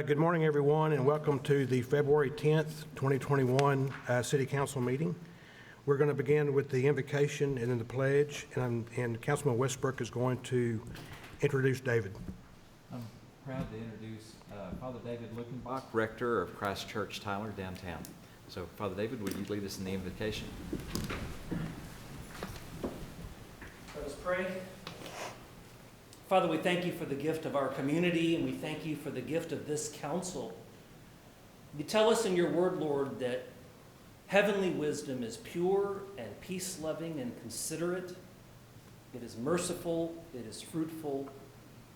Good morning, everyone, and welcome to the February 10th, 2021 City Council meeting. We're going to begin with the invocation and then the pledge, and Councilman Westbrook is going to introduce David. I'm proud to introduce Father David Luckenbach, Rector of Christ Church Tyler, downtown. So, Father David, would you lead us in the invocation? Let us pray. Father, we thank you for the gift of our community, and we thank you for the gift of this council. You tell us in your word, Lord, that heavenly wisdom is pure and peace-loving and considerate. It is merciful, it is fruitful,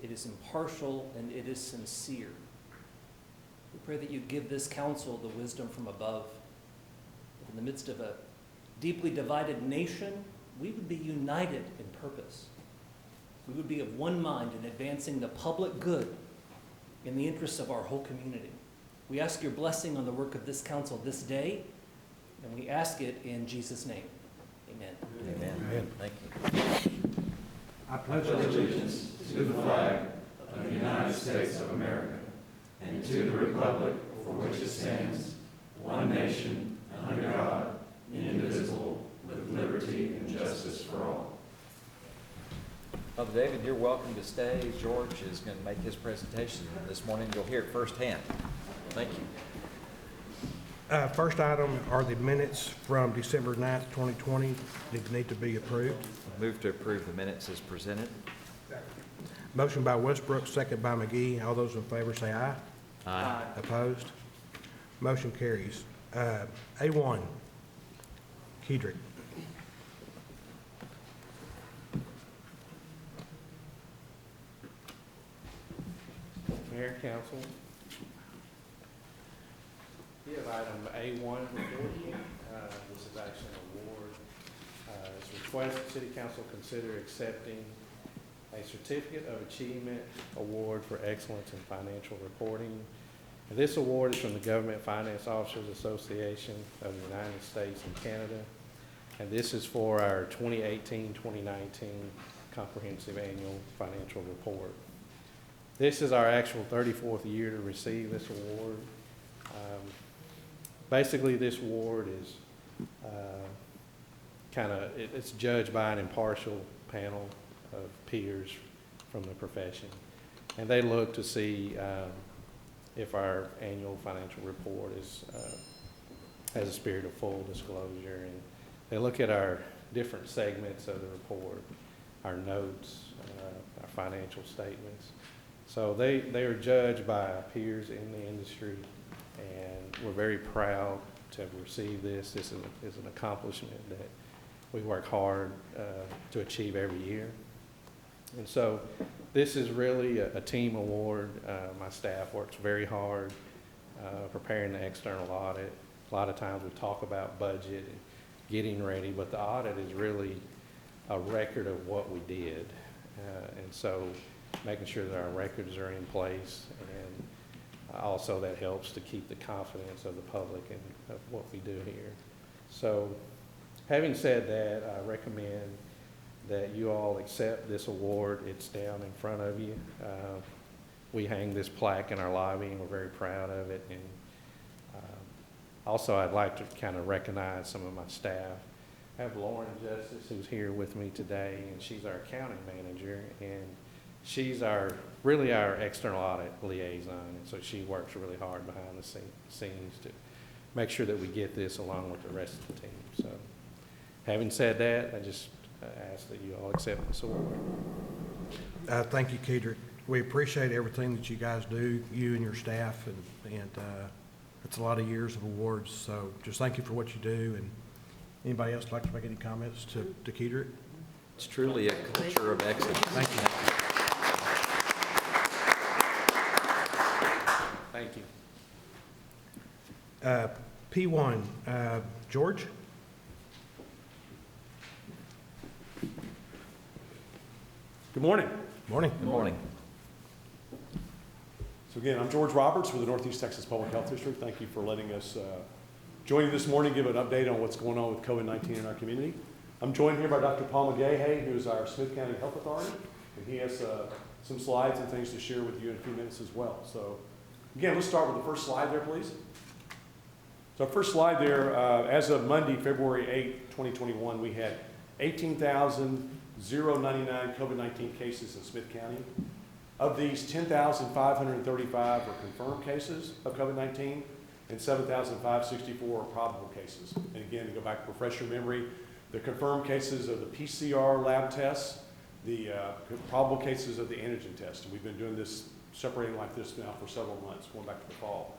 it is impartial, and it is sincere. We pray that you give this council the wisdom from above. That in the midst of a deeply divided nation, we would be united in purpose. We would be of one mind in advancing the public good in the interests of our whole community. We ask your blessing on the work of this council this day, and we ask it in Jesus' name. Amen. Amen. Thank you. I pledge allegiance to the flag of the United States of America and to the republic for which it stands, one nation, under God, indivisible, with liberty and justice for all. Father David, you're welcome to stay. George is going to make his presentation this morning. You'll hear it firsthand. Thank you. First item are the minutes from December 9th, 2020. They need to be approved. Move to approve the minutes as presented. Motion by Westbrook, second by McGee. All those in favor say aye. Aye. Opposed? Motion carries. A1, Kedrick. Mayor, Council, we have item A1 before you. This is actually an award. It's requested City Council consider accepting a Certificate of Achievement Award for Excellence in Financial Reporting. And this award is from the Government Finance Officers Association of the United States and Canada. And this is for our 2018-2019 Comprehensive Annual Financial Report. This is our actual 34th year to receive this award. Basically, this award is it's judged by an impartial panel of peers from the profession. And they look to see if our annual financial report has a spirit of full disclosure. And they look at our different segments of the report, our notes, our financial statements. So they are judged by peers in the industry, and we're very proud to have received this. This is an accomplishment that we work hard to achieve every year. And so this is really a team award. My staff works very hard preparing the external audit. A lot of times we talk about budget and getting ready, but the audit is really a record of what we did. And so making sure that our records are in place, and also that helps to keep the confidence of the public in of what we do here. So having said that, I recommend that you all accept this award. It's down in front of you. We hang this plaque in our lobby, and we're very proud of it. And also I'd like to kind of recognize some of my staff. I have Lauren Justice, who's here with me today, and she's our accounting manager, and she's really our external audit liaison, and so she works really hard behind the scenes to make sure that we get this along with the rest of the team. So having said that, I just ask that you all accept this award. Thank you, Kedrick. We appreciate everything that you guys do, you and your staff, and it's a lot of years of awards. So just thank you for what you do. And anybody else like to make any comments to Kedrick? It's truly a culture of excellence. Thank you. Thank you. P1, George. Good morning. Morning. Good morning. So again, I'm George Roberts with the Northeast Texas Public Health District. Thank you for letting us join you this morning, give an update on what's going on with COVID-19 in our community. I'm joined here by Dr. Paul McGahey, who is our Smith County Health Authority, and he has some slides and things to share with you in a few minutes as well. So Again, let's start with the first slide there, please. So our first slide there, as of Monday, February 8, 2021, we had 18,099 COVID-19 cases in Smith County. Of these, 10,535 are confirmed cases of COVID-19 and 7,564 are probable cases. And again, to go back to refresh your memory, the confirmed cases are the PCR lab tests, the probable cases of the antigen test. And we've been doing this, separating like this now for several months, going back to the fall.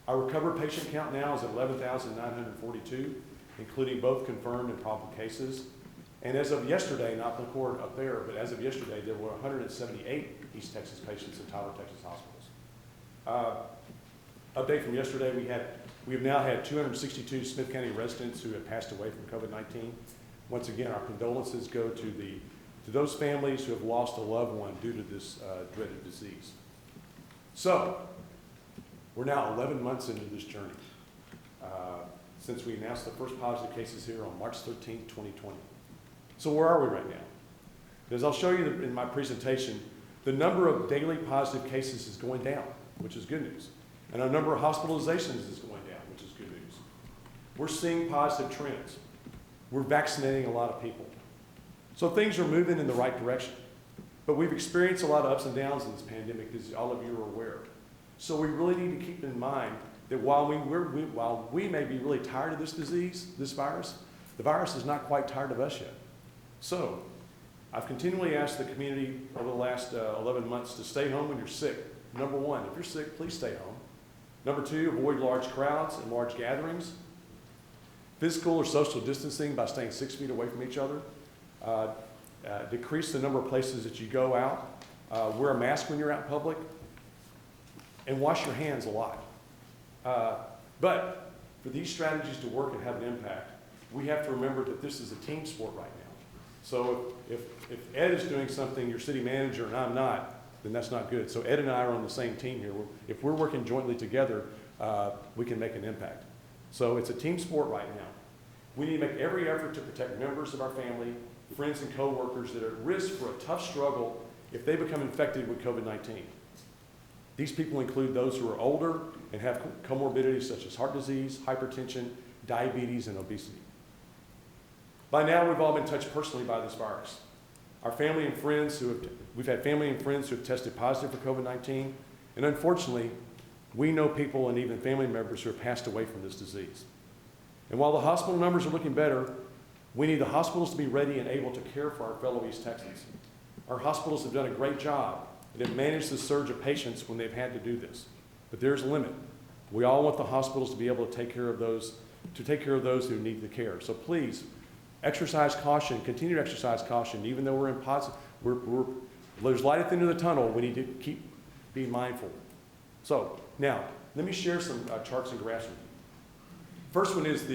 Our recovered patient count now is at 11,942, including both confirmed and probable cases. And as of yesterday, not the report up there, but as of yesterday, there were 178 East Texas patients in Tyler, Texas hospitals. Update from yesterday, we have now had 262 Smith County residents who have passed away from COVID-19. Once again, our condolences go to those families who have lost a loved one due to this dreaded disease. So, we're now 11 months into this journey since we announced the first positive cases here on March 13, 2020. So where are we right now? As I'll show you in my presentation, the number of daily positive cases is going down, which is good news. And our number of hospitalizations is going down, which is good news. We're seeing positive trends. We're vaccinating a lot of people. So things are moving in the right direction. But we've experienced a lot of ups and downs in this pandemic, as all of you are aware. So we really need to keep in mind that while we may be really tired of this disease, this virus, the virus is not quite tired of us yet. So I've continually asked the community over the last 11 months to stay home when you're sick. Number one, if you're sick, please stay home. Number two, avoid large crowds and large gatherings. Physical or social distancing by staying 6 feet away from each other. Decrease the number of places that you go out. Wear a mask when you're out in public. And wash your hands a lot. But for these strategies to work and have an impact, we have to remember that this is a team sport right now. So if Ed is doing something, your city manager, and I'm not, then that's not good. So Ed and I are on the same team here. If we're working jointly together, we can make an impact. So it's a team sport right now. We need to make every effort to protect members of our family, friends and coworkers that are at risk for a tough struggle if they become infected with COVID-19. These people include those who are older and have comorbidities such as heart disease, hypertension, diabetes, and obesity. By now, we've all been touched personally by this virus. Our family and friends we've had family and friends who have tested positive for COVID-19, and unfortunately, we know people and even family members who have passed away from this disease. And while the hospital numbers are looking better, we need the hospitals to be ready and able to care for our fellow East Texans. Our hospitals have done a great job and have managed the surge of patients when they've had to do this. But there's a limit. We all want the hospitals to be able to take care of those who need the care. So please, exercise caution, continue to exercise caution, even though there's light at the end of the tunnel, we need to keep being mindful. So now, let me share some charts and graphs with you. First one is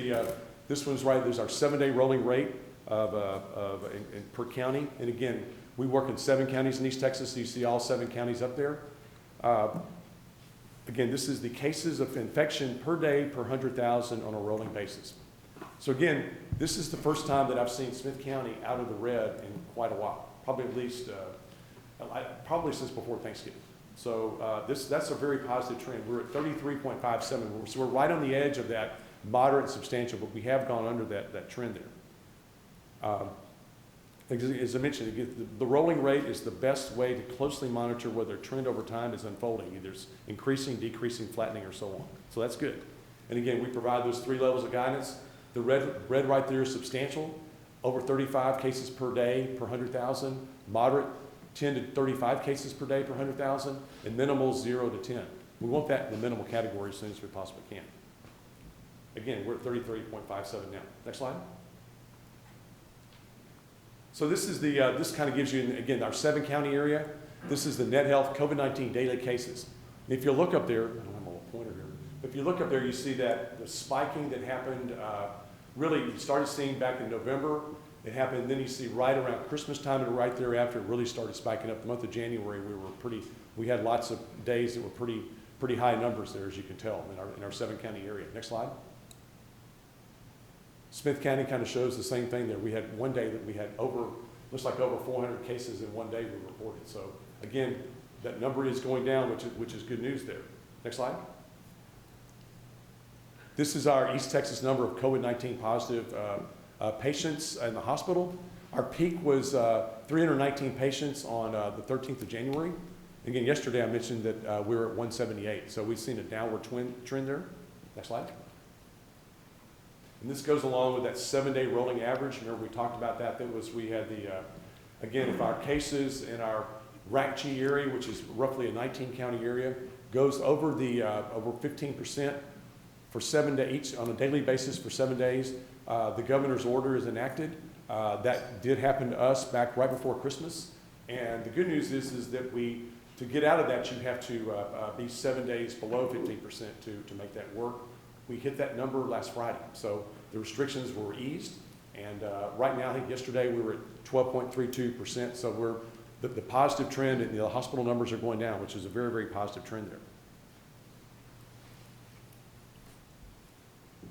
this one's right, there's our 7-day rolling rate per county. And again, we work in 7 counties in East Texas, so you see all 7 counties up there. Again, this is the cases of infection per day per 100,000 on a rolling basis. So again, this is the first time that I've seen Smith County out of the red in quite a while, probably at least, probably since before Thanksgiving. So that's a very positive trend. We're at 33.57, so we're right on the edge of that moderate and substantial, but we have gone under that trend there. As I mentioned, again, the rolling rate is the best way to closely monitor whether a trend over time is unfolding, either it's increasing, decreasing, flattening, or so on. So that's good. And again, we provide those 3 levels of guidance. The red right there is substantial, over 35 cases per day per 100,000, moderate 10 to 35 cases per day per 100,000, and minimal 0 to 10. We want that in the minimal category as soon as we possibly can. Again, we're at 33.57 now. Next slide. So this is this kind of gives you, again, our 7-county area. This is the NetHealth COVID-19 daily cases. And if you look up there, I don't have a pointer here. If you look up there, you see that the spiking that happened, really you started seeing back in November. It happened, then you see right around Christmas time and right thereafter, it really started spiking up. The month of January, we had lots of days that were pretty high numbers there, as you can tell, in our 7-county area. Next slide. Smith County kind of shows the same thing there. We had one day that we had looks like over 400 cases in one day we reported. So again, that number is going down, which is good news there. Next slide. This is our East Texas number of COVID-19 positive patients in the hospital. Our peak was 319 patients on the 13th of January. Again, yesterday I mentioned that we were at 178, so we've seen a downward trend there. Next slide. And this goes along with that 7-day rolling average. Remember we talked about that. We had the, again, if our cases in our RACG area, which is roughly a 19-county area, goes over over 15% for 7 days, on a daily basis for 7 days, the governor's order is enacted. That did happen to us back right before Christmas. And the good news is that to get out of that, you have to be 7 days below 15% to make that work. We hit that number last Friday. So the restrictions were eased. And right now, I think yesterday we were at 12.32%. So the positive trend and the hospital numbers are going down, which is a very, very positive trend there.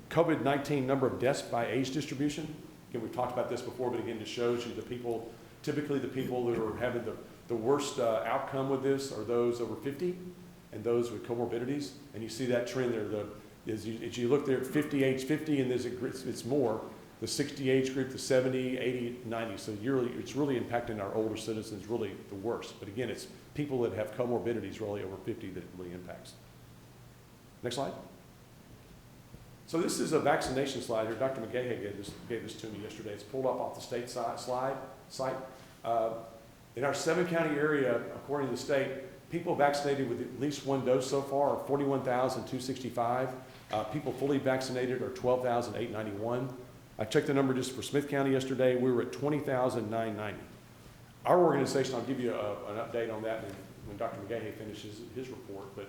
COVID-19 number of deaths by age distribution. Again, we've talked about this before, but again, just shows you typically the people that are having the worst outcome with this are those over 50 and those with comorbidities. And you see that trend there. As you look there at 50, age 50, and it's more, the 60 age group, the 70, 80, 90. So it's really impacting our older citizens really the worst. But again, it's people that have comorbidities really over 50 that it really impacts. Next slide. So this is a vaccination slide here. Dr. McGahey gave this to me yesterday. It's pulled up off the state site. In our 7-county area, according to the state, people vaccinated with at least 1 dose so far are 41,265. People fully vaccinated are 12,891. I checked the number just for Smith County yesterday. We were at 20,990. Our organization, I'll give you an update on that when Dr. McGahey finishes his report, but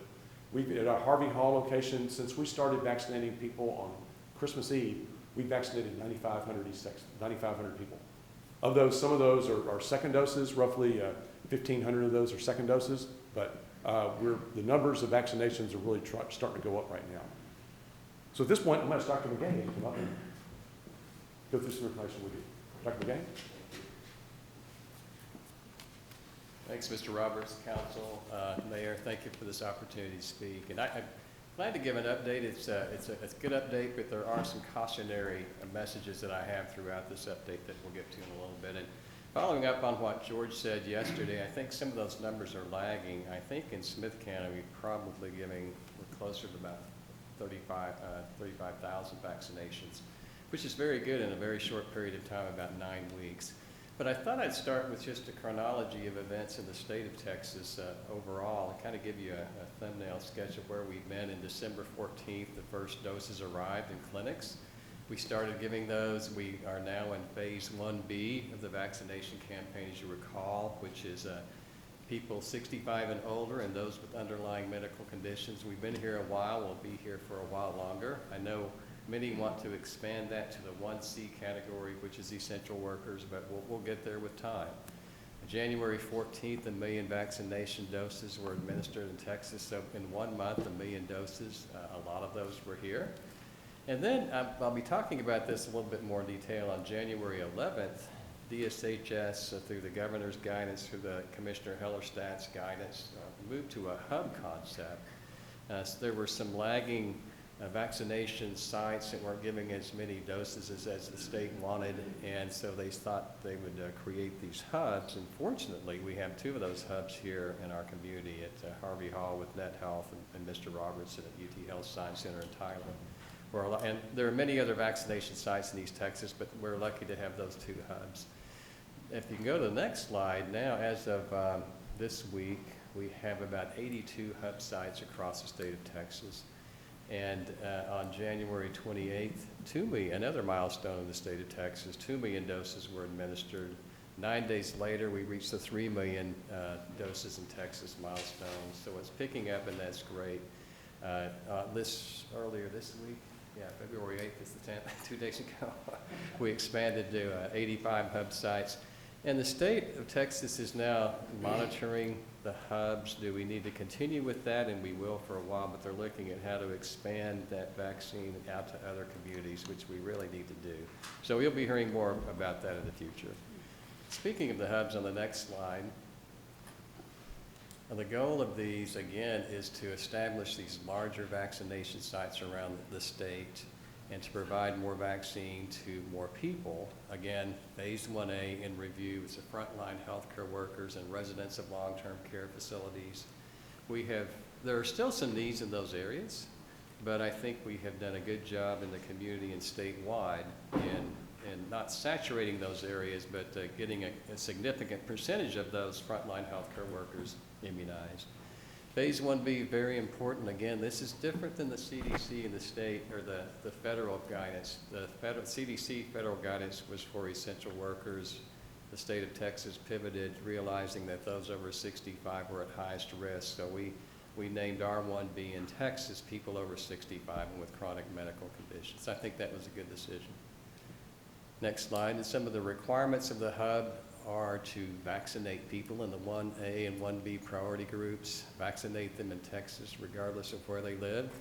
at our Harvey Hall location, since we started vaccinating people on Christmas Eve, we vaccinated 9,500 people. Of those, some of those are second doses, roughly 1,500 of those are second doses, but the numbers of vaccinations are really starting to go up right now. So at this point, I'm going to ask Dr. McGahey to come up and go through some information with you. Dr. McGahey? Thanks, Mr. Roberts, Council, Mayor. Thank you for this opportunity to speak. And I'm glad to give an update. It's a good update, but there are some cautionary messages that I have throughout this update that we'll get to in a little bit. And following up on what George said yesterday, I think some of those numbers are lagging. I think in Smith County, we're closer to about 35,000 vaccinations, which is very good in a very short period of time, about 9 weeks. But I thought I'd start with just a chronology of events in the state of Texas overall, and kind of give you a thumbnail sketch of where we've been. In December 14th, the first doses arrived in clinics. We started giving those. We are now in phase 1B of the vaccination campaign, as you recall, which is people 65 and older and those with underlying medical conditions. We've been here a while. We'll be here for a while longer. I know many want to expand that to the 1C category, which is essential workers, but we'll get there with time. January 14th, 1 million vaccination doses were administered in Texas. So in 1 month, 1 million doses. A lot of those were here. And then I'll be talking about this a little bit more in detail on January 11th. DSHS, through the governor's guidance, through the Commissioner Hellerstadt's guidance, moved to a hub concept. So there were some lagging vaccination sites that weren't giving as many doses as the state wanted, and so they thought they would create these hubs. And fortunately, we have 2 of those hubs here in our community at Harvey Hall with Net Health and Mr. Robertson at UT Health Science Center in Tyler. And there are many other vaccination sites in East Texas, but we're lucky to have those 2 hubs. If you can go to the next slide, now as of this week, we have about 82 hub sites across the state of Texas. And on January 28th, another milestone in the state of Texas, 2 million doses were administered. 9 days later, we reached the 3 million doses in Texas milestone. So it's picking up, and that's great. Earlier this week, February 8th is the 10th, 2 days ago, we expanded to 85 hub sites. And the state of Texas is now monitoring the hubs. Do we need to continue with that? And we will for a while, but they're looking at how to expand that vaccine out to other communities, which we really need to do. So we'll be hearing more about that in the future. Speaking of the hubs on the next slide, And the goal of these, again, is to establish these larger vaccination sites around the state and to provide more vaccine to more people. Again, phase 1A in review is the frontline healthcare workers and residents of long-term care facilities. There are still some needs in those areas, but I think we have done a good job in the community and statewide in not saturating those areas, but getting a significant percentage of those frontline healthcare workers immunized. Phase 1B, very important. Again, this is different than the CDC and the state, or the federal guidance. The CDC federal guidance was for essential workers. The state of Texas pivoted, realizing that those over 65 were at highest risk. So we named R1B in Texas people over 65 and with chronic medical conditions. I think that was a good decision. Next slide. And some of the requirements of the hub are to vaccinate people in the 1A and 1B priority groups, vaccinate them in Texas regardless of where they live.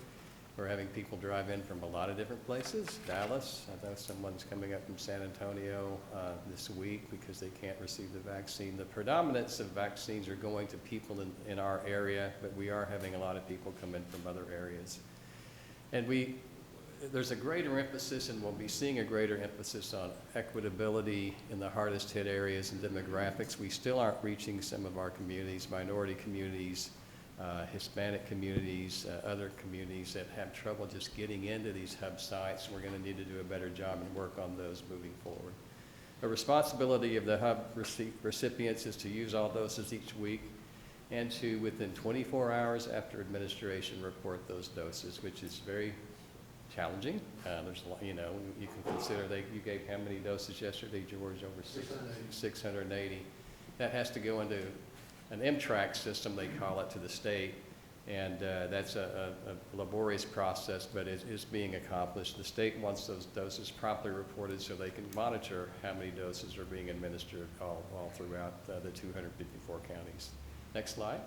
We're having people drive in from a lot of different places. Dallas, I know someone's coming up from San Antonio this week because they can't receive the vaccine. The predominance of vaccines are going to people in our area, but we are having a lot of people come in from other areas. And there's a greater emphasis, and we'll be seeing a greater emphasis on equitability in the hardest hit areas and demographics. We still aren't reaching some of our communities, minority communities, Hispanic communities, other communities that have trouble just getting into these hub sites. We're going to need to do a better job and work on those moving forward. The responsibility of the hub recipients is to use all doses each week and to, within 24 hours after administration, report those doses, which is very challenging. There's a lot, you can consider you gave how many doses yesterday, George? Over 680. That has to go into an M-Track system, they call it, to the state, and that's a laborious process, but it is being accomplished. The state wants those doses promptly reported so they can monitor how many doses are being administered all throughout the 254 counties. Next slide.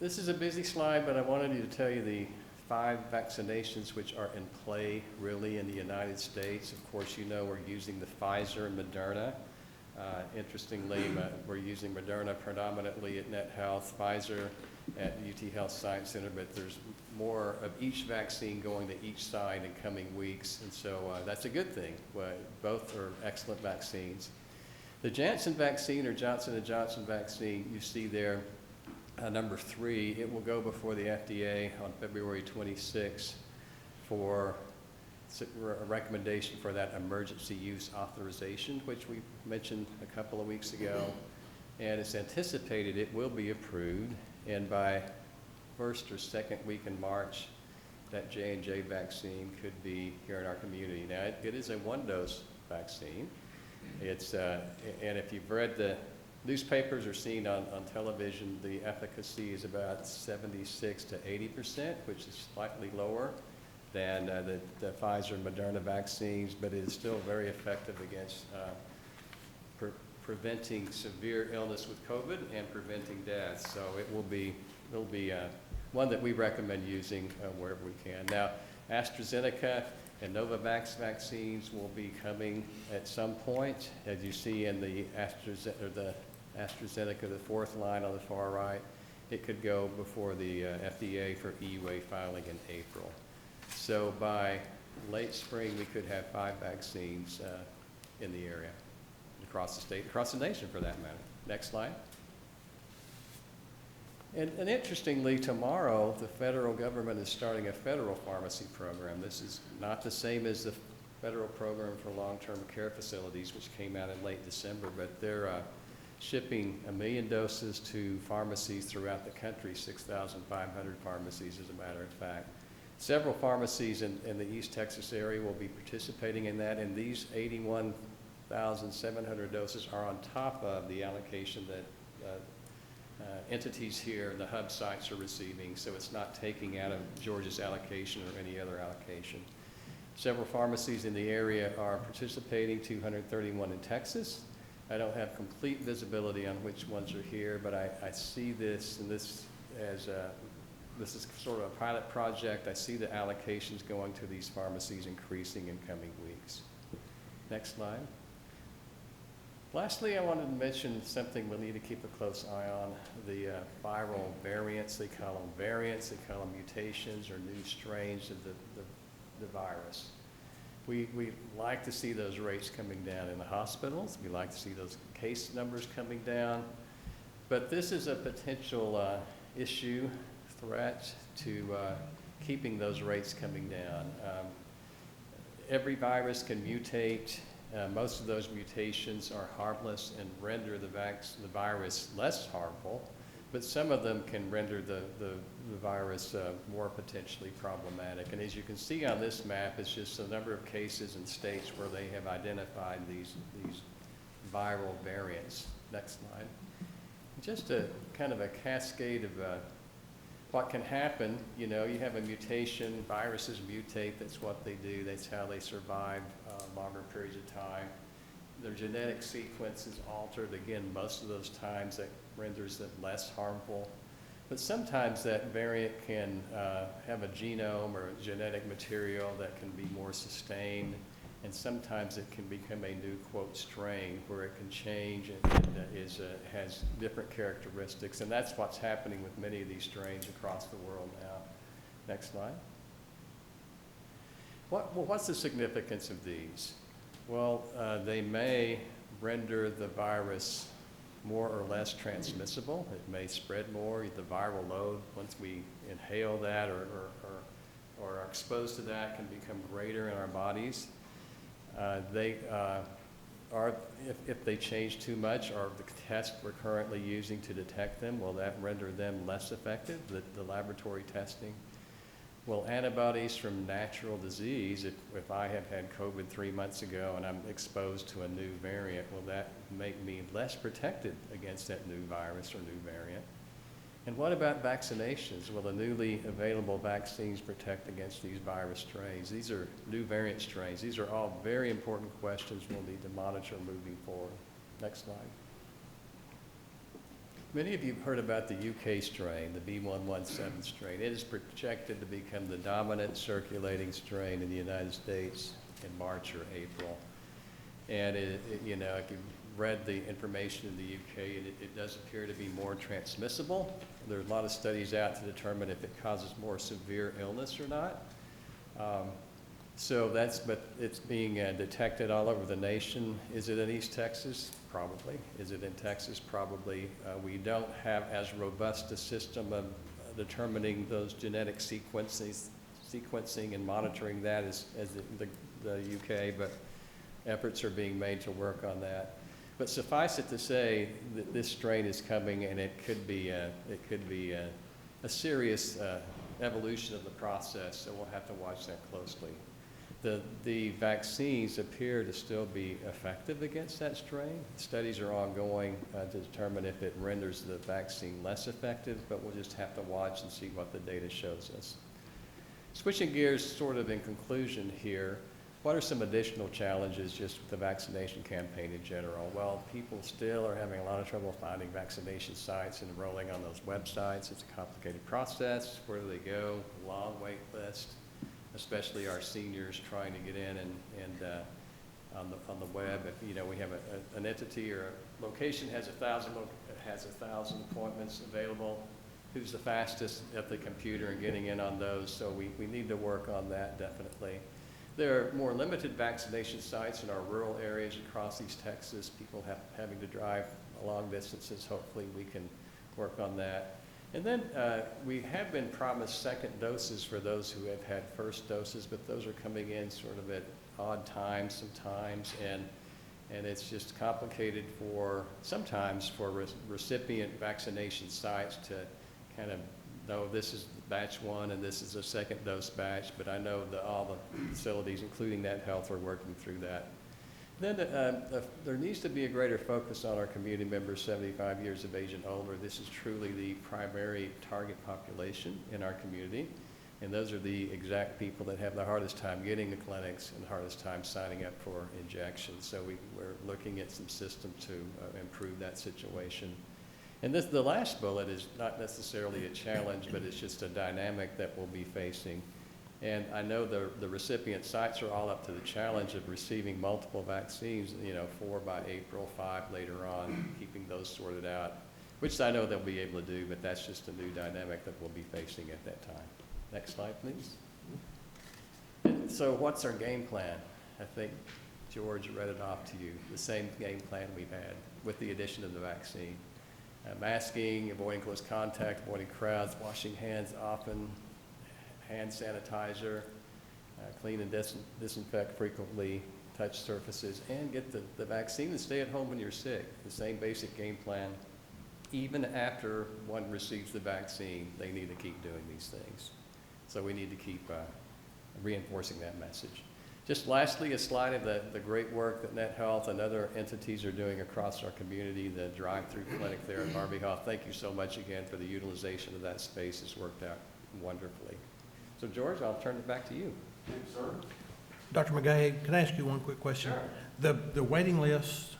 This is a busy slide, but I wanted to tell you the 5 vaccinations which are in play really in the United States. Of course, we're using the Pfizer and Moderna. Interestingly, we're using Moderna predominantly at NetHealth, Pfizer at UT Health Science Center, but there's more of each vaccine going to each side in coming weeks, and so that's a good thing. Both are excellent vaccines. The Janssen vaccine, or Johnson & Johnson vaccine, you see there, number 3, it will go before the FDA on February 26 for a recommendation for that emergency use authorization, which we mentioned a couple of weeks ago. And it's anticipated it will be approved, and by first or second week in March, that J&J vaccine could be here in our community. Now, it is a 1-dose vaccine. It's, and if you've read the newspapers or seen on television, the efficacy is about 76 to 80%, which is slightly lower than the Pfizer and Moderna vaccines, but it is still very effective against preventing severe illness with COVID and preventing death. So it'll be one that we recommend using wherever we can. Now, AstraZeneca and Novavax vaccines will be coming at some point, as you see in the AstraZeneca, the 4th line on the far right. It could go before the FDA for EUA filing in April. So by late spring, we could have 5 vaccines in the area, across the state, across the nation for that matter. Next slide. And interestingly, tomorrow, the federal government is starting a federal pharmacy program. This is not the same as the federal program for long-term care facilities, which came out in late December, but they're shipping 1 million doses to pharmacies throughout the country, 6,500 pharmacies, as a matter of fact. Several pharmacies in the East Texas area will be participating in that, and these 81,700 doses are on top of the allocation that entities here in the hub sites are receiving, so it's not taking out of Georgia's allocation or any other allocation. Several pharmacies in the area are participating, 231 in Texas. I don't have complete visibility on which ones are here, but I see this, and this as this is sort of a pilot project. I see the allocations going to these pharmacies increasing in coming weeks. Next slide. Lastly, I wanted to mention something we need to keep a close eye on, the viral variants. They call them variants, they call them mutations or new strains of the virus. We like to see those rates coming down in the hospitals. We like to see those case numbers coming down. But this is a potential issue, threat to keeping those rates coming down. Every virus can mutate. Most of those mutations are harmless and render the virus less harmful, but some of them can render the virus more potentially problematic. And as you can see on this map, it's just a number of cases in states where they have identified these viral variants. Next slide. Just a kind of a cascade of what can happen. You know, you have a mutation, viruses mutate, that's what they do, that's how they survive longer periods of time. Their genetic sequence is altered, again, most of those times that renders them less harmful. But sometimes that variant can have a genome or a genetic material that can be more sustained, and sometimes it can become a new, quote, strain where it can change and has different characteristics. And that's what's happening with many of these strains across the world now. Next slide. What's the significance of these? Well, they may render the virus more or less transmissible. It may spread more. The viral load, once we inhale that or are exposed to that, can become greater in our bodies. If they change too much, or the test we're currently using to detect them, will that render them less effective, the laboratory testing? Will antibodies from natural disease, if I have had COVID 3 months ago and I'm exposed to a new variant, will that make me less protected against that new virus or new variant? And what about vaccinations? Will the newly available vaccines protect against these virus strains? These are new variant strains. These are all very important questions we'll need to monitor moving forward. Next slide. Many of you have heard about the UK strain, the B117 strain. It is projected to become the dominant circulating strain in the United States in March or April. And you know, if you've read the information in the UK, it does appear to be more transmissible. There are a lot of studies out to determine if it causes more severe illness or not. But it's being detected all over the nation. Is it in East Texas? Probably. Is it in Texas? Probably. We don't have as robust a system of determining those genetic sequencing and monitoring that as the UK, but efforts are being made to work on that. But suffice it to say that this strain is coming, and it could be a serious evolution of the process, so we'll have to watch that closely. The vaccines appear to still be effective against that strain. Studies are ongoing to determine if it renders the vaccine less effective, but we'll just have to watch and see what the data shows us. Switching gears sort of in conclusion here, what are some additional challenges just with the vaccination campaign in general? Well, people still are having a lot of trouble finding vaccination sites and enrolling on those websites. It's a complicated process. Where do they go? Long wait list, especially our seniors trying to get in and on the web. If you know we have an entity or a location has 1,000 appointments available, who's the fastest at the computer and getting in on those? So we need to work on that definitely. There are more limited vaccination sites in our rural areas across East Texas. People having to drive long distances. Hopefully we can work on that. And then we have been promised second doses for those who have had first doses, but those are coming in sort of at odd times sometimes, and it's just complicated sometimes for recipient vaccination sites to kind of know this is batch one and this is a second dose batch, but I know that all the facilities, including Net Health, are working through that. Then there needs to be a greater focus on our community members 75 years of age and older. This is truly the primary target population in our community, and those are the exact people that have the hardest time getting to clinics and the hardest time signing up for injections. So we're looking at some systems to improve that situation. And the last bullet is not necessarily a challenge, but it's just a dynamic that we'll be facing. And I know the recipient sites are all up to the challenge of receiving multiple vaccines, 4 by April, 5 later on, keeping those sorted out, which I know they'll be able to do, but that's just a new dynamic that we'll be facing at that time. Next slide, please. So what's our game plan? I think George read it off to you, the same game plan we've had with the addition of the vaccine. Masking, avoiding close contact, avoiding crowds, washing hands often, hand sanitizer, clean and disinfect frequently, touch surfaces, and get the vaccine and stay at home when you're sick. The same basic game plan. Even after one receives the vaccine, they need to keep doing these things. So we need to keep reinforcing that message. Just lastly, a slide of the great work that NetHealth and other entities are doing across our community, the drive-through clinic there at Barbie Hall. Thank you so much again for the utilization of that space. It's worked out wonderfully. So George, I'll turn it back to you. Thank you, sir. Dr. McGahey, can I ask you one quick question? Sure. The waiting list,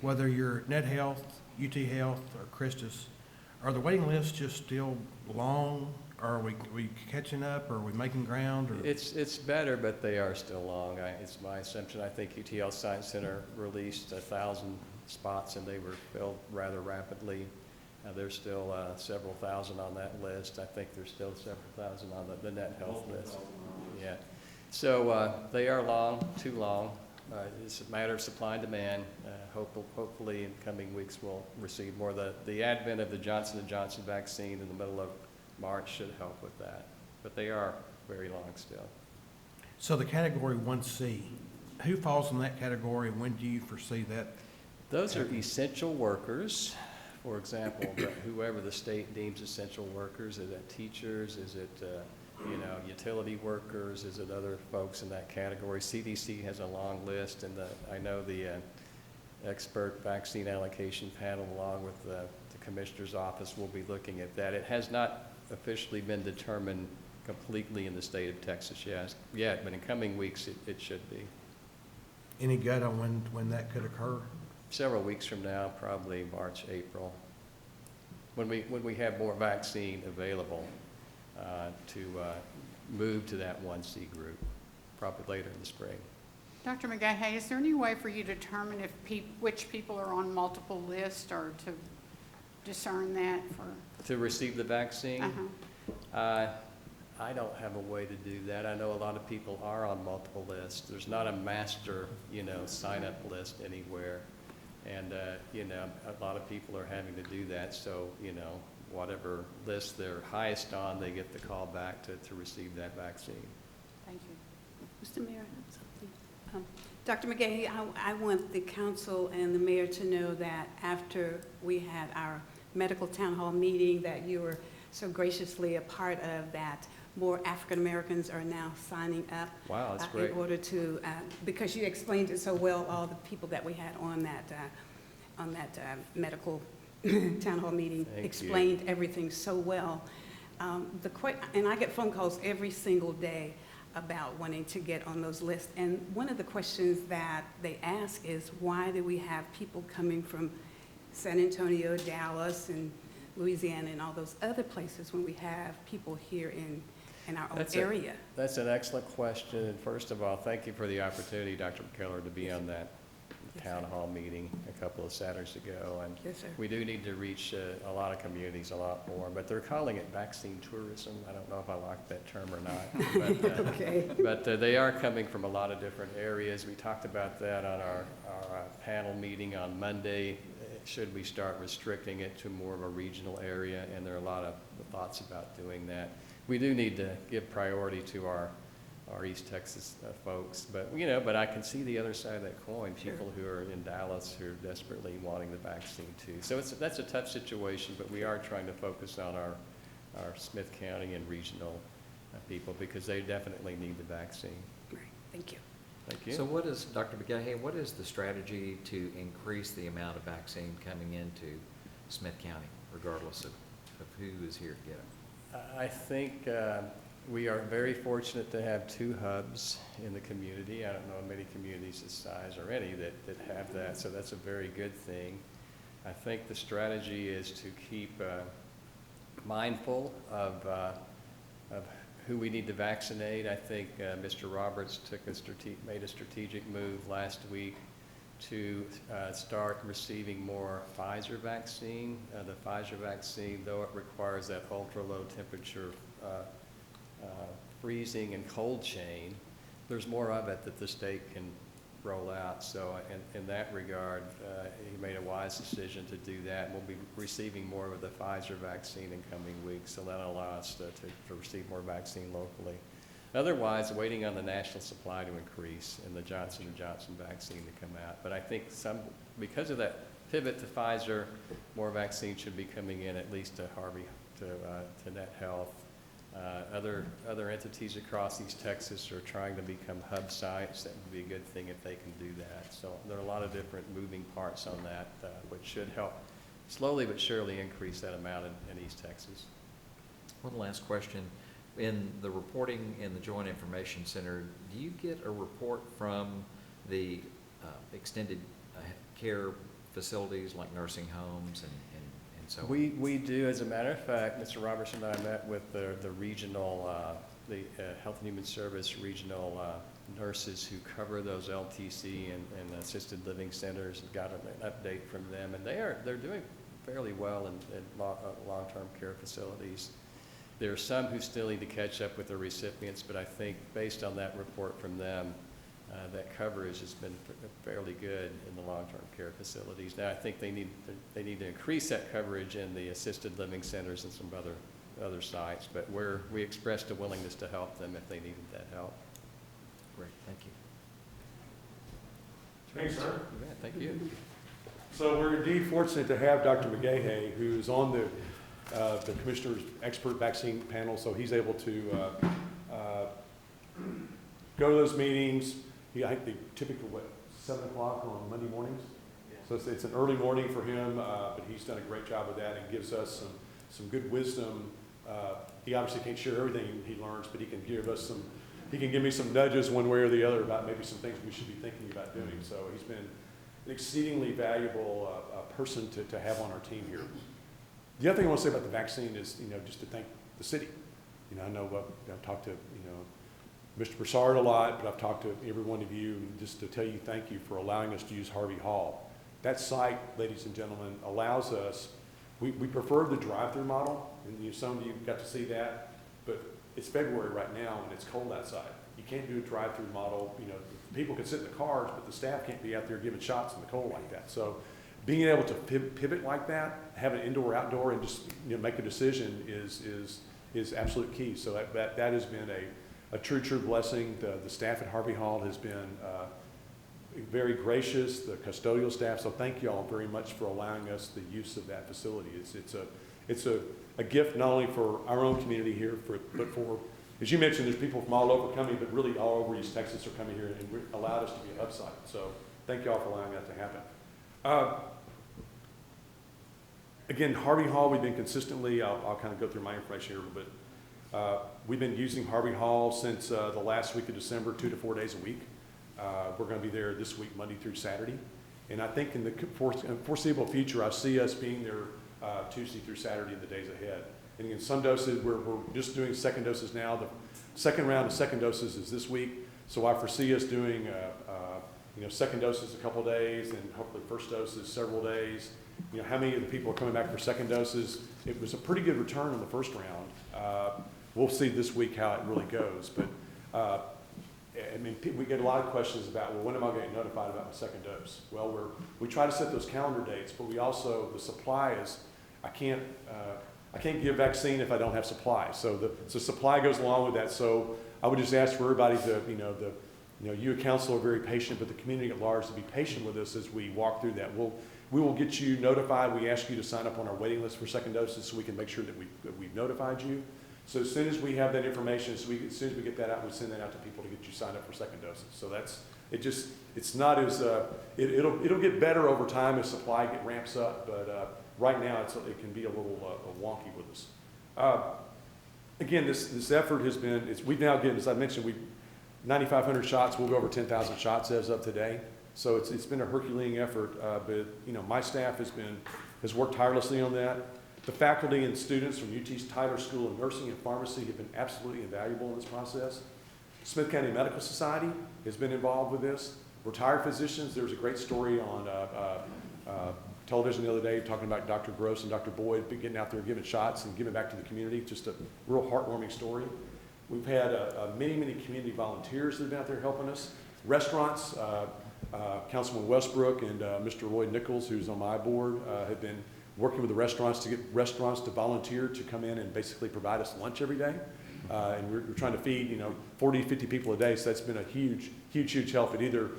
whether you're NetHealth, UT Health, or Christus, are the waiting lists just still long? Are we catching up? Or are we making ground? Or? It's better, but they are still long. It's my assumption. I think UTL Science Center released 1,000 spots, and they were filled rather rapidly. There's still several thousand on that list. I think there's still several thousand on the NetHealth list. Yeah. So they are long, too long. It's a matter of supply and demand. Hopefully in coming weeks we'll receive more. The advent of the Johnson & Johnson vaccine in the middle of March should help with that. But they are very long still. So the category 1C, who falls in that category? When do you foresee that? Those are essential workers. For example, whoever the state deems essential workers, is it teachers, is it utility workers, is it other folks in that category? CDC has a long list, and I know the expert vaccine allocation panel, along with the commissioner's office, will be looking at that. It has not officially been determined completely in the state of Texas yet, but in coming weeks it should be. Any gut on when that could occur? Several weeks from now, probably March, April, when we have more vaccine available to move to that 1C group, probably later in the spring. Dr. McGahey, is there any way for you to determine if which people are on multiple lists, or to discern that for? To receive the vaccine? Uh-huh. I don't have a way to do that. I know a lot of people are on multiple lists. There's not a master, sign-up list anywhere. And, a lot of people are having to do that. So, whatever list they're highest on, they get the call back to receive that vaccine. Thank you. Mr. Mayor, I have something. Dr. McGahey, I want the council and the mayor to know that after we had our medical town hall meeting, that you were so graciously a part of that. More African Americans are now signing up. Wow, that's great. In order to, because you explained it so well, all the people that we had on that medical town hall meeting Thank explained everything so well. And I get phone calls every single day about wanting to get on those lists. And one of the questions that they ask is, why do we have people coming from San Antonio, Dallas, and Louisiana, and all those other places when we have people here in our own area? That's an excellent question. And first of all, thank you for the opportunity, Dr. McKellar, to be on that town hall meeting a couple of Saturdays ago. And Yes, sir. we do need to reach a lot of communities a lot more, but they're calling it vaccine tourism. I don't know if I like that term or not. But, Okay. but they are coming from a lot of different areas. We talked about that on our panel meeting on Monday. Should we start restricting it to more of a regional area? And there are a lot of thoughts about doing that. We do need to give priority to our East Texas folks, but I can see the other side of that coin, people who are in Dallas who are desperately wanting the vaccine too. So that's a tough situation, but we are trying to focus on our Smith County and regional people, because they definitely need the vaccine. Right. Thank you. Thank you. So Dr. McGahey, what is the strategy to increase the amount of vaccine coming into Smith County, regardless of who is here to get it? I think we are very fortunate to have 2 hubs in the community. I don't know many communities this size or any that have that, so that's a very good thing. I think the strategy is to keep mindful of who we need to vaccinate. I think Mr. Roberts made a strategic move last week to start receiving more Pfizer vaccine. The Pfizer vaccine, though it requires that ultra-low temperature freezing and cold chain, there's more of it that the state can roll out. So in that regard, he made a wise decision to do that. We'll be receiving more of the Pfizer vaccine in coming weeks, so that'll allow us to receive more vaccine locally. Otherwise, waiting on the national supply to increase and the Johnson & Johnson vaccine to come out. But I think because of that pivot to Pfizer, more vaccine should be coming in, at least to Net Health. Other entities across East Texas are trying to become hub sites. That would be a good thing if they can do that. So there are a lot of different moving parts on that, which should help slowly but surely increase that amount in East Texas. One last question. In the reporting in the Joint Information Center, do you get a report from the extended care facilities like nursing homes and so on? We do. As a matter of fact, Mr. Robertson and I met with the regional, Health and Human Service regional nurses who cover those LTC and assisted living centers, and got an update from them. And they're doing fairly well in long-term care facilities. There are some who still need to catch up with the recipients, but I think based on that report from them, that coverage has been fairly good in the long-term care facilities. Now, I think they need to increase that coverage in the assisted living centers and some other sites, but we expressed a willingness to help them if they needed that help. Great, thank you. Thanks, sir. You bet. Thank you. So we're indeed fortunate to have Dr. McGahey, who's on the Commissioner's Expert Vaccine Panel, so he's able to go to those meetings. I think they typically, 7 o'clock on Monday mornings? So it's an early morning for him, but he's done a great job with that and gives us some good wisdom. He obviously can't share everything he learns, but he can give me some nudges one way or the other about maybe some things we should be thinking about doing. So he's been an exceedingly valuable person to have on our team here. The other thing I want to say about the vaccine is, just to thank the city. I know I've talked to, Mr. Broussard a lot, but I've talked to every one of you, and just to tell you thank you for allowing us to use Harvey Hall. That site, ladies and gentlemen, allows us, we prefer the drive-through model, and some of you got to see that, but it's February right now and it's cold outside. You can't do a drive-through model. People can sit in the cars, but the staff can't be out there giving shots in the cold like that. So being able to pivot like that, have an indoor-outdoor, and just make a decision is absolute key. So that has been a true blessing. The staff at Harvey Hall has been very gracious, the custodial staff, so thank you all very much for allowing us the use of that facility. It's a gift not only for our own community here, but for, as you mentioned, there's people from all over coming, but really all over East Texas are coming here and allowed us to be a hub site. So thank you all for allowing that to happen. Again, Harvey Hall, we've been consistently, I'll kind of go through my information here a little bit. We've been using Harvey Hall since the last week of December, 2 to 4 days a week. We're going to be there this week, Monday through Saturday. And I think in the foreseeable future, I see us being there Tuesday through Saturday in the days ahead. And again, some doses, we're just doing second doses now. The second round of second doses is this week. So I foresee us doing second doses a couple days, and hopefully first doses several days. How many of the people are coming back for second doses? It was a pretty good return in the first round. We'll see this week how it really goes. But we get a lot of questions about, well, when am I going to get notified about my second dose? Well, we try to set those calendar dates, but we also, the supply is, I can't give vaccine if I don't have supply. So supply goes along with that. So I would just ask for everybody to, you council are very patient, but the community at large to be patient with us as we walk through that. We will get you notified. We ask you to sign up on our waiting list for second doses so we can make sure that we've notified you. So as soon as we have that information, as soon as we get that out, we send that out to people to get you signed up for second doses. So it's not as, it'll get better over time as supply ramps up, but right now it can be a little wonky with us. Again, this effort has been, we've now given, as I mentioned, 9,500 shots. We'll go over 10,000 shots as of today. So it's been a Herculean effort, but my staff has worked tirelessly on that. The faculty and students from UT's Tyler School of Nursing and Pharmacy have been absolutely invaluable in this process. Smith County Medical Society has been involved with this. Retired physicians, there was a great story on television the other day talking about Dr. Gross and Dr. Boyd getting out there giving shots and giving back to the community. Just a real heartwarming story. We've had many, many community volunteers that have been out there helping us. Restaurants, Councilman Westbrook and Mr. Roy Nichols, who's on my board, have been working with the restaurants to get restaurants to volunteer to come in and basically provide us lunch every day. And we're trying to feed, 40, 50 people a day, so that's been a huge, huge, huge help at either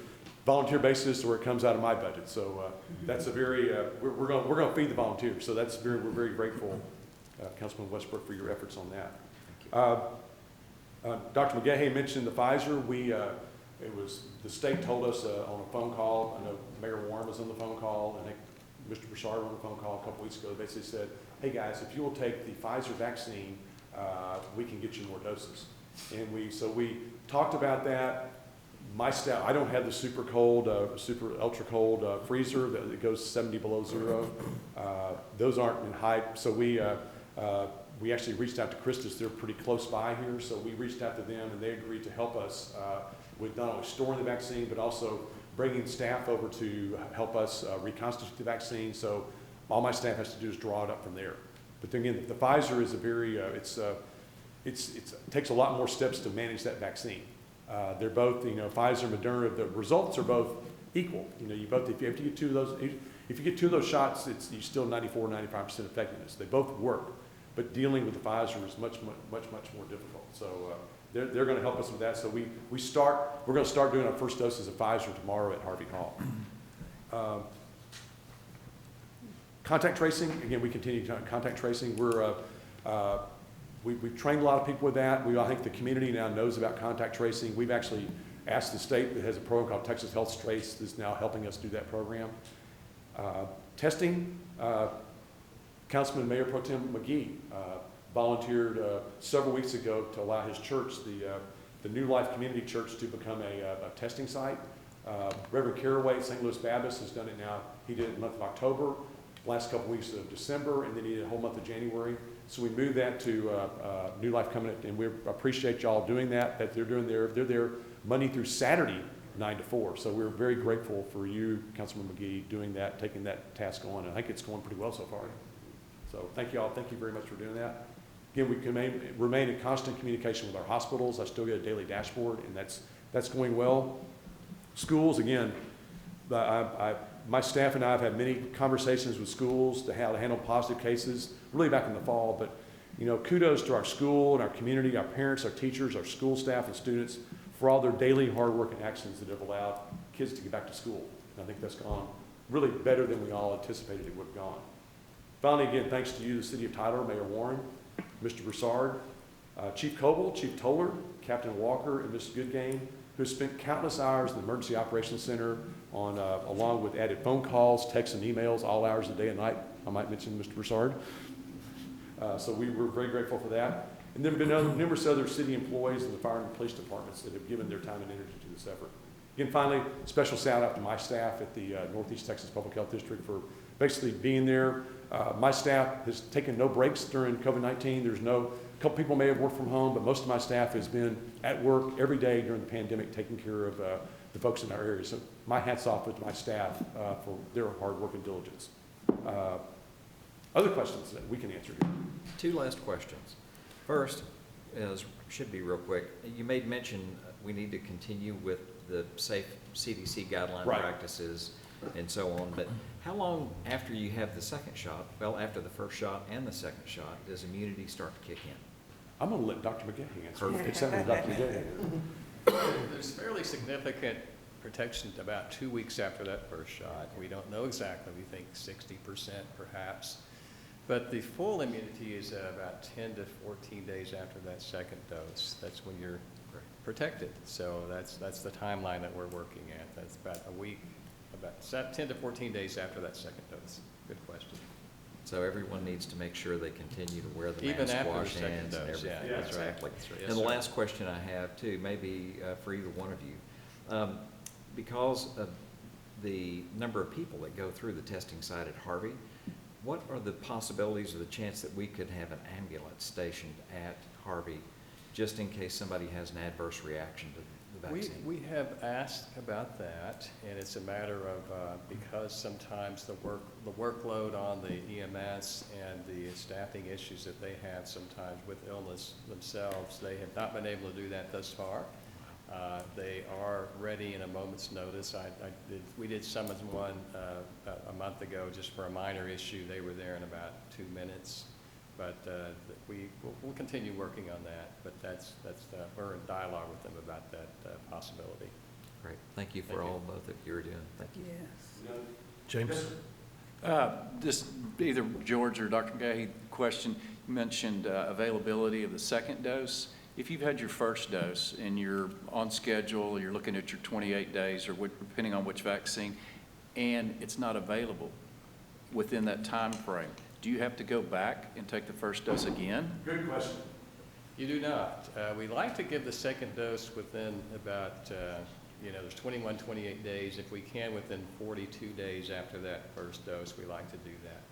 volunteer basis or it comes out of my budget. So that's a very, we're going to feed the volunteers. So that's we're very grateful, Councilman Westbrook, for your efforts on that. Dr. McGahey mentioned the Pfizer. The state told us on a phone call, I know Mayor Warren was on the phone call, and I think Mr. Broussard was on the phone call a couple weeks ago. They basically said, hey guys, if you will take the Pfizer vaccine, we can get you more doses. And so we talked about that. My staff, I don't have the super ultra cold freezer that goes 70 below zero. Those aren't in high, so we actually reached out to Christus. They're pretty close by here, so we reached out to them and they agreed to help us with not only storing the vaccine, but also bringing staff over to help us reconstitute the vaccine. So all my staff has to do is draw it up from there. But then again, the Pfizer is a very, it takes a lot more steps to manage that vaccine. They're both, Pfizer, Moderna, the results are both equal. You both, if you have to get two of those, if you get two of those shots, you're still 94, 95% effectiveness. They both work, but dealing with the Pfizer is much more difficult. So they're going to help us with that. So we're going to start doing our first doses of Pfizer tomorrow at Harvey Hall. Contact tracing, again, we continue contact tracing. We've trained a lot of people with that. I think the community now knows about contact tracing. We've actually asked the state that has a program called Texas Health Trace that's now helping us do that program. Testing, Councilman Mayor Pro Tem McGee volunteered several weeks ago to allow his church, the New Life Community Church, to become a testing site. Reverend Caraway at St. Louis Baptist has done it now. He did it in the month of October, last couple weeks of December, and then he did a whole month of January. So we moved that to New Life coming in, and we appreciate y'all doing that they're there Monday through Saturday, 9 to 4. So we're very grateful for you, Councilman McGee, doing that, taking that task on. And I think it's going pretty well so far. So thank you all. Thank you very much for doing that. Again, we can remain in constant communication with our hospitals. I still get a daily dashboard, and that's going well. Schools, again, my staff and I have had many conversations with schools to how to handle positive cases, really back in the fall. But, kudos to our school and our community, our parents, our teachers, our school staff and students for all their daily hard work and actions that have allowed kids to get back to school. And I think that's gone really better than we all anticipated it would have gone. Finally, again, thanks to you, the City of Tyler, Mayor Warren, Mr. Broussard, Chief Coble, Chief Toller, Captain Walker, and Ms. Goodgame, who spent countless hours in the Emergency Operations Center along with added phone calls, texts, and emails, all hours of the day and night. I might mention Mr. Broussard. So we were very grateful for that. And there have been numerous other city employees in the fire and police departments that have given their time and energy to this effort. Again, finally, special shout out to my staff at the Northeast Texas Public Health District for basically being there. My staff has taken no breaks during COVID-19. A couple people may have worked from home, but most of my staff has been at work every day during the pandemic, taking care of the folks in our area. So my hat's off to my staff for their hard work and diligence. Other questions that we can answer here? Two last questions. First, should be real quick. You made mention we need to continue with the safe CDC guideline practices and so on, but how long after you have the second shot, well, after the first shot and the second shot, does immunity start to kick in? I'm going to let Dr. McGahey answer. Perfect. Except for Dr. McGahey. There's fairly significant protection about 2 weeks after that first shot. We don't know exactly. We think 60% perhaps. But the full immunity is about 10 to 14 days after that second dose. That's when you're protected. So that's the timeline that we're working at. That's about a week, about 10 to 14 days after that second dose. Good question. So everyone needs to make sure they continue to wear the Even mask, after wash the second hands, and dose, everything. yeah, that's right. Exactly. That's right. Yes, And the sir. last question I have too, maybe for either one of you, because of the number of people that go through the testing site at Harvey, what are the possibilities or the chance that we could have an ambulance stationed at Harvey just in case somebody has an adverse reaction to the vaccine? We have asked about that, and it's a matter of, because sometimes the workload on the EMS and the staffing issues that they have sometimes with illness themselves, they have not been able to do that thus far. They are ready in a moment's notice. We did summons one a month ago just for a minor issue. They were there in about 2 minutes. But we'll continue working on that. But we're in dialogue with them about that possibility. Great. Thank you for Thank you. all both of you are doing. Thank you. Yes. James? This, either George or Dr. McGahee, question, you mentioned availability of the second dose. If you've had your first dose and you're on schedule, you're looking at your 28 days or depending on which vaccine, and it's not available within that time frame, do you have to go back and take the first dose again? Good question. You do not. We like to give the second dose within about, there's 21, 28 days. If we can, within 42 days after that first dose, we like to do that.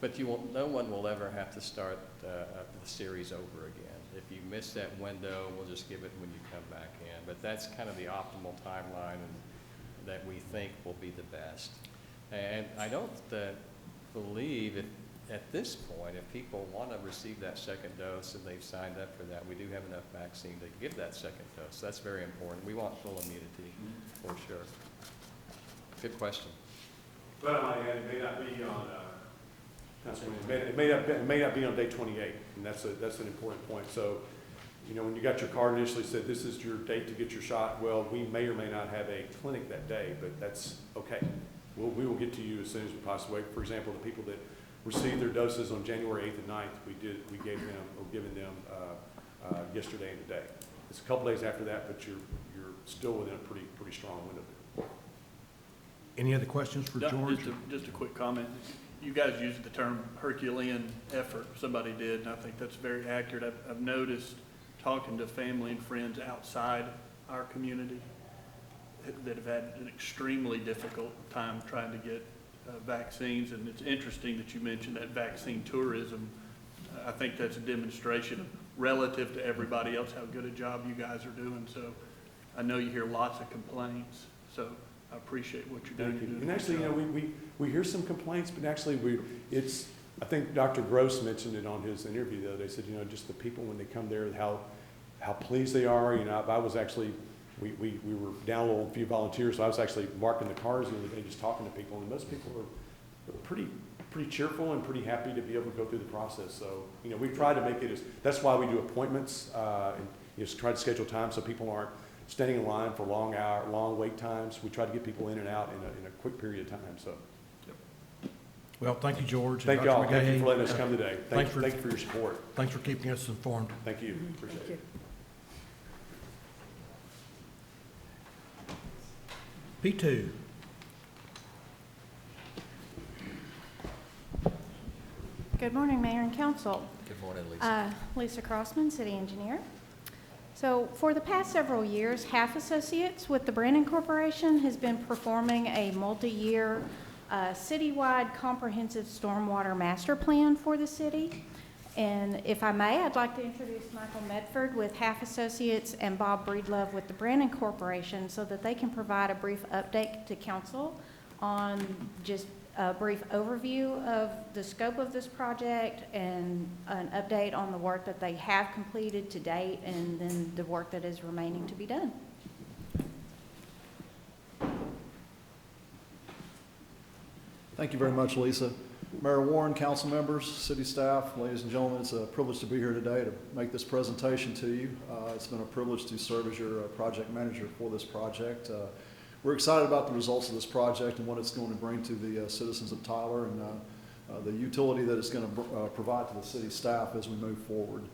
But no one will ever have to start the series over again. If you miss that window, we'll just give it when you come back in. But that's kind of the optimal timeline that we think will be the best. And I don't believe at this point, if people want to receive that second dose and they've signed up for that, we do have enough vaccine to give that second dose. That's very important. We want full immunity, for sure. Good question. But on my end, it may not be on, it may not be on day 28, and that's an important point. So, when you got your card initially said this is your date to get your shot, well, we may or may not have a clinic that day, but that's okay. We will get to you as soon as we possibly. For example, the people that received their doses on January 8th and 9th, we gave them, or given them yesterday and today. It's a couple days after that, but you're still within a pretty strong window. Any other questions for George? Just a quick comment. You guys used the term Herculean effort. Somebody did, and I think that's very accurate. I've noticed talking to family and friends outside our community that have had an extremely difficult time trying to get vaccines, and it's interesting that you mentioned that vaccine tourism. I think that's a demonstration relative to everybody else how good a job you guys are doing. So I know you hear lots of complaints, so I appreciate what you're doing. Thank you. And actually, we hear some complaints, but actually I think Dr. Gross mentioned it on his interview the other day. He said, just the people when they come there, how pleased they are. I was actually, we were down a few volunteers, so I was actually marking the cars the other day, just talking to people, and most people are pretty cheerful and pretty happy to be able to go through the process. So, we try to make it that's why we do appointments, and just try to schedule time so people aren't standing in line for long wait times. We try to get people in and out in a quick period of time, so. Well, thank you, George. Thank Dr. y'all. Thank you McGahee. for letting us come today. Thank Thanks you for your support. Thanks for keeping us informed. Thank you. Appreciate it. P2. Good morning, Mayor and Council. Good morning, Lisa. Lisa Crossman, City Engineer. So for the past several years, Half Associates with the Brandon Corporation has been performing a multi-year citywide comprehensive stormwater master plan for the city. And if I may, I'd like to introduce Michael Medford with Half Associates and Bob Breedlove with the Brandon Corporation so that they can provide a brief update to council on just a brief overview of the scope of this project and an update on the work that they have completed to date and then the work that is remaining to be done. Thank you very much, Lisa. Mayor Warren, council members, city staff, ladies and gentlemen, it's a privilege to be here today to make this presentation to you. It's been a privilege to serve as your project manager for this project. We're excited about the results of this project and what it's going to bring to the citizens of Tyler and the utility that it's going to provide to the city staff as we move forward.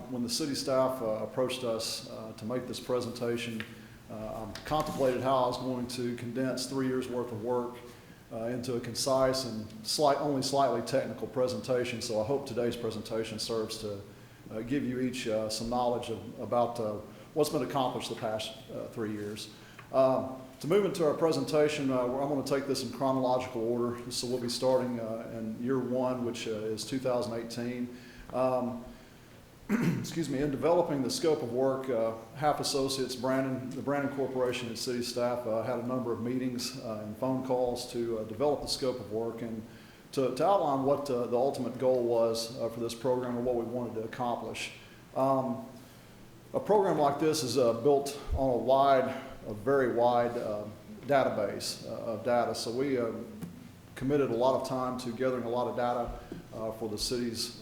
When the city staff approached us to make this presentation, I contemplated how I was going to condense 3 years worth of work into a concise and only slightly technical presentation. So I hope today's presentation serves to give you each some knowledge about what's been accomplished the past 3 years. To move into our presentation, I'm going to take this in chronological order. So we'll be starting in year one, which is 2018. Excuse me, in developing the scope of work, Half Associates, the Brandon Corporation and city staff had a number of meetings and phone calls to develop the scope of work and to outline what the ultimate goal was for this program and what we wanted to accomplish. A program like this is built on a very wide database of data. So we committed a lot of time to gathering a lot of data for the city's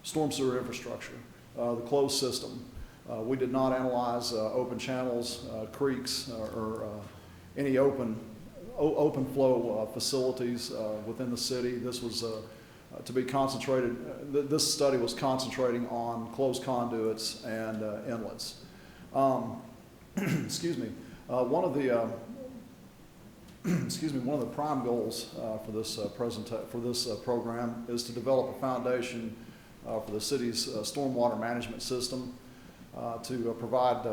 storm sewer infrastructure, the closed system. We did not analyze open channels, creeks, or any open flow facilities within the city. This was to be concentrated, this study was concentrating on closed conduits and inlets. Excuse me. One of the one of the prime goals for this program is to develop a foundation for the city's stormwater management system to provide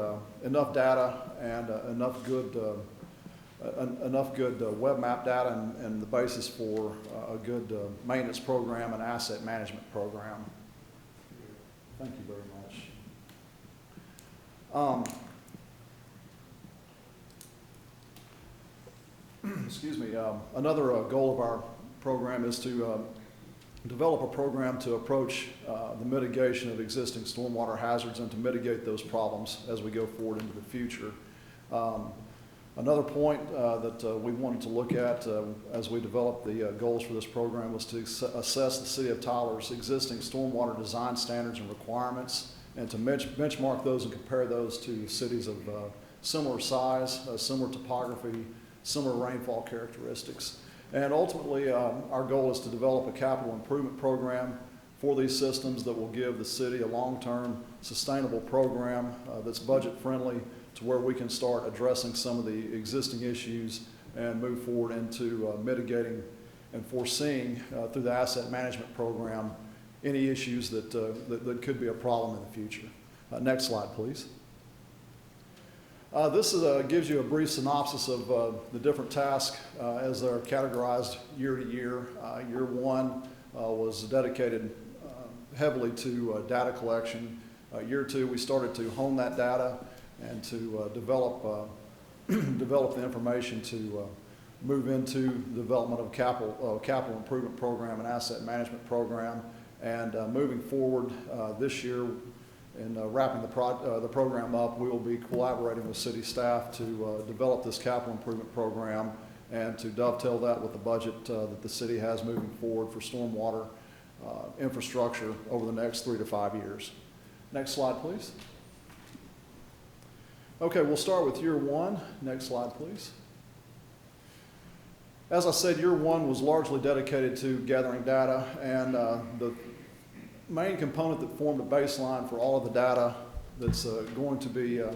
enough data and enough good web map data and the basis for a good maintenance program and asset management program. Thank you very much. Excuse me. Another goal of our program is to develop a program to approach the mitigation of existing stormwater hazards and to mitigate those problems as we go forward into the future. Another point that we wanted to look at as we developed the goals for this program was to assess the City of Tyler's existing stormwater design standards and requirements and to benchmark those and compare those to cities of similar size, similar topography, similar rainfall characteristics. And ultimately, our goal is to develop a capital improvement program for these systems that will give the city a long-term sustainable program that's budget-friendly to where we can start addressing some of the existing issues and move forward into mitigating and foreseeing through the asset management program any issues that could be a problem in the future. Next slide, please. This gives you a brief synopsis of the different tasks as they're categorized year to year. Year one was dedicated heavily to data collection. Year two, we started to hone that data and to develop the information to move into the development of capital improvement program and asset management program. And moving forward this year, in wrapping the program up, we will be collaborating with city staff to develop this capital improvement program and to dovetail that with the budget that the city has moving forward for stormwater infrastructure over the next 3 to 5 years. Next slide, please. Okay, we'll start with year one. Next slide, please. As I said, year one was largely dedicated to gathering data, and the main component that formed a baseline for all of the data that's going to be a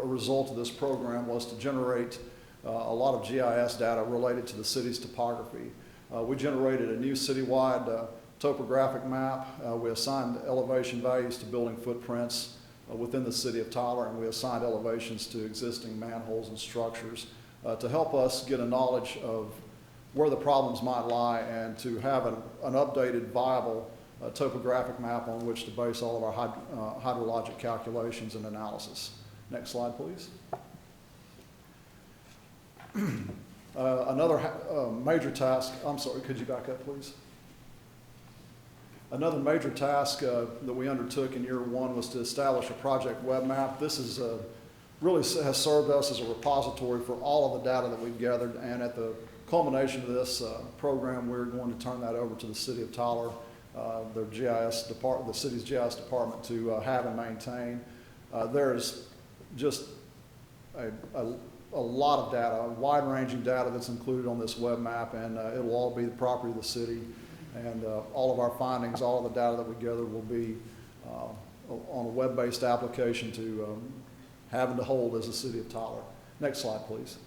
result of this program was to generate a lot of GIS data related to the city's topography. We generated a new citywide topographic map. We assigned elevation values to building footprints within the city of Tyler, and we assigned elevations to existing manholes and structures to help us get a knowledge of where the problems might lie and to have an updated, viable topographic map on which to base all of our hydrologic calculations and analysis. Next slide, please. Another major task, I'm sorry, could you back up, please? Another major task that we undertook in year one was to establish a project web map. This is really has served us as a repository for all of the data that we've gathered, and at the culmination of this program, we're going to turn that over to the City of Tyler, the city's GIS department, to have and maintain. There is just a lot of data, wide-ranging data that's included on this web map, and it'll all be the property of the city. And all of our findings, all of the data that we gather will be on a web-based application to having to hold as the City of Tyler. Next slide, please.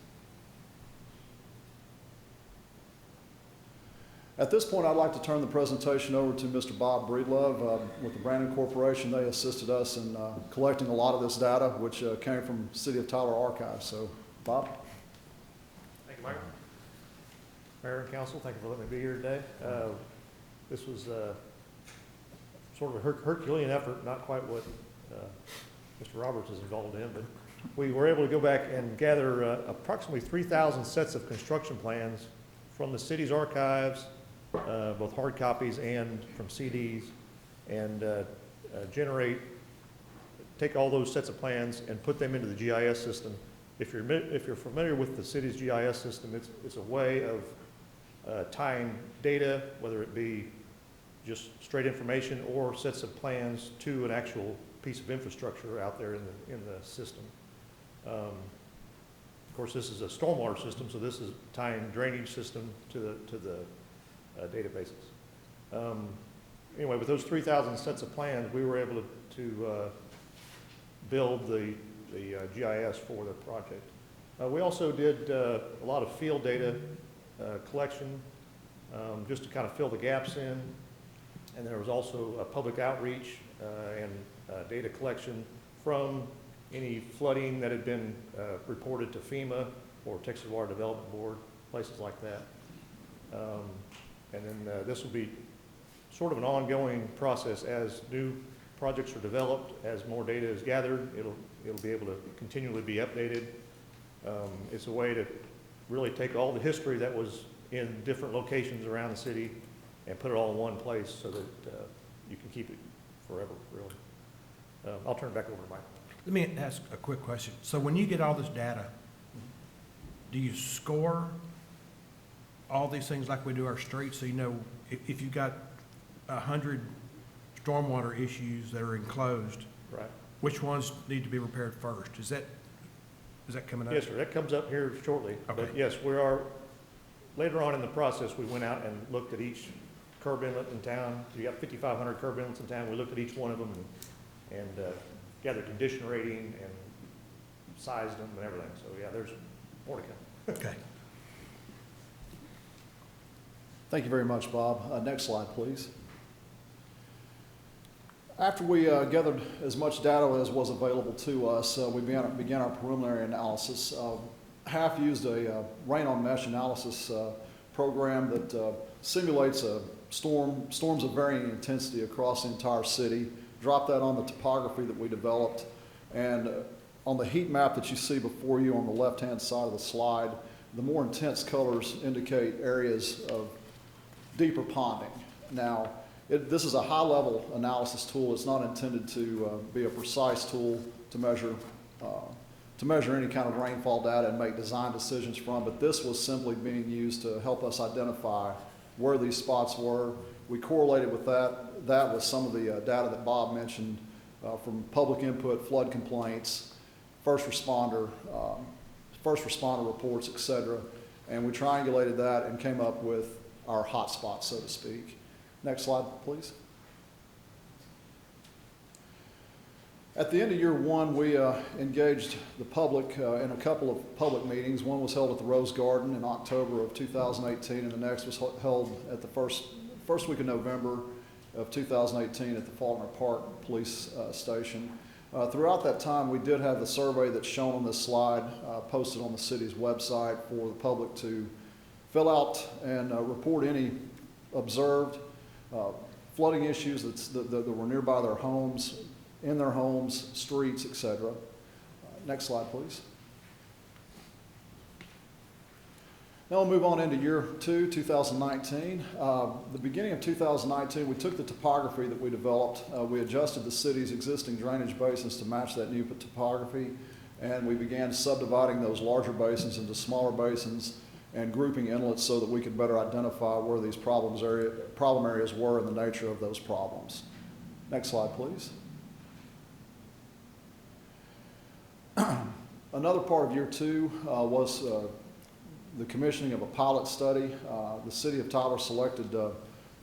At this point, I'd like to turn the presentation over to Mr. Bob Breedlove with the Brandon Corporation. They assisted us in collecting a lot of this data, which came from City of Tyler archives. So, Bob? Thank you, Mike. Mayor and council, thank you for letting me be here today. This was sort of a Herculean effort, not quite what Mr. Roberts is involved in, but we were able to go back and gather approximately 3,000 sets of construction plans from the city's archives, both hard copies and from CDs, and take all those sets of plans and put them into the GIS system. If you're familiar with the city's GIS system, it's a way of tying data, whether it be just straight information or sets of plans, to an actual piece of infrastructure out there in the system. Of course, this is a stormwater system, so this is tying drainage system to the databases. Anyway, with those 3,000 sets of plans, we were able to build the GIS for the project. We also did a lot of field data collection, just to kind of fill the gaps in. And there was also a public outreach and data collection from any flooding that had been reported to FEMA or Texas Water Development Board, places like that. And then this will be sort of an ongoing process as new projects are developed, as more data is gathered, it'll be able to continually be updated. It's a way to really take all the history that was in different locations around the city and put it all in one place so that you can keep it forever, really. I'll turn it back over to Mike. Let me ask a quick question. So when you get all this data, do you score all these things like we do our streets? So you know if you've got 100 stormwater issues that are enclosed, Right. which ones need to be repaired first? Is that coming up? Yes, sir. That comes up here shortly. Okay. But yes, later on in the process, we went out and looked at each curb inlet in town. So you got 5,500 curb inlets in town. We looked at each one of them and gathered condition rating and sized them and everything. So yeah, there's more to come. Okay. Thank you very much, Bob. Next slide, please. After we gathered as much data as was available to us, we began our preliminary analysis. HAF used a rain on mesh analysis program that simulates storms of varying intensity across the entire city, dropped that on the topography that we developed, and on the heat map that you see before you on the left-hand side of the slide, the more intense colors indicate areas of deeper ponding. Now, this is a high-level analysis tool. It's not intended to be a precise tool to measure any kind of rainfall data and make design decisions from, but this was simply being used to help us identify where these spots were. We correlated with that with some of the data that Bob mentioned from public input, flood complaints, first responder reports, et cetera, and we triangulated that and came up with our hot spots, so to speak. Next slide, please. At the end of year one, we engaged the public in a couple of public meetings. One was held at the Rose Garden in October of 2018, and the next was held at the first week of November of 2018 at the Faulkner Park Police Station. Throughout that time, we did have the survey that's shown on this slide posted on the city's website for the public to fill out and report any observed flooding issues that were nearby their homes, in their homes, streets, etc. Next slide, please. Now we'll move on into year two, 2019. The beginning of 2019, we took the topography that we developed. We adjusted the city's existing drainage basins to match that new topography, and we began subdividing those larger basins into smaller basins and grouping inlets so that we could better identify where these problem areas were and the nature of those problems. Next slide, please. Another part of year two was the commissioning of a pilot study. The city of Tyler selected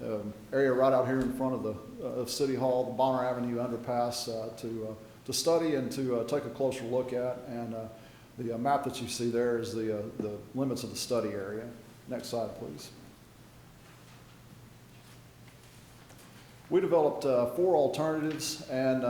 an area right out here in front of City Hall, the Bonner Avenue underpass, to study and to take a closer look at. And the map that you see there is the limits of the study area. Next slide, please. We developed 4 alternatives and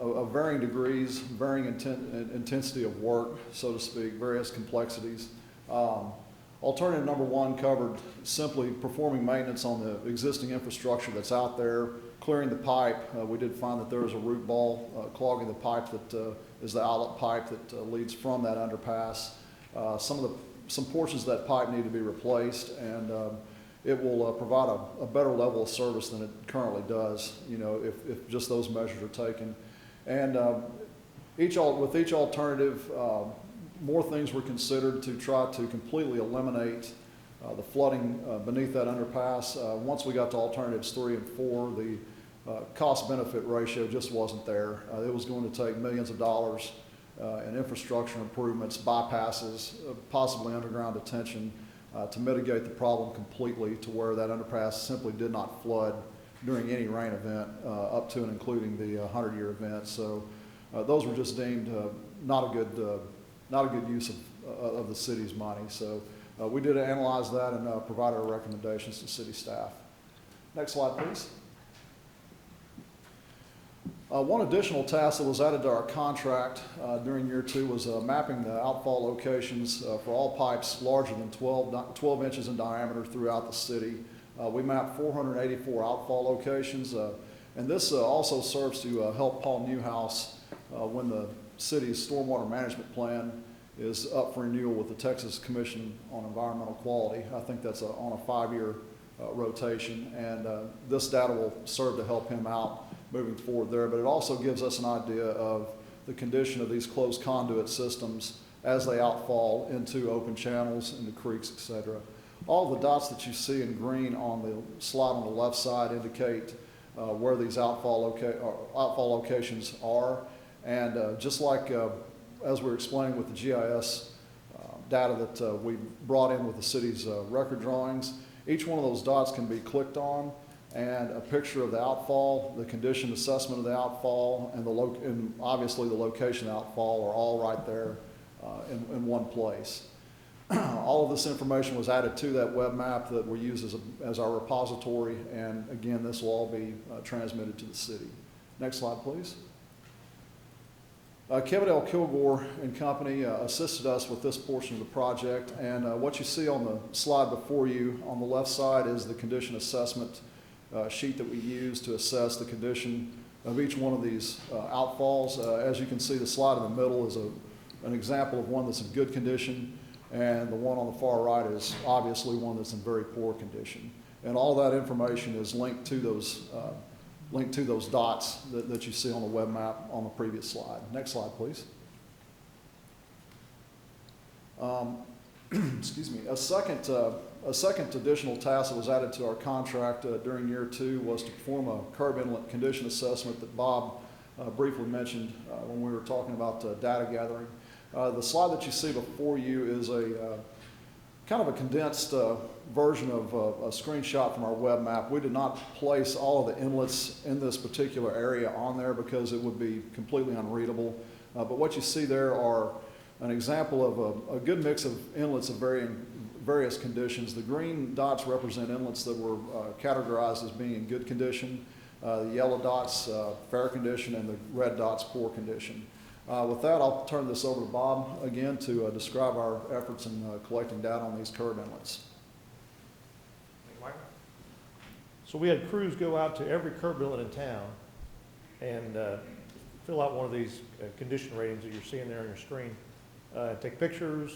of varying degrees, varying intensity of work, so to speak, various complexities. Alternative number one covered simply performing maintenance on the existing infrastructure that's out there, clearing the pipe. We did find that there was a root ball clogging the pipe that is the outlet pipe that leads from that underpass. Some portions of that pipe need to be replaced, and it will provide a better level of service than it currently does, you know, if just those measures are taken. And with each alternative, more things were considered to try to completely eliminate the flooding beneath that underpass. Once we got to alternatives 3 and 4, the cost-benefit ratio just wasn't there. It was going to take millions of dollars in infrastructure improvements, bypasses, possibly underground detention, to mitigate the problem completely to where that underpass simply did not flood during any rain event, up to and including the 100-year event. So those were just deemed not a good use of the city's money. So we did analyze that and provide our recommendations to city staff. Next slide, please. One additional task that was added to our contract during year 2 was mapping the outfall locations for all pipes larger than 12 inches in diameter throughout the city. We mapped 484 outfall locations, and this also serves to help Paul Newhouse when the city's stormwater management plan is up for renewal with the Texas Commission on Environmental Quality. I think that's on a 5-year rotation, and this data will serve to help him out moving forward there, but it also gives us an idea of the condition of these closed conduit systems as they outfall into open channels, into creeks, etc. All the dots that you see in green on the slide on the left side indicate where these outfall locations are, and just like as we were explaining with the GIS data that we brought in with the city's record drawings, each one of those dots can be clicked on, and a picture of the outfall, the condition assessment of the outfall, and obviously the location of the outfall are all right there in one place. All of this information was added to that web map that we use as our repository, and again, this will all be transmitted to the city. Next slide, please. Kevin L. Kilgore and company assisted us with this portion of the project, and what you see on the slide before you on the left side is the condition assessment sheet that we use to assess the condition of each one of these outfalls. As you can see, the slide in the middle is an example of one that's in good condition, and the one on the far right is obviously one that's in very poor condition. And all that information is linked to those dots that you see on the web map on the previous slide. Next slide, please. Excuse me. A second additional task that was added to our contract during year 2 was to perform a curb inlet condition assessment that Bob briefly mentioned when we were talking about data gathering. The slide that you see before you is a kind of a condensed version of a screenshot from our web map. We did not place all of the inlets in this particular area on there because it would be completely unreadable. But what you see there are an example of a good mix of inlets of various conditions. The green dots represent inlets that were categorized as being in good condition. The yellow dots, fair condition, and the red dots, poor condition. With that, I'll turn this over to Bob again to describe our efforts in collecting data on these curb inlets. So we had crews go out to every curb inlet in town and fill out one of these condition ratings that you're seeing there on your screen. Take pictures,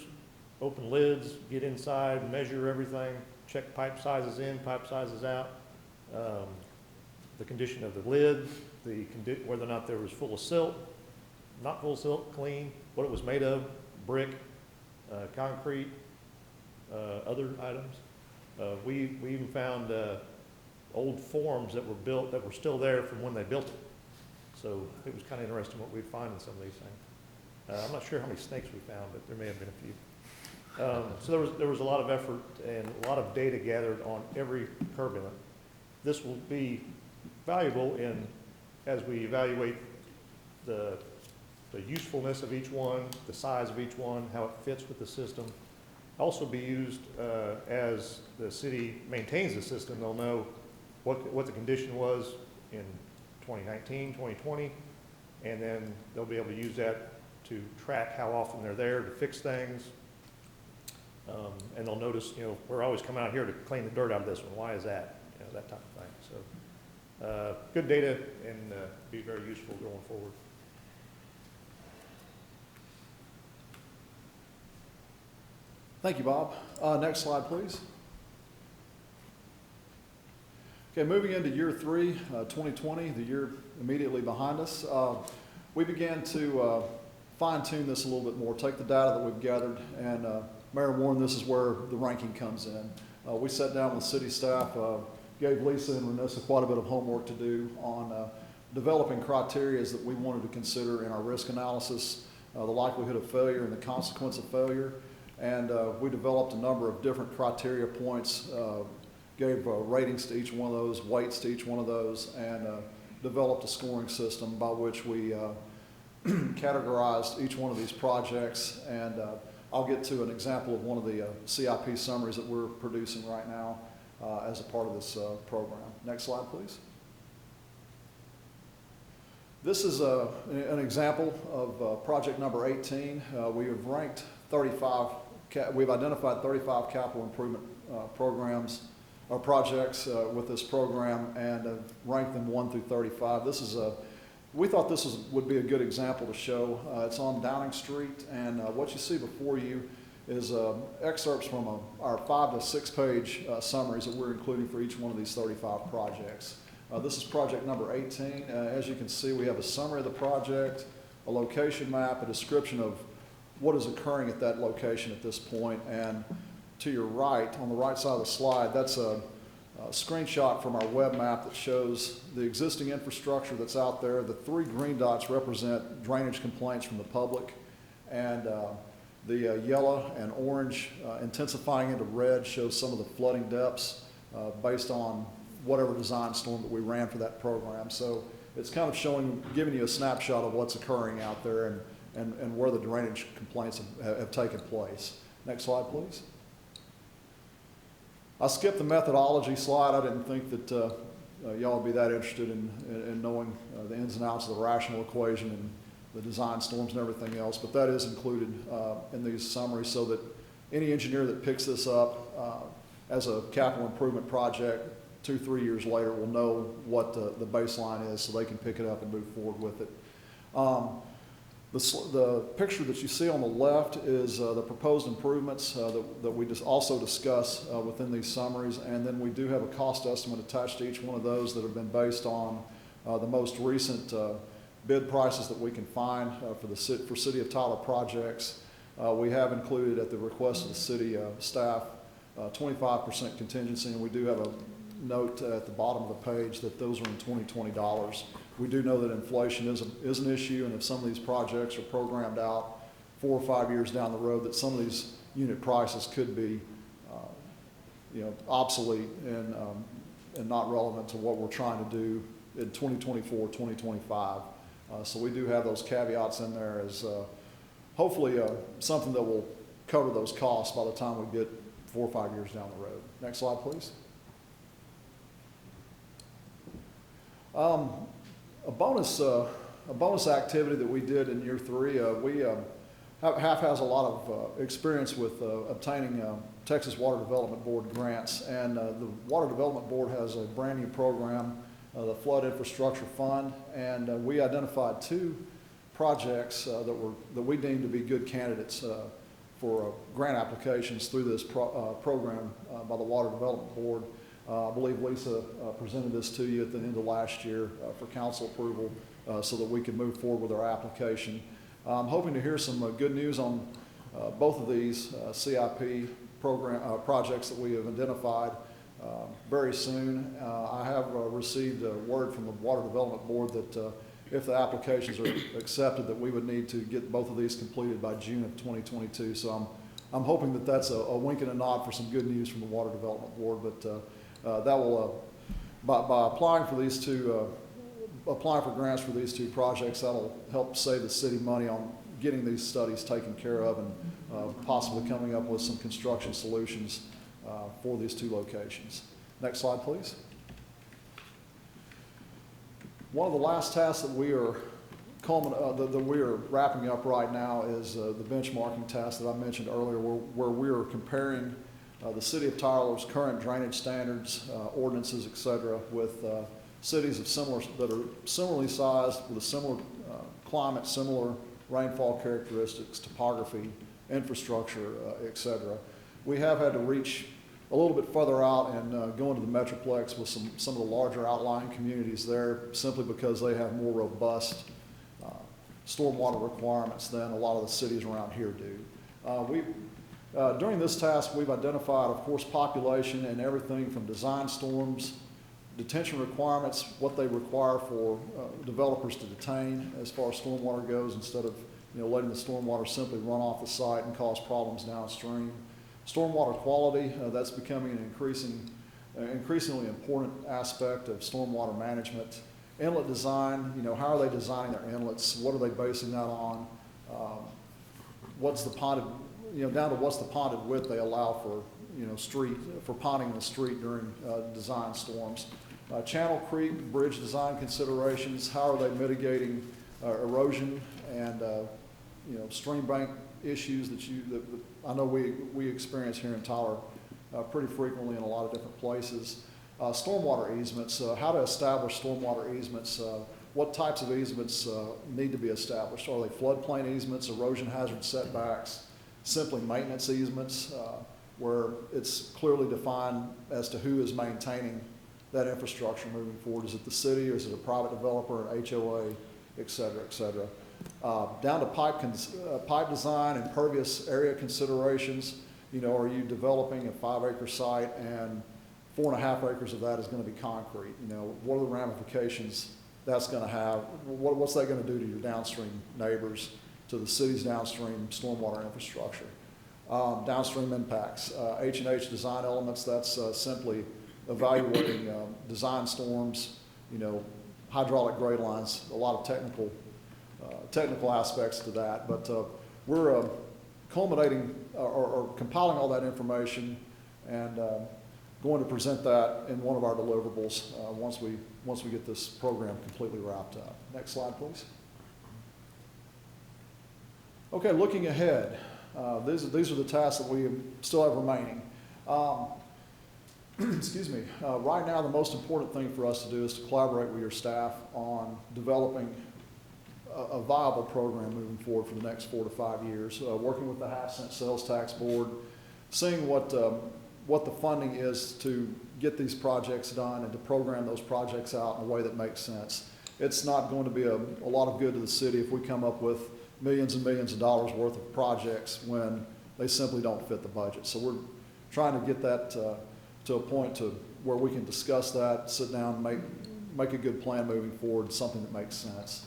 open lids, get inside, measure everything, check pipe sizes in, pipe sizes out, the condition of the lid, whether or not there was full of silt, not full of silt, clean, what it was made of, brick, concrete, other items. We even found old forms that were built that were still there from when they built it. So it was kind of interesting what we'd find in some of these things. I'm not sure how many snakes we found, but there may have been a few. So there was a lot of effort and a lot of data gathered on every curb inlet. This will be valuable as we evaluate the usefulness of each one, the size of each one, how it fits with the system. Also be used as the city maintains the system. They'll know what the condition was in 2019, 2020, and then they'll be able to use that to track how often they're there to fix things. And they'll notice, we're always coming out here to clean the dirt out of this one. Why is that? That type of thing. So good data and be very useful going forward. Thank you, Bob. Next slide, please. Okay, moving into year 3, 2020, the year immediately behind us. We began to fine-tune this a little bit more, take the data that we've gathered, and Mayor Warren, this is where the ranking comes in. We sat down with city staff, gave Lisa and Renessa quite a bit of homework to do on developing criteria that we wanted to consider in our risk analysis, the likelihood of failure and the consequence of failure. And we developed a number of different criteria points, gave ratings to each one of those, weights to each one of those, and developed a scoring system by which we categorized each one of these projects. And I'll get to an example of one of the CIP summaries that we're producing right now as a part of this program. Next slide, please. This is an example of project number 18. We have ranked 35, we've identified 35 capital improvement programs or projects with this program and ranked them 1 through 35. This is we thought this would be a good example to show. It's on Downing Street, and what you see before you is excerpts from our 5 to 6 page summaries that we're including for each one of these 35 projects. This is project number 18. As you can see, we have a summary of the project, a location map, a description of what is occurring at that location at this point, and to your right, on the right side of the slide, that's a screenshot from our web map that shows the existing infrastructure that's out there. The 3 green dots represent drainage complaints from the public, and the yellow and orange intensifying into red shows some of the flooding depths based on whatever design storm that we ran for that program. So it's kind of showing, giving you a snapshot of what's occurring out there and where the drainage complaints have taken place. Next slide, please. I skipped the methodology slide. I didn't think that y'all would be that interested in knowing the ins and outs of the rational equation and the design storms and everything else, but that is included in these summaries so that any engineer that picks this up as a capital improvement project 2-3 years later will know what the baseline is so they can pick it up and move forward with it. The picture that you see on the left is the proposed improvements that we just also discuss within these summaries, and then we do have a cost estimate attached to each one of those that have been based on the most recent bid prices that we can find for City of Tyler projects. We have included at the request of the city staff 25% contingency, and we do have a note at the bottom of the page that those are in 2020 dollars. We do know that inflation is an issue, and if some of these projects are programmed out 4 or 5 years down the road, that some of these unit prices could be obsolete and not relevant to what we're trying to do in 2024, 2025. So we do have those caveats in there as hopefully something that will cover those costs by the time we get 4 or 5 years down the road. Next slide, please. A bonus activity that we did in year 3, HAF has a lot of experience with obtaining Texas Water Development Board grants, and the Water Development Board has a brand new program, the Flood Infrastructure Fund, and we identified 2 projects that we deemed to be good candidates for grant applications through this program by the Water Development Board. I believe Lisa presented this to you at the end of last year for council approval so that we could move forward with our application. I'm hoping to hear some good news on both of these CIP projects that we have identified very soon. I have received a word from the Water Development Board that if the applications are accepted, that we would need to get both of these completed by June of 2022. So I'm hoping that that's a wink and a nod for some good news from the Water Development Board, but that will, by applying for these applying for grants for these 2 projects, that'll help save the city money on getting these studies taken care of and possibly coming up with some construction solutions for these 2 locations. Next slide, please. One of the last tasks that we are that we are wrapping up right now is the benchmarking task that I mentioned earlier, where we are comparing the city of Tyler's current drainage standards, ordinances, et cetera, with cities that are similarly sized, with a similar climate, similar rainfall characteristics, topography, infrastructure, et cetera. We have had to reach a little bit further out and go into the Metroplex with some of the larger outlying communities there, simply because they have more robust stormwater requirements than a lot of the cities around here do. During this task, we've identified, of course, population and everything from design storms, detention requirements, what they require for developers to detain as far as stormwater goes, instead of letting the stormwater simply run off the site and cause problems downstream. Stormwater quality, that's becoming an increasingly important aspect of stormwater management. Inlet design, how are they designing their inlets? What are they basing that on? What's the ponded, down to what's the ponded width they allow for, for ponding the street during design storms. Channel creek, bridge design considerations, how are they mitigating erosion and, stream bank issues that I know we experience here in Tyler pretty frequently in a lot of different places. Stormwater easements, how to establish stormwater easements, what types of easements need to be established. Are they floodplain easements, erosion hazard setbacks, simply maintenance easements, where it's clearly defined as to who is maintaining that infrastructure moving forward? Is it the city, or is it a private developer, an HOA, et cetera, et cetera. Down to pipe design, impervious area considerations. Are you developing a 5-acre site and 4.5 acres of that is going to be concrete? What are the ramifications that's going to have? What's that going to do to your downstream neighbors, to the city's downstream stormwater infrastructure? Downstream impacts, H&H design elements, that's simply evaluating design storms, hydraulic grade lines, a lot of technical aspects to that. But we're culminating or compiling all that information and going to present that in one of our deliverables once we get this program completely wrapped up. Next slide, please. Okay, looking ahead, these are the tasks that we still have remaining. Excuse me. Right now, the most important thing for us to do is to collaborate with your staff on developing a viable program moving forward for the next 4 to 5 years, working with the half-cent sales tax board, seeing what the funding is to get these projects done and to program those projects out in a way that makes sense. It's not going to be a lot of good to the city if we come up with millions and millions of dollars worth of projects when they simply don't fit the budget. So we're trying to get that to a point to where we can discuss that, sit down, make a good plan moving forward, something that makes sense.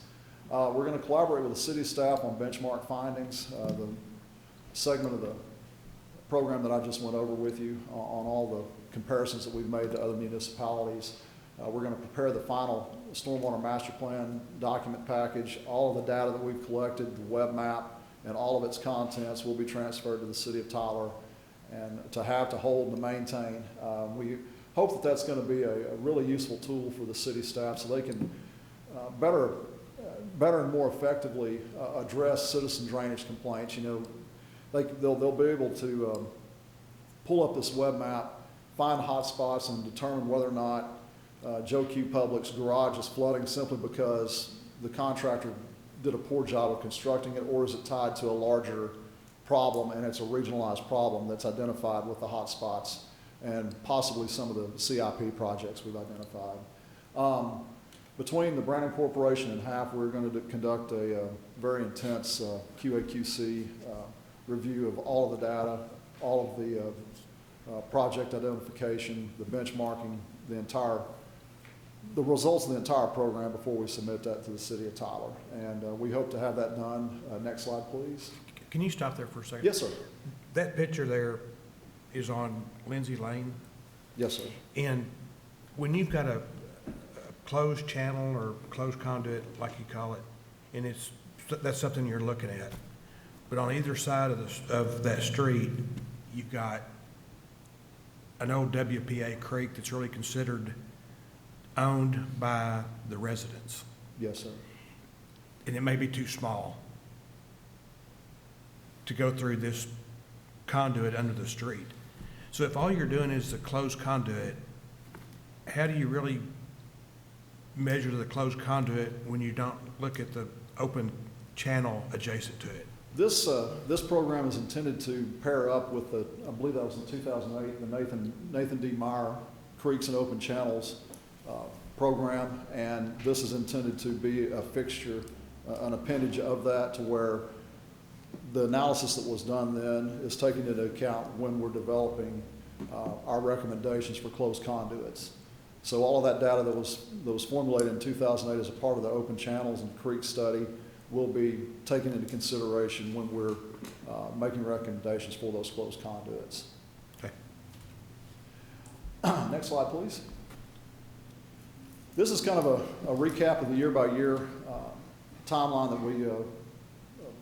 We're going to collaborate with the city staff on benchmark findings, the segment of the program that I just went over with you on all the comparisons that we've made to other municipalities. We're going to prepare the final stormwater master plan document package. All of the data that we've collected, the web map, and all of its contents will be transferred to the city of Tyler and to hold, and to maintain. We hope that that's going to be a really useful tool for the city staff so they can better and more effectively address citizen drainage complaints. They'll be able to pull up this web map, find hot spots, and determine whether or not Joe Q. Public's garage is flooding simply because the contractor did a poor job of constructing it, or is it tied to a larger problem and it's a regionalized problem that's identified with the hot spots and possibly some of the CIP projects we've identified. Between the Brandon Corporation and HAF, we're going to conduct a very intense QA/QC review of all of the data, all of the project identification, the benchmarking, the results of the entire program before we submit that to the city of Tyler. And we hope to have that done. Next slide, please. Can you stop there for a second? Yes, sir. That picture there is on Lindsay Lane. Yes, sir. And when you've got a closed channel or closed conduit, like you call it, and that's something you're looking at. But on either side of that street, you've got an old WPA creek that's really considered owned by the residents. Yes, sir. and it may be too small to go through this conduit under the street. So if all you're doing is the closed conduit, how do you really measure the closed conduit when you don't look at the open channel adjacent to it? This program is intended to pair up with the, I believe that was in 2008, the Nathan D. Meyer Creeks and Open Channels program, and this is intended to be a fixture, an appendage of that, to where the analysis that was done then is taken into account when we're developing our recommendations for closed conduits. So all of that data that was formulated in 2008 as a part of the Open Channels and Creek study will be taken into consideration when we're making recommendations for those closed conduits. Okay. Next slide, please. This is kind of a recap of the year-by-year timeline that we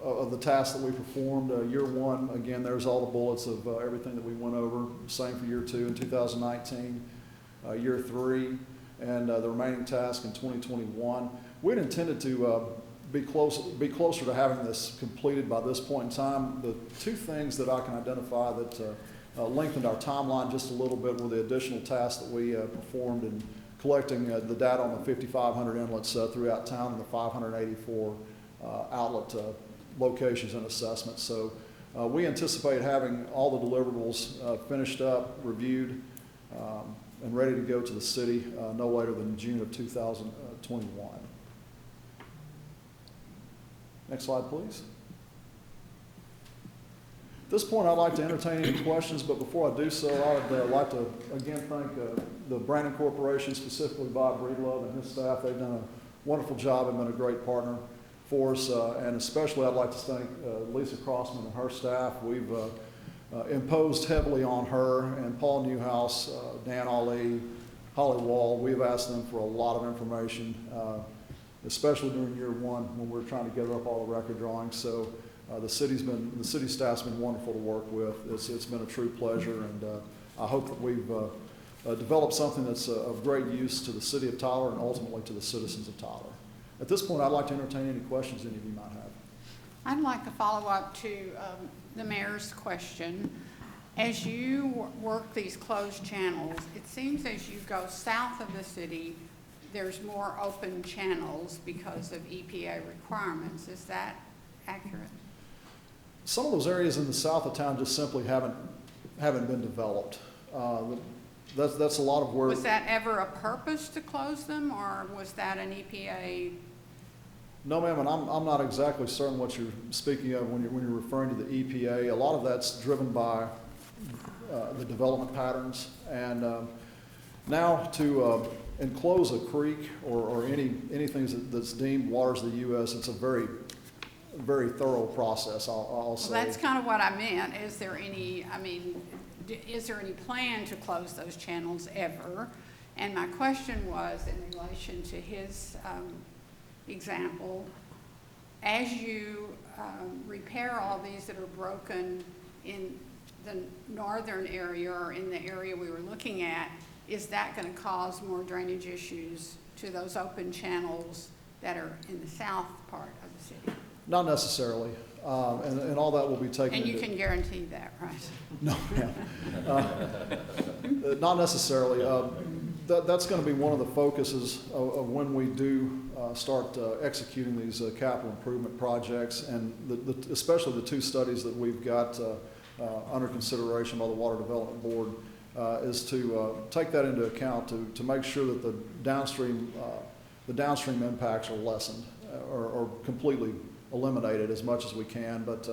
of the tasks that we performed. Year one, again, there's all the bullets of everything that we went over. Same for year two in 2019, year three, and the remaining task in 2021. We'd intended to be closer to having this completed by this point in time. The two things that I can identify that lengthened our timeline just a little bit were the additional tasks that we performed in collecting the data on the 5,500 inlets throughout town and the 584 outlet locations and assessments. So we anticipate having all the deliverables finished up, reviewed, and ready to go to the city no later than June of 2021. Next slide, please. At this point, I'd like to entertain any questions, but before I do so, I'd like to again thank the Brandon Corporation, specifically Bob Breedlove and his staff. They've done a wonderful job and been a great partner for us, and especially I'd like to thank Lisa Crossman and her staff. We've imposed heavily on her, and Paul Newhouse, Dan Ali, Holly Wall. We've asked them for a lot of information, especially during year one when we're trying to gather up all the record drawings. So the city staff's been wonderful to work with. It's been a true pleasure, and I hope that we've developed something that's of great use to the city of Tyler and ultimately to the citizens of Tyler. At this point, I'd like to entertain any questions any of you might have. I'd like to follow up to the mayor's question. As you work these closed channels, it seems as you go south of the city, there's more open channels because of EPA requirements. Is that accurate? Some of those areas in the south of town just simply haven't been developed. That's a lot of work. Was that ever a purpose to close them, or was that an EPA? No, ma'am, and I'm not exactly certain what you're speaking of when you're referring to the EPA. A lot of that's driven by the development patterns, and now to enclose a creek or anything that's deemed waters of the U.S., it's a very, very thorough process, I'll say. Well, that's kind of what I meant. Is there any plan to close those channels ever? And my question was in relation to his example, as you repair all these that are broken in the northern area or in the area we were looking at, is that going to cause more drainage issues to those open channels that are in the south part of the city? Not necessarily, and all that will be taken. And you can guarantee that, right? No, ma'am. Not necessarily. That's going to be one of the focuses of when we do start executing these capital improvement projects, and especially the two studies that we've got under consideration by the Water Development Board, is to take that into account to make sure that the downstream impacts are lessened or completely eliminated as much as we can. But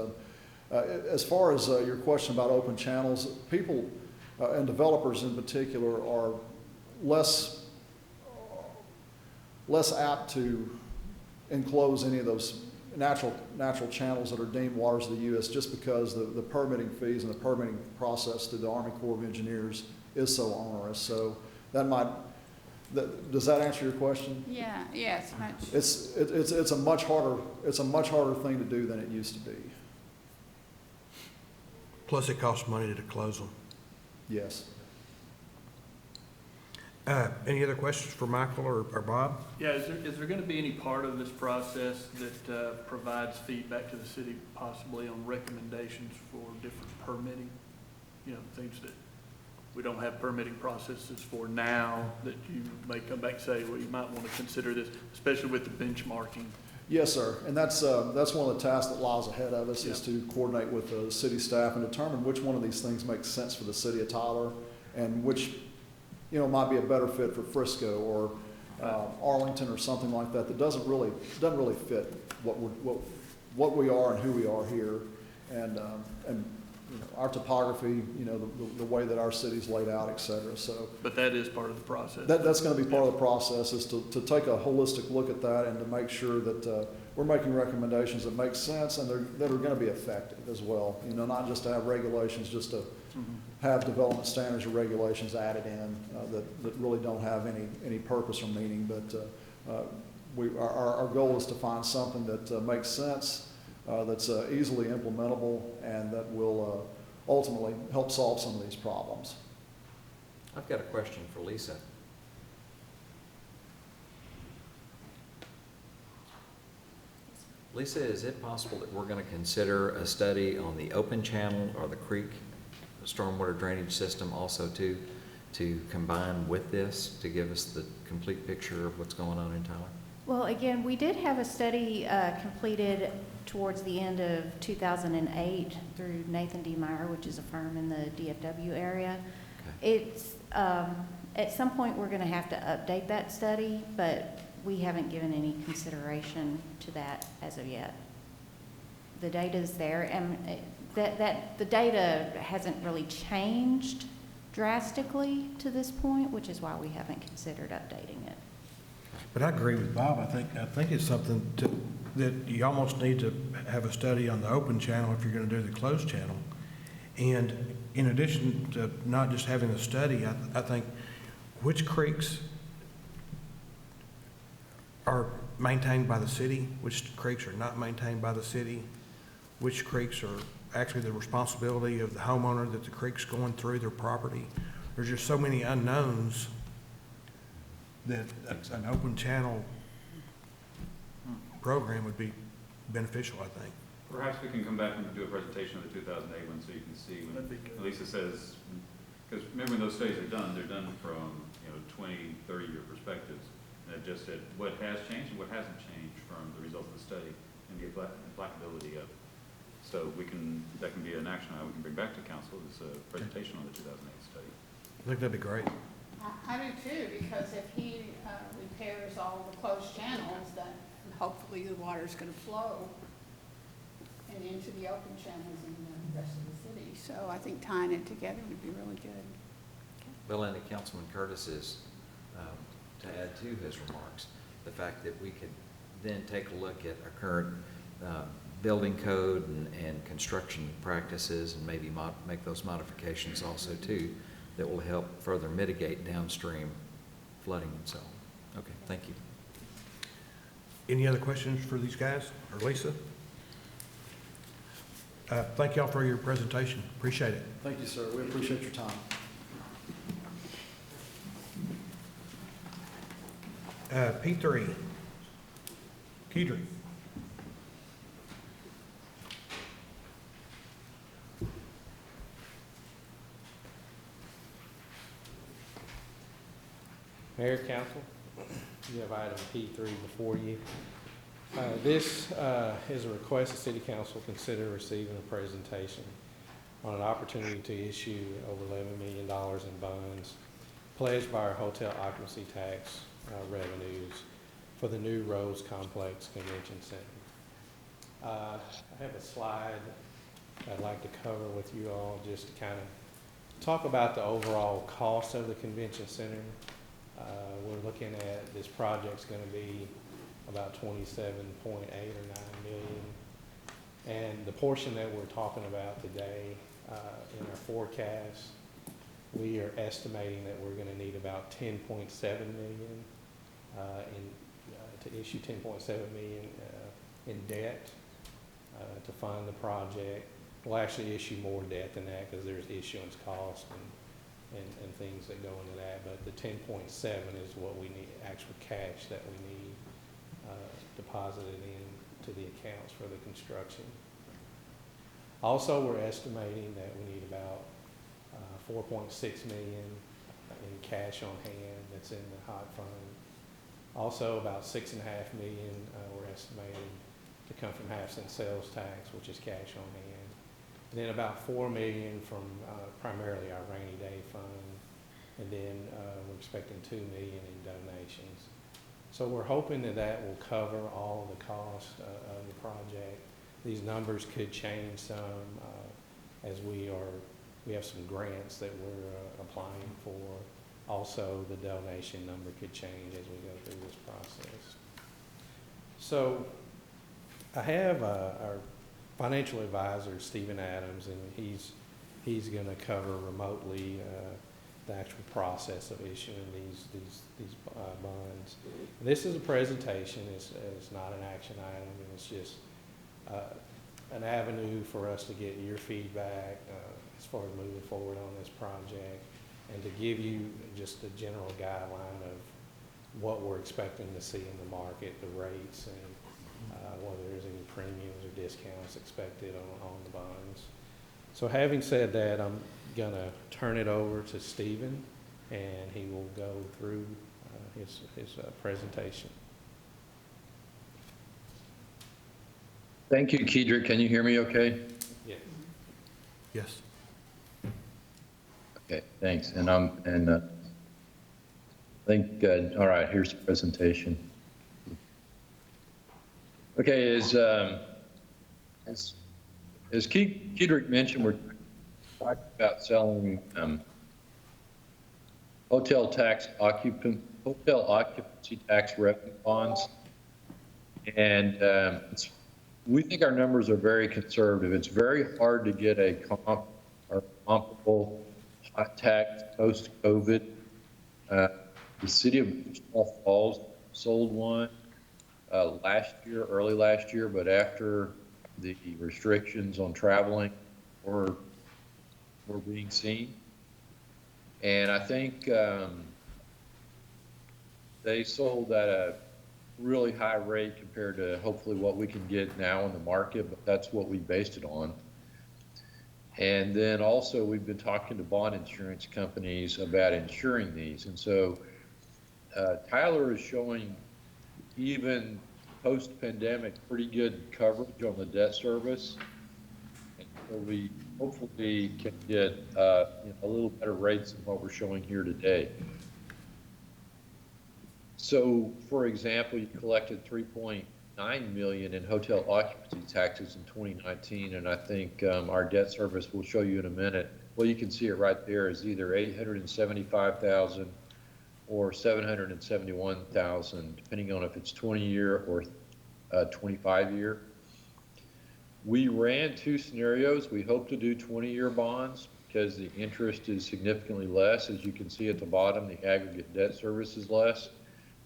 as far as your question about open channels, people and developers in particular are less apt to enclose any of those natural channels that are deemed waters of the U.S. just because the permitting fees and the permitting process through the Army Corps of Engineers is so onerous. So does that answer your question? Yeah. Yes. Much. It's a much harder thing to do than it used to be. Plus, it costs money to close them. Yes. Any other questions for Michael or Bob? Yeah, is there gonna be any part of this process that provides feedback to the city possibly on recommendations for different permitting? You know, things that we don't have permitting processes for now that you may come back and say, well, you might want to consider this, especially with the benchmarking. Yes, sir, and that's one of the tasks that lies ahead of us, is Yeah. to coordinate with the city staff and determine which one of these things makes sense for the city of Tyler, and which, might be a better fit for Frisco or Arlington or something like that, that doesn't really fit what we are and who we are here, and our topography, the way that our city's laid out, et cetera, so. But that is part of the process. That's gonna be part of the process, is to take a holistic look at that and to make sure that, we're making recommendations that make sense and that are gonna be effective as well. Not just to have regulations, just to have development standards or regulations added in, that really don't have any purpose or meaning, but, our goal is to find something that, makes sense, that's, easily implementable and that will, ultimately help solve some of these problems. I've got a question for Lisa. Lisa, is it possible that we're going to consider a study on the open channel or the creek stormwater drainage system also to combine with this to give us the complete picture of what's going on in Tyler? Well, again, we did have a study completed towards the end of 2008 through Nathan D. Meyer, which is a firm in the DFW area. Okay. It's, at some point, we're going to have to update that study, but we haven't given any consideration to that as of yet. The data's there, and the data hasn't really changed drastically to this point, which is why we haven't considered updating it. But I agree with Bob. I think it's something that you almost need to have a study on the open channel if you're going to do the closed channel. And in addition to not just having a study, I think which creeks are maintained by the city, which creeks are not maintained by the city, which creeks are actually the responsibility of the homeowner that the creek's going through their property. There's just so many unknowns that an open channel program would be beneficial, I think. Perhaps we can come back and do a presentation of the 2008 one so you can see when That'd be good. Lisa says, because remember when those studies are done, they're done from 20, 30-year perspectives. And it just said what has changed and what hasn't changed from the results of the study and the applicability of it. So that can be an action item we can bring back to council as a presentation on the 2008 study. I think that'd be great. I do too, because if he repairs all the closed channels, then hopefully the water's gonna flow and into the open channels in the rest of the city. So I think tying it together would be really good. Well, and Councilman Curtis is, to add to his remarks, the fact that we could then take a look at our current building code and construction practices and maybe make those modifications also too, that will help further mitigate downstream flooding and so on. Okay, thank you. Any other questions for these guys or Lisa? Thank y'all for your presentation. Appreciate it. Thank you, sir. We appreciate your time. P3, Kedry. Mayor, Council, you have item P3 before you. This is a request the City Council consider receiving a presentation on an opportunity to issue over $11 million in bonds pledged by our hotel occupancy tax revenues for the new Rose Complex Convention Center. I have a slide I'd like to cover with you all just to kind of talk about the overall cost of the convention center. We're looking at this project's going to be about 27.8 or 9 million. And the portion that we're talking about today in our forecast, we are estimating that we're going to need about 10.7 million to issue 10.7 million in debt to fund the project. We'll actually issue more debt than that because there's issuance cost and things that go into that. But the 10.7 is what we need, actual cash that we need deposited into the accounts for the construction. Also, we're estimating that we need about 4.6 million in cash on hand that's in the HOT fund. Also, about 6.5 million we're estimating to come from half-cent sales tax, which is cash on hand. And then about 4 million from primarily our rainy day fund. And then we're expecting 2 million in donations. So we're hoping that that will cover all of the cost of the project. These numbers could change some as we have some grants that we're applying for. Also, the donation number could change as we go through this process. So I have our financial advisor, Stephen Adams, and he's going to cover remotely the actual process of issuing these bonds. This is a presentation. It's not an action item, and it's just an avenue for us to get your feedback as far as moving forward on this project, and to give you just a general guideline of what we're expecting to see in the market, the rates, and whether there's any premiums or discounts expected on the bonds. So having said that, I'm going to turn it over to Stephen, and he will go through his presentation. Thank you, Kedrick. Can you hear me okay? Yes. Yes. Okay, thanks. And all right, here's the presentation. Okay, as Kedrick mentioned, we're talking about selling hotel occupancy tax revenue bonds, and we think our numbers are very conservative. It's very hard to get a comparable hot tax post-COVID. The city of Wichita Falls sold one early last year, but after the restrictions on traveling were being seen. And I think they sold at a really high rate compared to hopefully what we can get now in the market, but that's what we based it on. And then also we've been talking to bond insurance companies about insuring these. And so Tyler is showing, even post-pandemic, pretty good coverage on the debt service. And so we hopefully can get a little better rates than what we're showing here today. So, for example, you collected $3.9 million in hotel occupancy taxes in 2019, and I think our debt service will show you in a minute. Well, you can see it right there is either $875,000 or $771,000, depending on if it's 20-year or 25-year. We ran two scenarios. We hope to do 20-year bonds because the interest is significantly less. As you can see at the bottom, the aggregate debt service is less.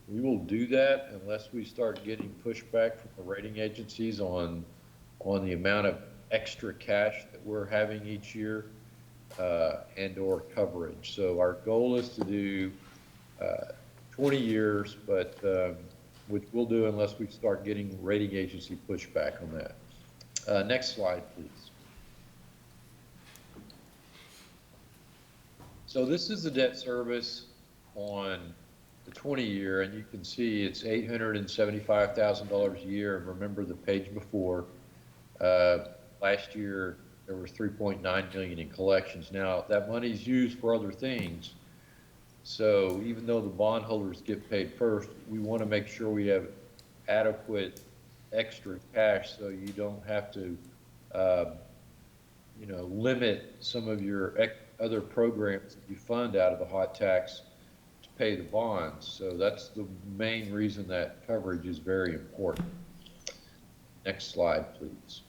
We will do that unless we start getting pushback from the rating agencies on the amount of extra cash that we're having each year and or coverage. So our goal is to do 20 years, but which we'll do unless we start getting rating agency pushback on that. Next slide, please. So this is the debt service on the 20-year, and you can see it's $875,000 a year. And remember the page before, last year there was $3.9 million in collections. Now that money is used for other things. So even though the bondholders get paid first, we want to make sure we have adequate extra cash so you don't have to, limit some of your other programs that you fund out of the hot tax to pay the bonds. So that's the main reason that coverage is very important. Next slide, please.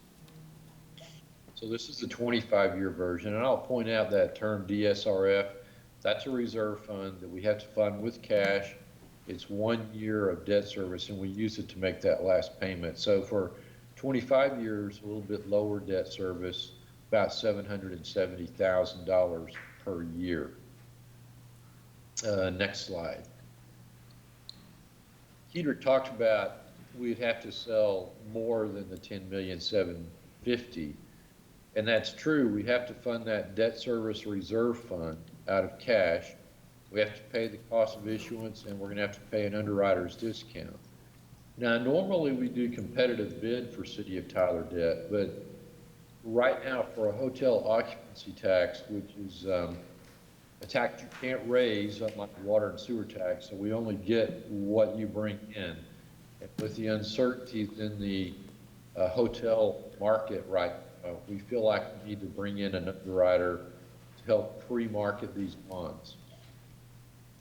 So this is the 25-year version, and I'll point out that term DSRF. That's a reserve fund that we have to fund with cash. It's 1 year of debt service, and we use it to make that last payment. So for 25 years, a little bit lower debt service, about $770,000 per year. Next slide. Kedrick talked about we'd have to sell more than the 10,750,000, and that's true. We have to fund that debt service reserve fund out of cash. We have to pay the cost of issuance, and we're going to have to pay an underwriter's discount. Now, normally we do competitive bid for City of Tyler debt, but right now for a hotel occupancy tax, which is a tax you can't raise, unlike the water and sewer tax, so we only get what you bring in. And with the uncertainties in the hotel market right now, we feel like we need to bring in an underwriter to help pre-market these bonds.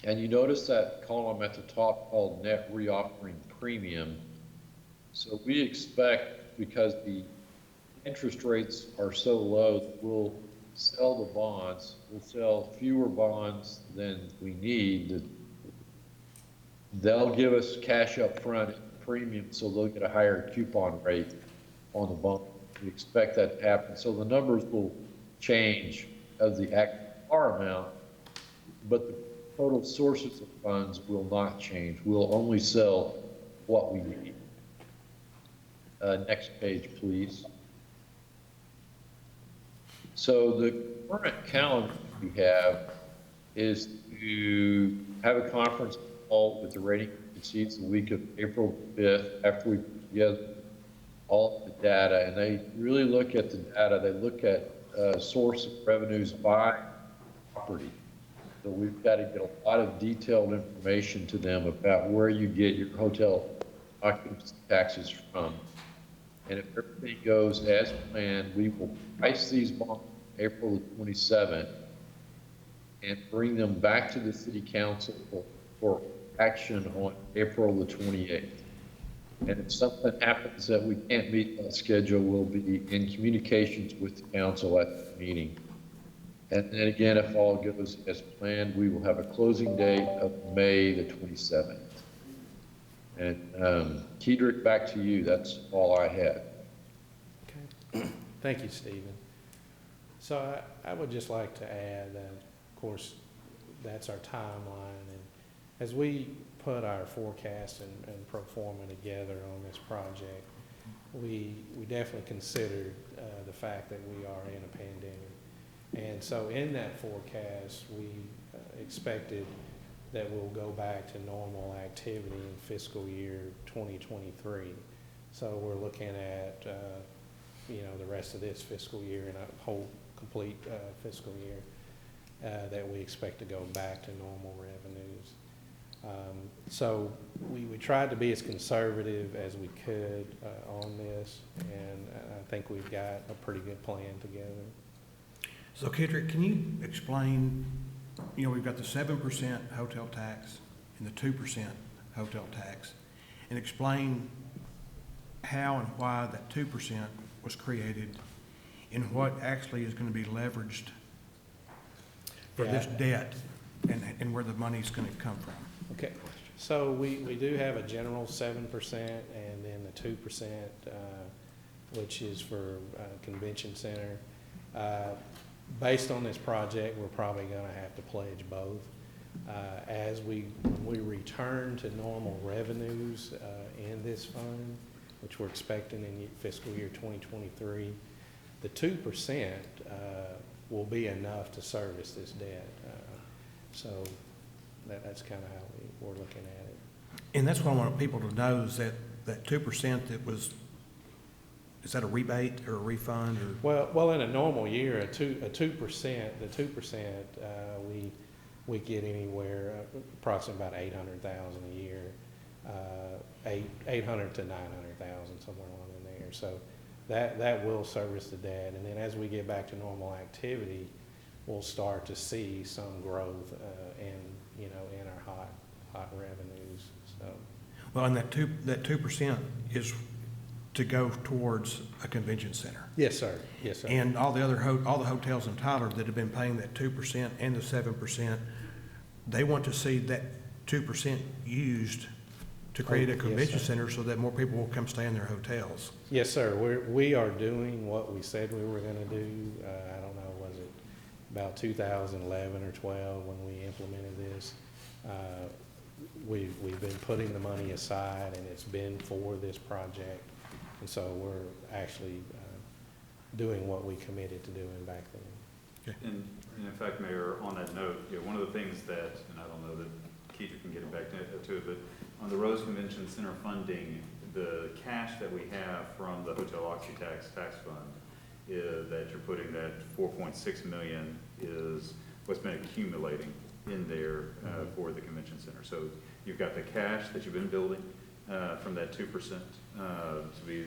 And you notice that column at the top called net reoffering premium. So we expect, because the interest rates are so low, that we'll sell the bonds. We'll sell fewer bonds than we need. They'll give us cash up front premium, so they'll get a higher coupon rate on the bond. We expect that to happen. So the numbers will change of the par amount, but the total sources of funds will not change. We'll only sell what we need. Next page, please. So the current calendar we have is to have a conference call with the rating agencies the week of April 5th after we put together all the data, and they really look at the data. They look at source of revenues by property. So we've got to get a lot of detailed information to them about where you get your hotel occupancy taxes from. And if everything goes as planned, we will price these bonds April the 27th and bring them back to the City Council for action on April the 28th. And if something happens that we can't meet that schedule, we'll be in communications with the council at the meeting. And then again, if all goes as planned, we will have a closing date of May the 27th. And Kedrick, back to you. That's all I had. Okay. Thank you, Stephen. So I would just like to add that, of course, that's our timeline. And as we put our forecast and pro forma together on this project, we definitely considered the fact that we are in a pandemic. And so in that forecast, we expected that we'll go back to normal activity in fiscal year 2023. So we're looking at, the rest of this fiscal year and a whole complete fiscal year that we expect to go back to normal revenues. So we tried to be as conservative as we could on this, and I think we've got a pretty good plan together. So Kedrick, can you explain, we've got the 7% hotel tax and the 2% hotel tax, and explain how and why that 2% was created and what actually is going to be leveraged for this debt and where the money's going to come from. Okay, so we do have a general 7% and then the 2%, which is for convention center. Based on this project, we're probably going to have to pledge both. When we return to normal revenues in this fund, which we're expecting in fiscal year 2023, the 2% will be enough to service this debt. So that's kind of how we're looking at it. And that's what I want people to know is that 2% that was, is that a rebate or a refund or? Well, in a normal year, the 2%, we get anywhere approximately about $800,000 a year, 800 to 900,000, somewhere along in there. So that will service the debt, and then as we get back to normal activity, we'll start to see some growth in our hot revenues. So. Well, and that 2% is to go towards a convention center. Yes, sir. Yes, sir. And all the hotels in Tyler that have been paying that 2% and the 7%, they want to see that 2% used to create a convention center so that more people will come stay in their hotels. Yes, sir. We are doing what we said we were going to do. I don't know, was it about 2011 or 12 when we implemented this? We've been putting the money aside, and it's been for this project. And so we're actually doing what we committed to doing back then. And in fact, Mayor, on that note, one of the things that, and I don't know that Keith can get it back to it, but on the Rose Convention Center funding, the cash that we have from the Hotel Oxy-Tax tax fund that you're putting, that 4.6 million is what's been accumulating in there for the convention center. So you've got the cash that you've been building from that 2%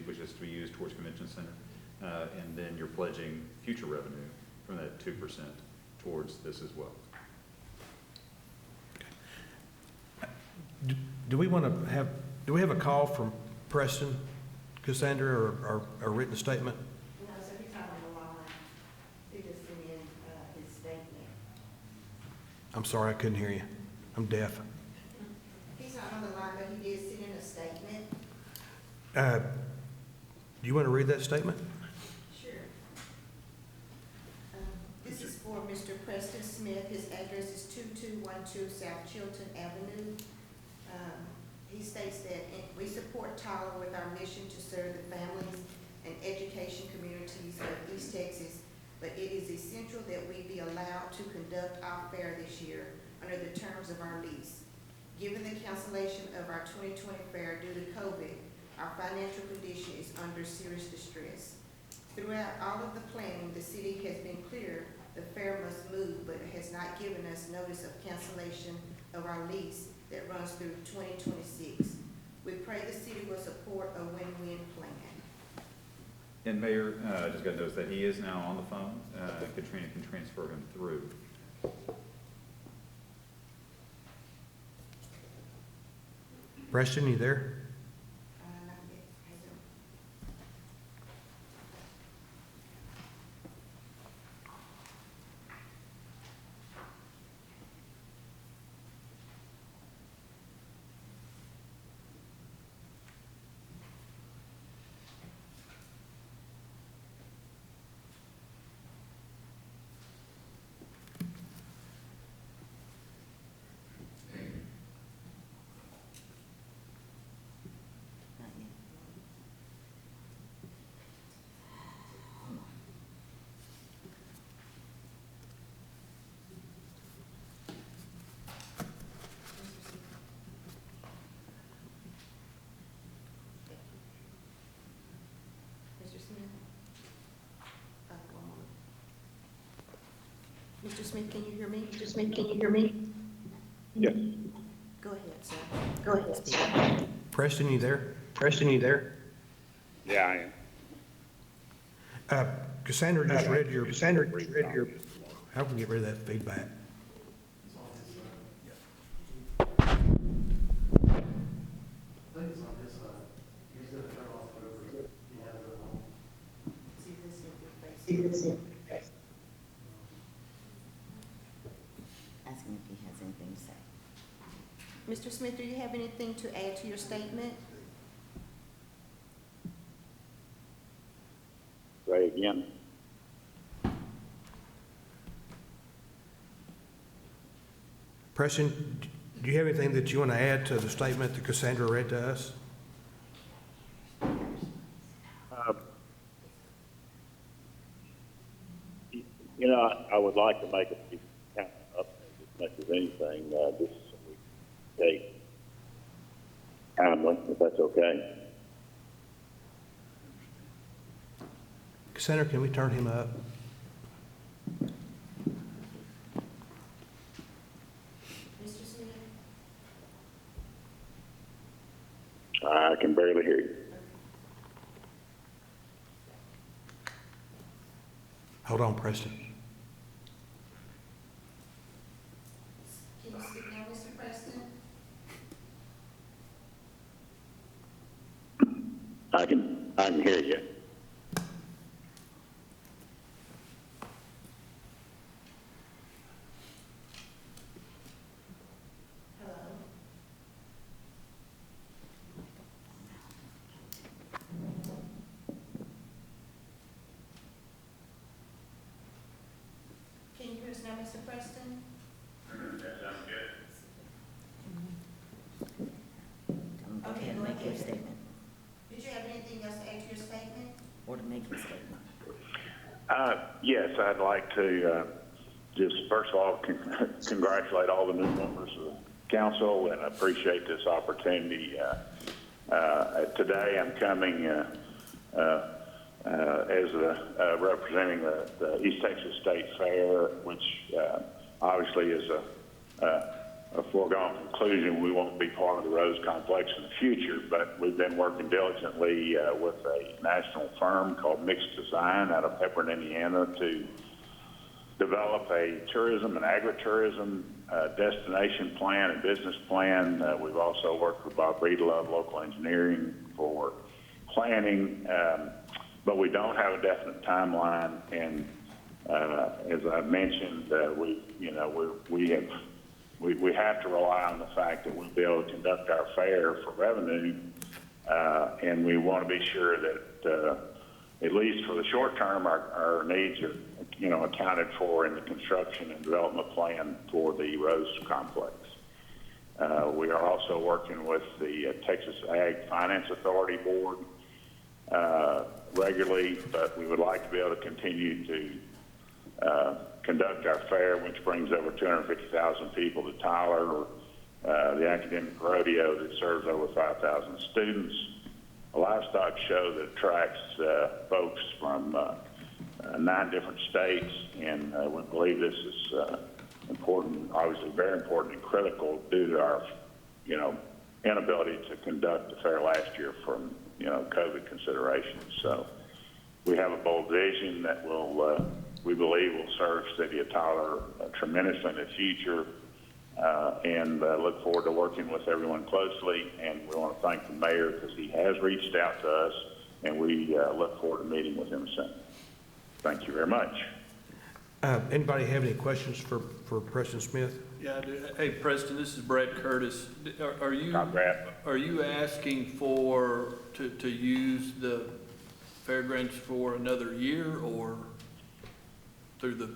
which is to be used towards convention center, and then you're pledging future revenue from that 2% towards this as well. Do we have a call from Preston, Cassandra, or a written statement? No, so he's not on the line. He just sent in his statement. I'm sorry, I couldn't hear you. I'm deaf. He's not on the line, but he did send in a statement. Do you want to read that statement? Sure. This is for Mr. Preston Smith. His address is 2212 South Chilton Avenue. He states that we support Tyler with our mission to serve the families and education communities of East Texas, but it is essential that we be allowed to conduct our fair this year under the terms of our lease. Given the cancellation of our 2020 fair due to COVID, our financial condition is under serious distress. Throughout all of the planning, the city has been clear the fair must move, but has not given us notice of cancellation of our lease that runs through 2026. We pray the city will support a win-win plan. And Mayor, I just got to notice that he is now on the phone. Katrina can transfer him through. Preston, you there? Not yet. Mr. Smith, can you hear me? Mr. Smith, can you hear me? Yes. Go ahead, sir. Go ahead, sir. Preston, you there? Preston, you there? Yeah, I am. Cassandra just read your. How can we get rid of that feedback? Ask him if he has anything to say. Mr. Smith, do you have anything to add to your statement? Try again. Preston, do you have anything that you want to add to the statement that Cassandra read to us? You know, I would like to make a kind of update as much as anything, just so we can take timely, if that's okay. Cassandra, can we turn him up? Mr. Smith? I can barely hear you. Hold on, Preston. Can you speak now, Mr. Preston? I can hear you. Hello? Can you hear us now, Mr. Preston? That sounds good. Okay, and make your statement, Did you have anything else to add to your statement? or to make your statement. Yes, I'd like to just first of all congratulate all the new members of the council and appreciate this opportunity. Today I'm coming as representing the East Texas State Fair, which obviously is a foregone conclusion. We won't be part of the Rose Complex in the future, but we've been working diligently with a national firm called Mixed Design out of Hebron, Indiana, to develop a tourism and agritourism destination plan and business plan. We've also worked with Bob Breedlove, local engineering, for planning, but we don't have a definite timeline. And as I mentioned, we have to rely on the fact that we'll be able to conduct our fair for revenue, and we want to be sure that at least for the short term, our needs are accounted for in the construction and development plan for the Rose Complex. We are also working with the Texas Ag Finance Authority Board regularly, but we would like to be able to continue to conduct our fair, which brings over 250,000 people to Tyler, the academic rodeo that serves over 5,000 students, a livestock show that attracts folks from 9 different states, and we believe this is important, obviously very important and critical due to our, inability to conduct the fair last year from, COVID considerations. So we have a bold vision that will, we believe will serve the city of Tyler tremendously in the future, and look forward to working with everyone closely. And we want to thank the mayor because he has reached out to us, and we look forward to meeting with him soon. Thank you very much. Anybody have any questions for Preston Smith? Yeah, I do. Hey, Preston, this is Brett Curtis. Are you asking to use the fairgrounds for another year or through the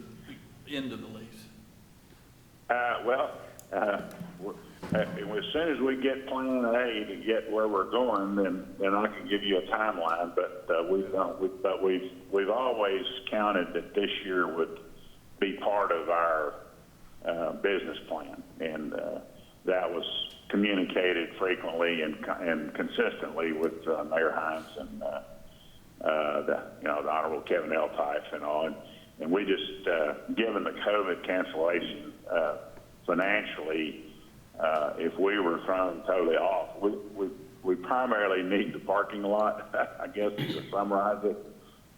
end of the lease? As soon as we get Plan A to get where we're going, then I can give you a timeline. But we've always counted that this year would be part of our business plan, and that was communicated frequently and consistently with Mayor Hines and the Honorable Kevin Eltife and all. And we just, given the COVID cancellation, financially, if we were thrown totally off, we primarily need the parking lot, I guess, to summarize it.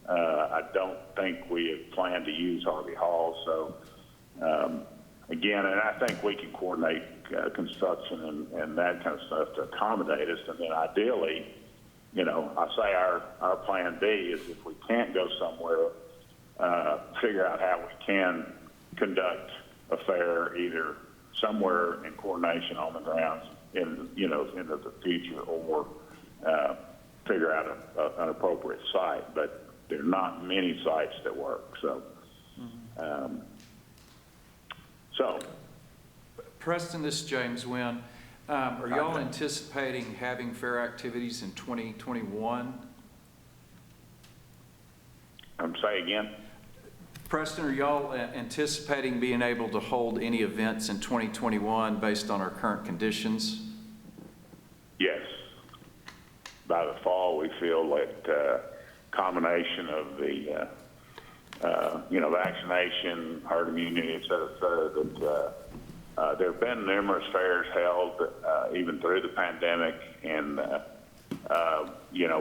I don't think we have planned to use Harvey Hall. So, again, and I think we can coordinate construction and that kind of stuff to accommodate us. And then ideally, I say our plan B is if we can't go somewhere, figure out how we can conduct a fair either somewhere in coordination on the grounds into the future, or figure out an appropriate site. But there are not many sites that work. So, Preston, this is James Wynn. Are y'all anticipating having fair activities in 2021? Say again? Preston, are y'all anticipating being able to hold any events in 2021 based on our current conditions? Yes. By the fall, we feel that combination of the, vaccination, herd immunity, et cetera, that there have been numerous fairs held even through the pandemic, and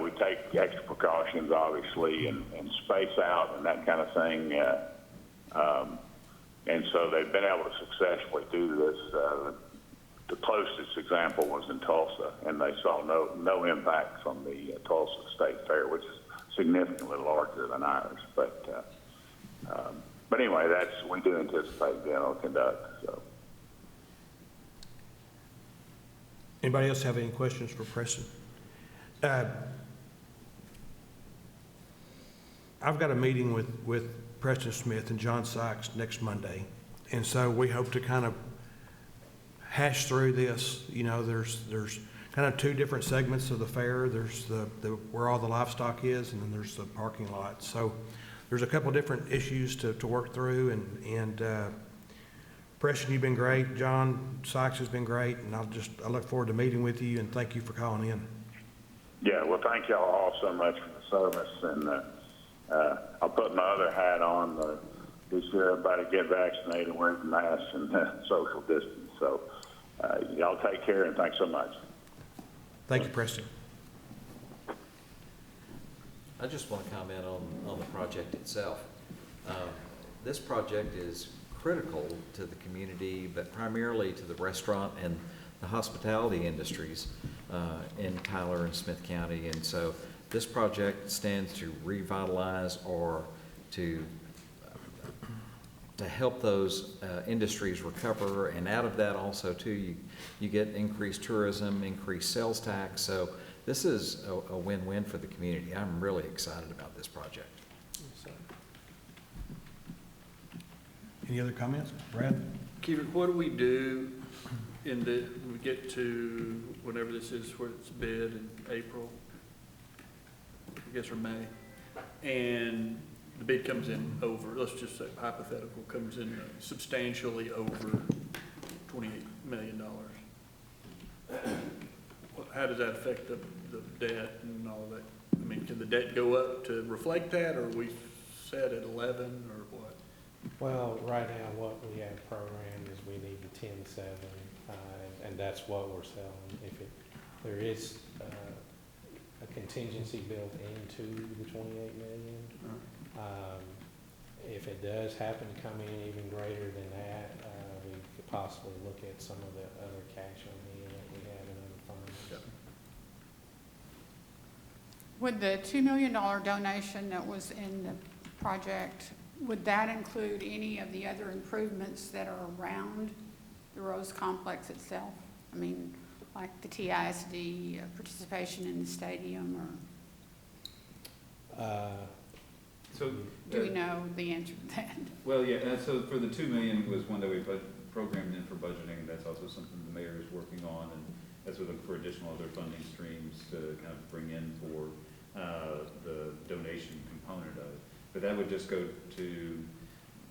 we take extra precautions, obviously, and space out and that kind of thing. And so they've been able to successfully do this. The closest example was in Tulsa, and they saw no impact from the Tulsa State Fair, which is significantly larger than ours. But anyway, we do anticipate being able to conduct. So. Anybody else have any questions for Preston? I've got a meeting with Preston Smith and John Sykes next Monday, and so we hope to kind of hash through this. Because kind of two different segments of the fair. There's the where all the livestock is, and then there's the parking lot. So there's a couple different issues to work through, and Preston, you've been great. John Sykes has been great, and I look forward to meeting with you, and thank you for calling in. Yeah, well, thank y'all all so much for the service, and I'll put my other hat on, be sure everybody get vaccinated, wear the mask, and social distance. So y'all take care, and thanks so much. Thank you, Preston. I just want to comment on the project itself. This project is critical to the community, but primarily to the restaurant and the hospitality industries in Tyler and Smith County. And so this project stands to revitalize or to help those industries recover. And out of that also too, you get increased tourism, increased sales tax. So this is a win-win for the community. I'm really excited about this project. Any other comments? Brad? Keith, what do we do we get to whenever this is, where it's bid in April, I guess, or May, and the bid comes in over, let's just say hypothetical, comes in substantially over $28 million. How does that affect the debt and all that? I mean, can the debt go up to reflect that, or are we set at 11, or what? Well, right now, what we have programmed is we need the 10.7, and that's what we're selling. If there is a contingency built into the 28 million. If it does happen to come in even greater than that, we could possibly look at some of the other cash on hand that we have in other funds. Would the $2 million donation that was in the project, would that include any of the other improvements that are around the Rose Complex itself? I mean, like the TISD participation in the stadium, or do we know the answer to that? Well, yeah, so for the $2 million was one that we programmed in for budgeting. That's also something the mayor is working on, and as we look for additional other funding streams to kind of bring in for the donation component of it. But that would just go to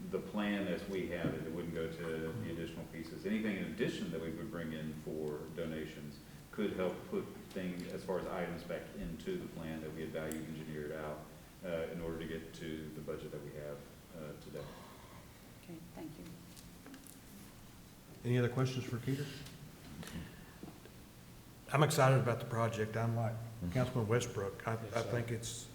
the plan as we have it. It wouldn't go to the additional pieces. Anything in addition that we would bring in for donations could help put things, as far as items, back into the plan that we had value engineered out in order to get to the budget that we have today. Okay, thank you. Any other questions for Keeter? I'm excited about the project. I'm like Councilman Westbrook. I think it's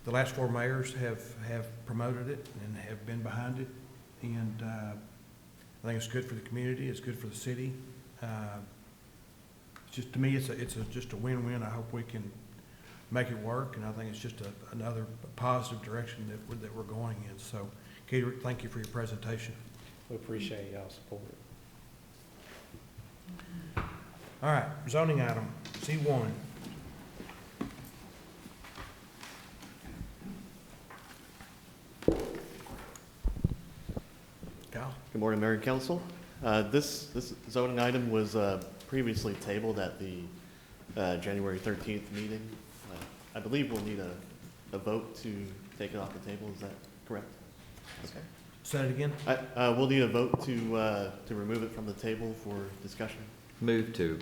the last 4 mayors have promoted it and have been behind it, and I think it's good for the community. It's good for the city. Just to me, it's just a win-win. I hope we can make it work, and I think it's just another positive direction that we're going in. So, Keeter, thank you for your presentation. We appreciate y'all's support. All right, zoning item C1. Kyle? Good morning, Mayor and Council. This zoning item was previously tabled at the January 13th meeting. I believe we'll need a vote to take it off the table. Is that correct? Okay. Say it again. We'll need a vote to remove it from the table for discussion. Move to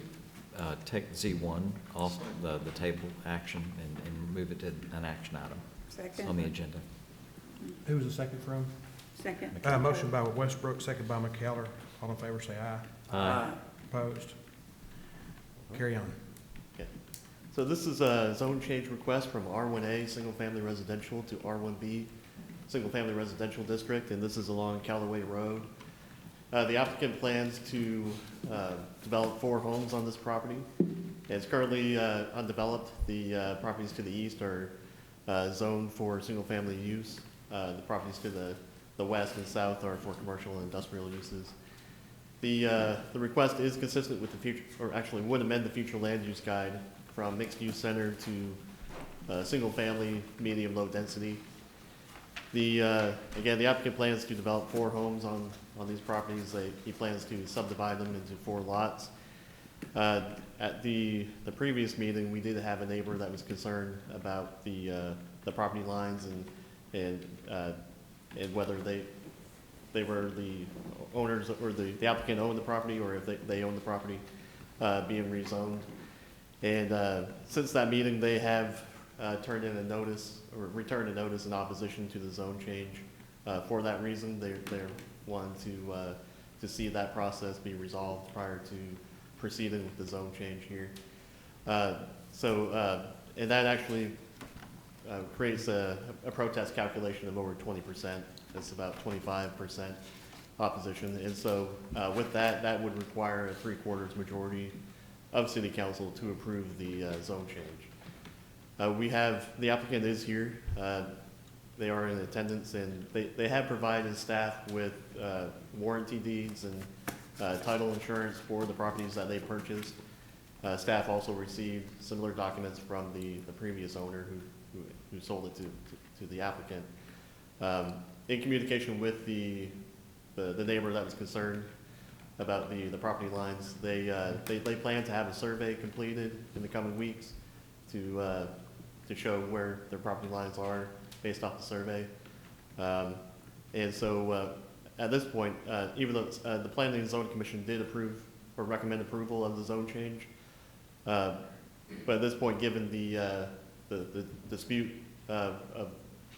take Z1 off the table action and move it to an action item Second. on the agenda. Who was the second from? Second. Motion by Westbrook, second by McKellar. All in favor, say aye. Aye. Opposed? Carry on. Okay. So this is a zone change request from R1A, single-family residential, to R1B, single-family residential district, and this is along Callaway Road. The applicant plans to develop 4 homes on this property. It's currently undeveloped. The properties to the east are zoned for single-family use. The properties to the west and south are for commercial and industrial uses. The request is consistent with the future, or actually would amend the future land use guide from mixed-use center to single-family, medium, low density. Again, the applicant plans to develop 4 homes on these properties. He plans to subdivide them into 4 lots. At the previous meeting, we did have a neighbor that was concerned about the property lines and whether they were the owners or the applicant owned the property, or if they owned the property being rezoned. And since that meeting, they have turned in a notice or returned a notice in opposition to the zone change. For that reason, they're wanting to see that process be resolved prior to proceeding with the zone change here. And that actually creates a protest calculation of over 20%. That's about 25% opposition. And so with that, that would require a 3/4 majority of city council to approve the zone change. We have, the applicant is here. They are in attendance, and they have provided staff with warranty deeds and title insurance for the properties that they purchased. Staff also received similar documents from the previous owner who sold it to the applicant. In communication with the neighbor that was concerned about the property lines, they plan to have a survey completed in the coming weeks to show where their property lines are based off the survey. And so at this point, even though the Planning and Zoning Commission did approve or recommend approval of the zone change, but at this point, given the dispute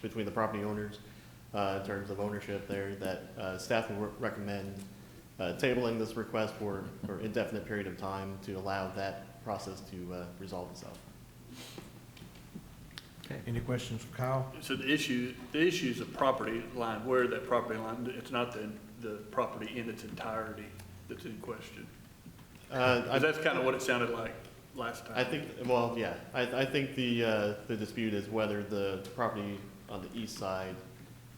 between the property owners in terms of ownership there, that staff would recommend tabling this request for indefinite period of time to allow that process to resolve itself. Okay. Any questions for Kyle? So the issue is a property line, where that property line, it's not the property in its entirety that's in question. 'Cause that's kind of what it sounded like last time. I think, well, yeah, I think the dispute is whether the property on the east side,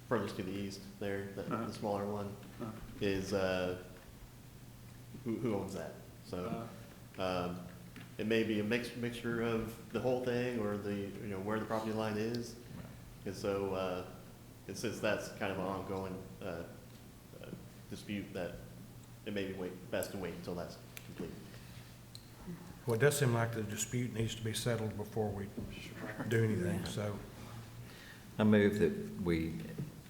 furthest to the east there, the smaller one, is, who owns that? So, it may be a mixture of the whole thing, or where the property line is. And so, and since that's kind of an ongoing dispute, that it may be best to wait until that's complete. Well, it does seem like the dispute needs to be settled before we do anything, so. I move that we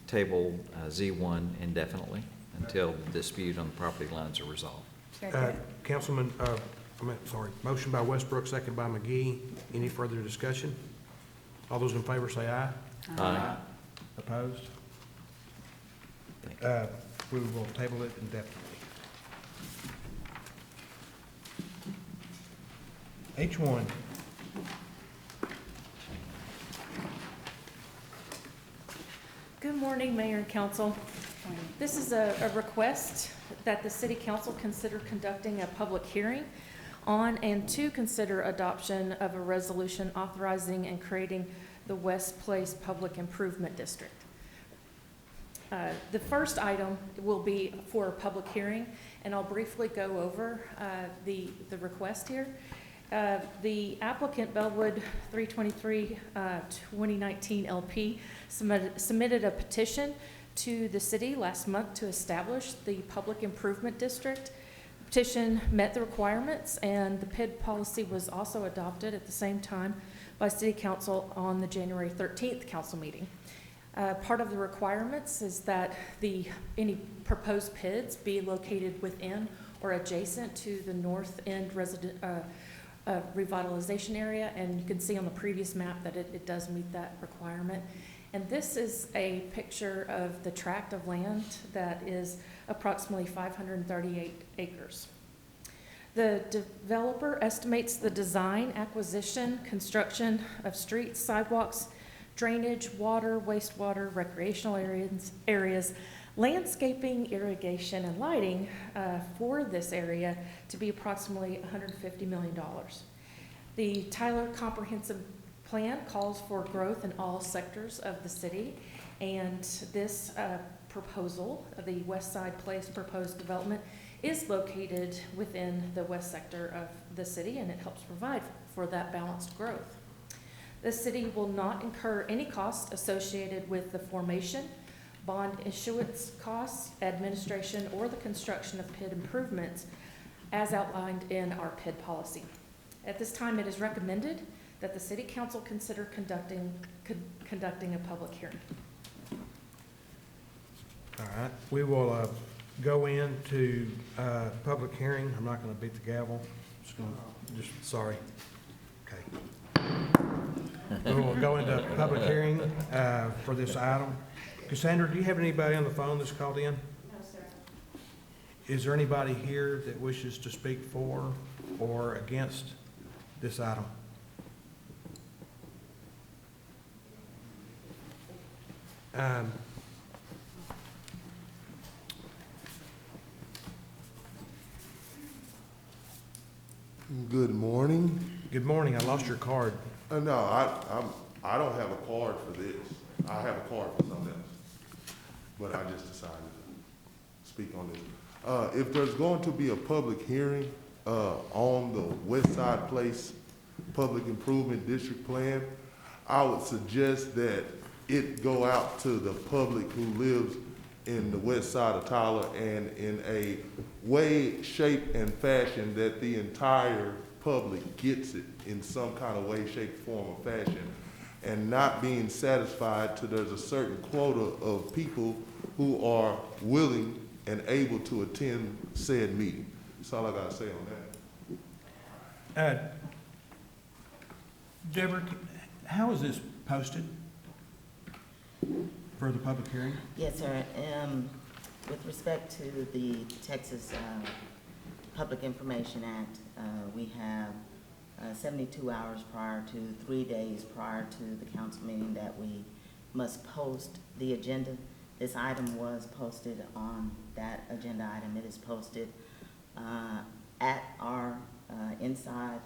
table Z1 indefinitely until the dispute on the property lines are resolved. Councilman, motion by Westbrook, second by McGee. Any further discussion? All those in favor say aye. Aye. Opposed? We will table it indefinitely. H1. Good morning, Mayor and Council. This is a request that the City Council consider conducting a public hearing on and to consider adoption of a resolution authorizing and creating the West Place Public Improvement District. The first item will be for a public hearing, and I'll briefly go over the request here. The applicant, Bellwood 323 2019 LP, submitted a petition to the city last month to establish the Public Improvement District. The petition met the requirements, and the PID policy was also adopted at the same time by City Council on the January 13th council meeting. Part of the requirements is that any proposed PIDs be located within or adjacent to the north end revitalization area, and you can see on the previous map that it does meet that requirement. And this is a picture of the tract of land that is approximately 538 acres. The developer estimates the design, acquisition, construction of streets, sidewalks, drainage, water, wastewater, recreational areas, landscaping, irrigation, and lighting for this area to be approximately $150 million. The Tyler Comprehensive Plan calls for growth in all sectors of the city, and this proposal, the West Side Place proposed development, is located within the west sector of the city, and it helps provide for that balanced growth. The city will not incur any costs associated with the formation, bond issuance costs, administration, or the construction of PID improvements as outlined in our PID policy. At this time, it is recommended that the City Council consider conducting a public hearing. All right, we will go into public hearing. I'm not going to beat the gavel. Sorry. Okay. We will go into public hearing for this item. Cassandra, do you have anybody on the phone that's called in? No, sir. Is there anybody here that wishes to speak for or against this item? Good morning. Good morning. I lost your card. No, I don't have a card for this. I have a card for something else. But I just decided to speak on this. If there's going to be a public hearing on the West Side Place Public Improvement District Plan, I would suggest that it go out to the public who lives in the west side of Tyler and in a way, shape, and fashion that the entire public gets it in some kind of way, shape, form, or fashion, and not being satisfied till there's a certain quota of people who are willing and able to attend said meeting. That's all I gotta say on that. Deborah, how is this posted for the public hearing? Yes, sir. With respect to the Texas Public Information Act, we have 72 hours prior to, 3 days prior to the council meeting that we must post the agenda. This item was posted on that agenda item. It is posted at our inside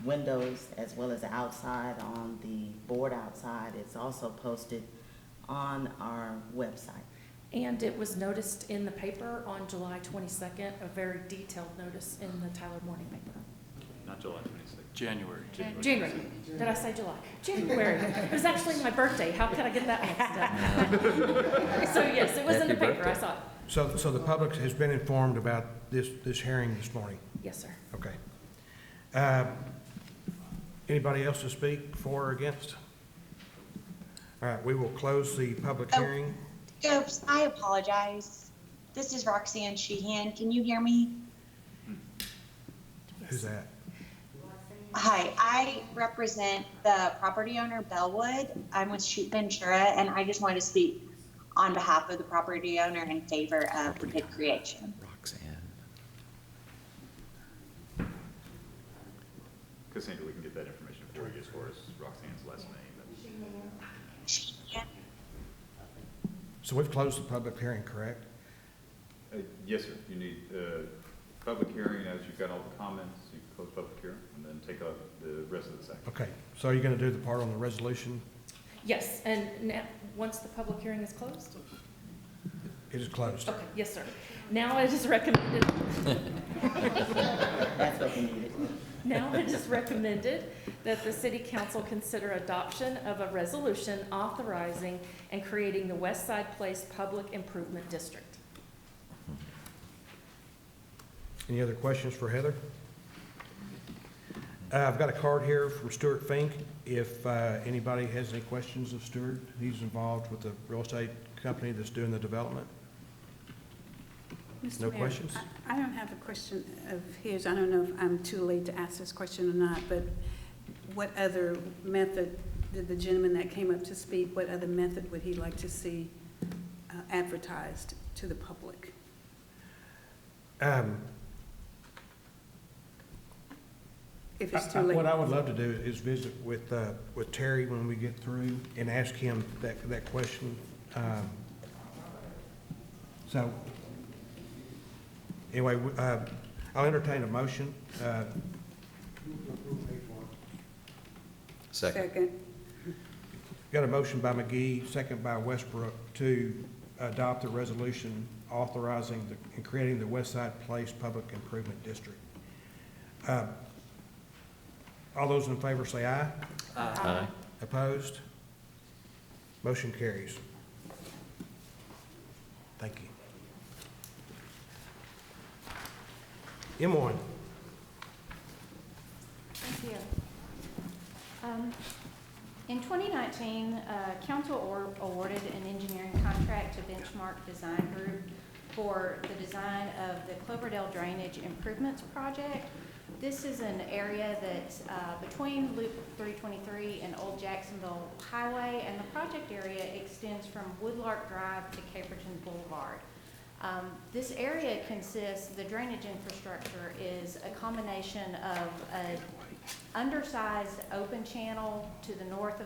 windows as well as outside on the board outside. It's also posted on our website. And it was noticed in the paper on July 22nd, a very detailed notice in the Tyler Morning Paper. Not July 26th. January. January. Did I say July? January. It was actually my birthday. How could I get that mixed up? So yes, it was in the paper. I saw it. So the public has been informed about this hearing this morning? Yes, sir. Okay. Anybody else to speak for or against? All right, we will close the public hearing. Oops, I apologize. This is Roxanne Sheehan. Can you hear me? Who's that? Hi, I represent the property owner Bellwood. I'm with Shoot Ventura, and I just wanted to speak on behalf of the property owner in favor of the PID creation. Roxanne. Cassandra, we can get that information for you as far as Roxanne's last name. Sheehan. So we've closed the public hearing, correct? Yes, sir. You need public hearing. As you've got all the comments, you close public hearing and then take up the rest of the section. Okay, so are you going to do the part on the resolution? Yes, and now, once the public hearing is closed? It is closed. Okay, yes, sir. Now it is recommended. That's what we needed. Now it is recommended that the City Council consider adoption of a resolution authorizing and creating the West Side Place Public Improvement District. Any other questions for Heather? I've got a card here from Stuart Fink. If anybody has any questions of Stuart, he's involved with the real estate company that's doing the development. Mr. No Mayor, questions? I don't have a question of his. I don't know if I'm too late to ask this question or not, but what other method did the gentleman that came up to speak, what other method would he like to see advertised to the public? If it's too late. What I would love to do is visit with Terry when we get through and ask him that question. So anyway, I'll entertain a motion. Second. Got a motion by McGee, second by Westbrook to adopt the resolution authorizing and creating the West Side Place Public Improvement District. All those in favor say aye. Aye. Opposed? Motion carries. Thank you. M1. Thank you. In 2019, council awarded an engineering contract to Benchmark Design Group for the design of the Cloverdale Drainage Improvements Project. This is an area that's between Loop 323 and Old Jacksonville Highway, and the project area extends from Woodlark Drive to Caperton Boulevard. This area consists, the drainage infrastructure is a combination of an undersized open channel to the north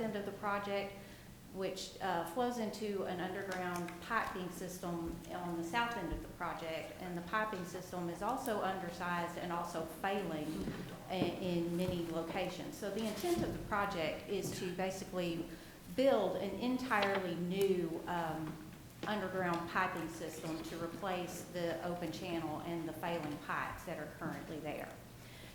end of the project, which flows into an underground piping system on the south end of the project. And the piping system is also undersized and also failing in many locations. So the intent of the project is to basically build an entirely new underground piping system to replace the open channel and the failing pipes that are currently there.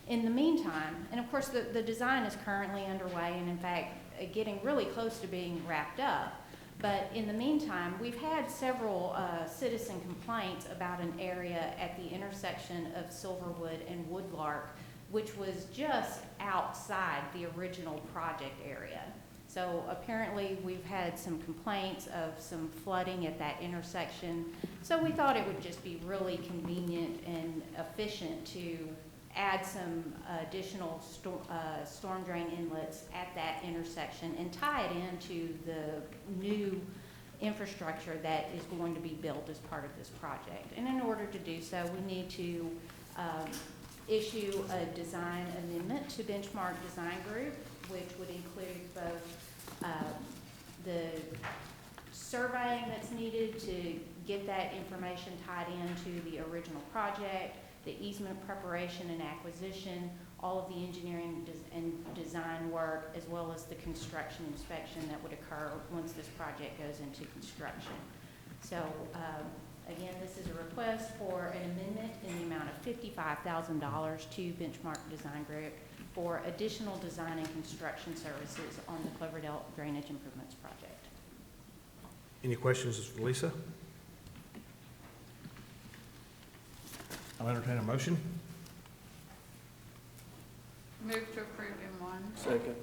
In the meantime, and of course the design is currently underway and in fact getting really close to being wrapped up, but in the meantime we've had several citizen complaints about an area at the intersection of Silverwood and Woodlark, which was just outside the original project area. So apparently we've had some complaints of some flooding at that intersection. So we thought it would just be really convenient and efficient to add some additional storm drain inlets at that intersection and tie it into the new infrastructure that is going to be built as part of this project. And in order to do so, we need to issue a design amendment to Benchmark Design Group, which would include both the surveying that's needed to get that information tied into the original project, the easement preparation and acquisition, all of the engineering and design work, as well as the construction inspection that would occur once this project goes into construction. So again, this is a request for an amendment in the amount of $55,000 to Benchmark Design Group for additional design and construction services on the Cloverdale Drainage Improvements Project. Any questions for Lisa? I'll entertain a motion. Move to approve M1. Second.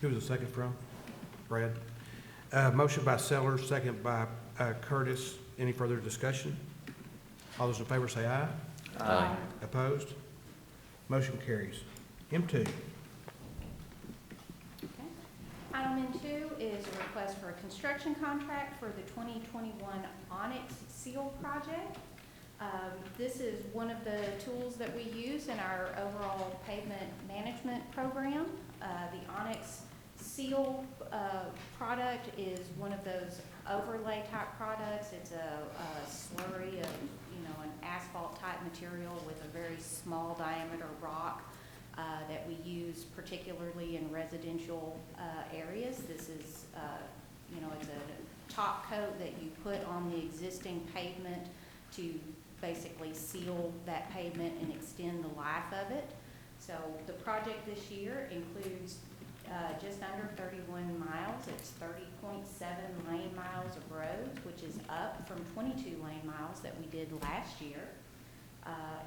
Who was the second from? Brad. Motion by Sellers, second by Curtis. Any further discussion? All those in favor say aye. Aye. Opposed? Motion carries. M2. Okay. Item M2 is a request for a construction contract for the 2021 Onyx Seal project. This is one of the tools that we use in our overall pavement management program. The Onyx Seal product is one of those overlay type products. It's a slurry of, an asphalt type material with a very small diameter rock that we use particularly in residential areas. This is, it's a top coat that you put on the existing pavement to basically seal that pavement and extend the life of it. So the project this year includes just under 31 miles. It's 30.7 lane miles of roads, which is up from 22 lane miles that we did last year.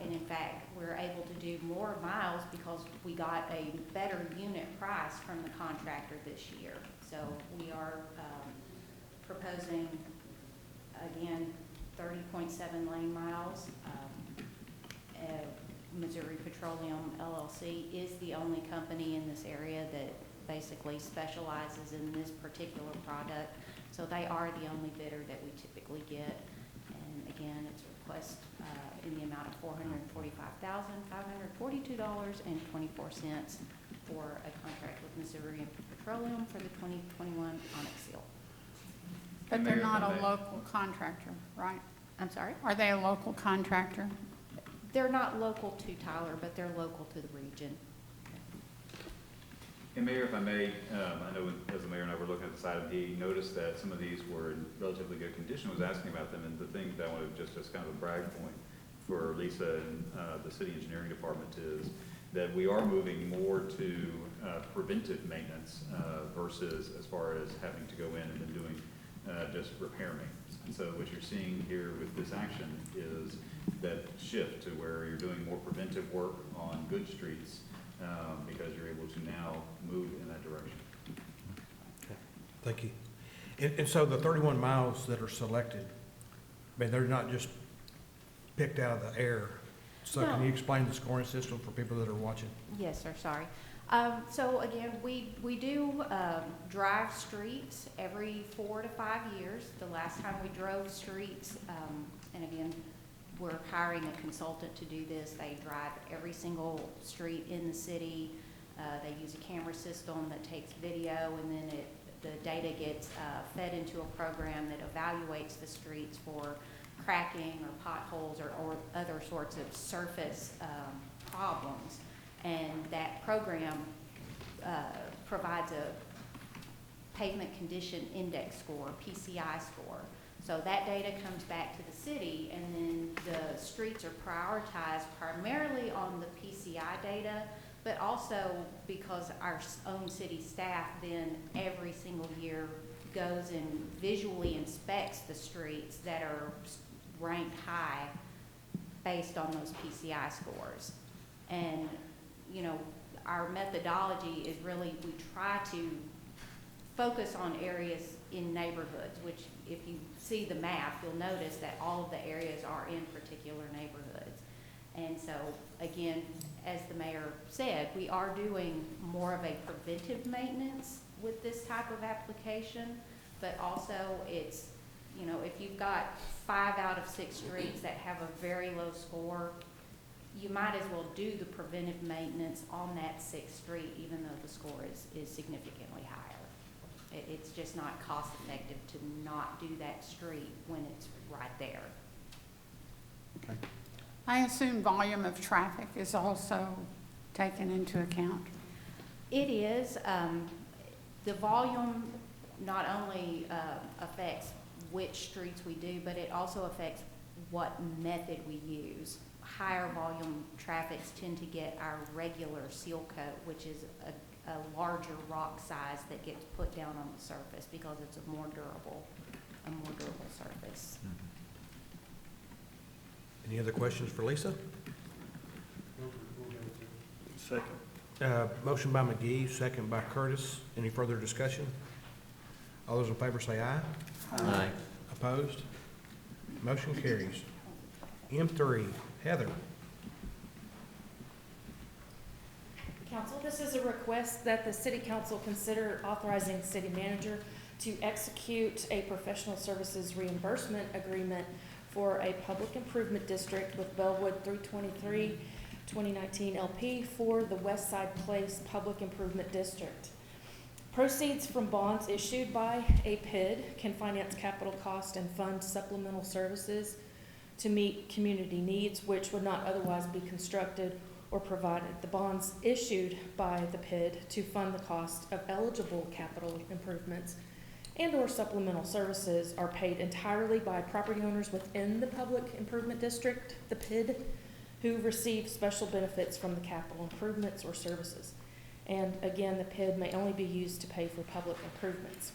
And in fact, we're able to do more miles because we got a better unit price from the contractor this year. So we are proposing, again, 30.7 lane miles. Missouri Petroleum LLC is the only company in this area that basically specializes in this particular product. So they are the only bidder that we typically get. And again, it's a request in the amount of $445,542.24 for a contract with Missouri Petroleum for the 2021 Onyx Seal. But they're not a local contractor, right? I'm sorry? Are they a local contractor? They're not local to Tyler, but they're local to the region. And Mayor, if I may, I know as the mayor and I were looking at this item, he noticed that some of these were in relatively good condition, was asking about them, and the thing that I wanted just as kind of a brag point for Lisa and the city engineering department is that we are moving more to preventive maintenance versus as far as having to go in and then doing just repair maintenance. And so what you're seeing here with this action is that shift to where you're doing more preventive work on good streets, because you're able to now move in that direction. Thank you. And so the 31 miles that are selected, I mean, they're not just picked out of the air. So can No. you explain the scoring system for people that are watching? Yes, sir, sorry. So again, we do drive streets every 4 to 5 years. The last time we drove streets, and again, we're hiring a consultant to do this. They drive every single street in the city. They use a camera system that takes video, and then the data gets fed into a program that evaluates the streets for cracking or potholes or other sorts of surface problems. And that program provides a pavement condition index score, PCI score. So that data comes back to the city, and then the streets are prioritized primarily on the PCI data, but also because our own city staff then every single year goes and visually inspects the streets that are ranked high based on those PCI scores. And, you know, our methodology is really, we try to focus on areas in neighborhoods, which if you see the map, you'll notice that all of the areas are in particular neighborhoods. And so, again, as the mayor said, we are doing more of a preventive maintenance with this type of application, but also it's, you know, if you've got 5 out of 6 streets that have a very low score, you might as well do the preventive maintenance on that 6th street, even though the score is significantly higher. It's just not cost effective to not do that street when it's right there. Okay. I assume volume of traffic is also taken into account. It is. The volume not only affects which streets we do, but it also affects what method we use. Higher volume traffics tend to get our regular seal coat, which is a larger rock size that gets put down on the surface because it's a more durable surface. Any other questions for Lisa? Second. Motion by McGee, second by Curtis. Any further discussion? All those in favor say aye. Aye. Opposed? Motion carries. M3, Heather. Council, this is a request that the city council consider authorizing the city manager to execute a professional services reimbursement agreement for a public improvement district with Bellwood 323 2019 LP for the West Side Place Public Improvement District. Proceeds from bonds issued by a PID can finance capital cost and fund supplemental services to meet community needs which would not otherwise be constructed or provided. The bonds issued by the PID to fund the cost of eligible capital improvements and or supplemental services are paid entirely by property owners within the public improvement district, the PID, who receive special benefits from the capital improvements or services. And again, the PID may only be used to pay for public improvements.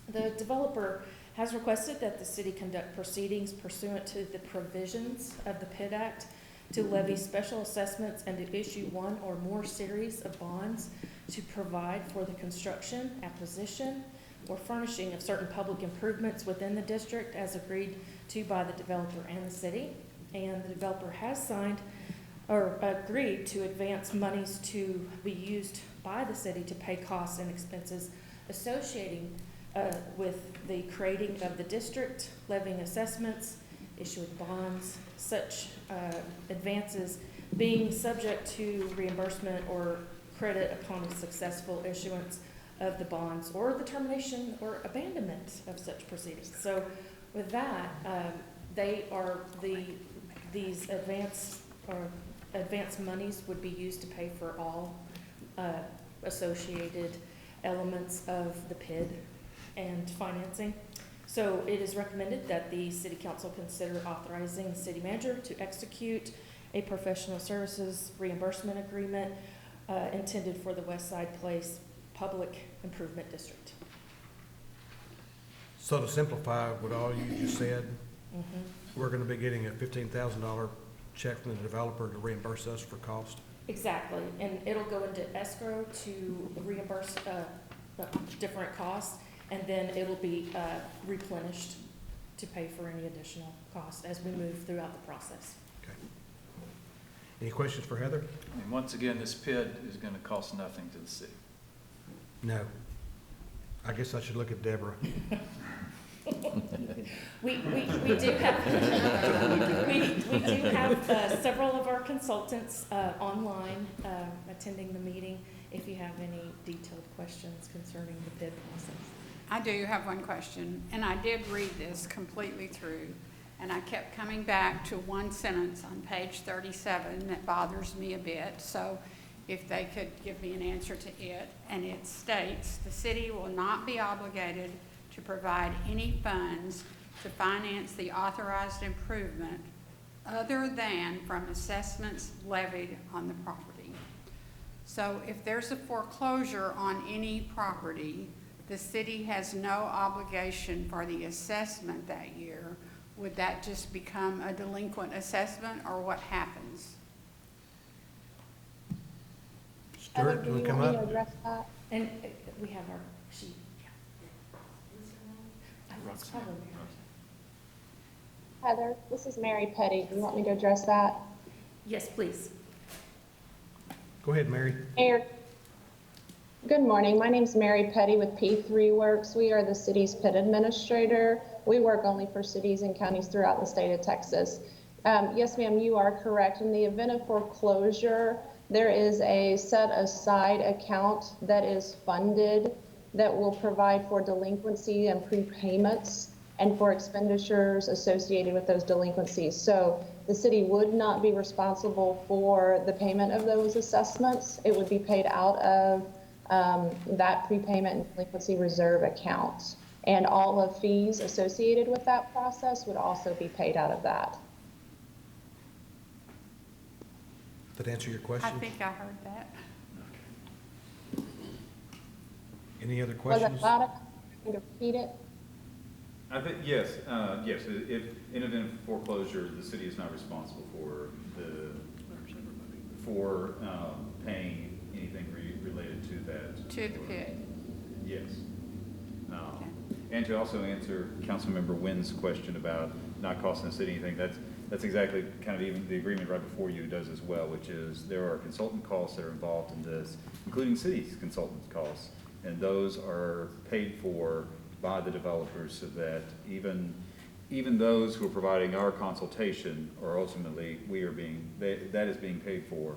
The developer has requested that the city conduct proceedings pursuant to the provisions of the PID Act to levy special assessments and to issue one or more series of bonds to provide for the construction, acquisition, or furnishing of certain public improvements within the district as agreed to by the developer and the city. And the developer has signed or agreed to advance monies to be used by the city to pay costs and expenses associating with the creating of the district, levying assessments, issuing bonds, such advances being subject to reimbursement or credit upon the successful issuance of the bonds or the termination or abandonment of such proceedings. So with that, these advance monies would be used to pay for all associated elements of the PID and financing. So it is recommended that the city council consider authorizing the city manager to execute a professional services reimbursement agreement intended for the West Side Place Public Improvement District. So to simplify what all you just said, we're gonna be getting a $15,000 check from the developer to reimburse us for cost? Exactly, and it'll go into escrow to reimburse, different costs, and then it'll be, replenished to pay for any additional costs as we move throughout the process. Okay. Any questions for Heather? And once again, this PID is going to cost nothing to the city. No. I guess I should look at Deborah. We do have, we do have several of our consultants online attending the meeting if you have any detailed questions concerning the bid process. I do have one question, and I did read this completely through, and I kept coming back to one sentence on page 37 that bothers me a bit. So if they could give me an answer to it, and it states, "The city will not be obligated to provide any funds to finance the authorized improvement other than from assessments levied on the property." So if there's a foreclosure on any property, the city has no obligation for the assessment that year. Would that just become a delinquent assessment, or what happens? Stuart, do you want to come up? address that? And we have our sheet. That's probably Heather, this is Mary Petty. Do you want me to address that? Yes, please. Go ahead, Mary. Mayor, good morning. My name's Mary Petty with P3 Works. We are the city's PID administrator. We work only for cities and counties throughout the state of Texas. Yes, ma'am, you are correct. In the event of foreclosure, there is a set aside account that is funded that will provide for delinquency and prepayments and for expenditures associated with those delinquencies. So the city would not be responsible for the payment of those assessments. It would be paid out of that prepayment and delinquency reserve account. And all of fees associated with that process would also be paid out of that. Did that answer your question? I think I heard that. Any other Was questions? it loud enough for me to repeat it? I think, yes, if in event of foreclosure, the city is not responsible for paying anything related to that. To the PID. Yes. And to also answer Councilmember Wynn's question about not costing the city anything, that's exactly kind of even the agreement right before you does as well, which is there are consultant costs that are involved in this, including city's consultant costs, and those are paid for by the developers so that even those who are providing our consultation are ultimately, that is being paid for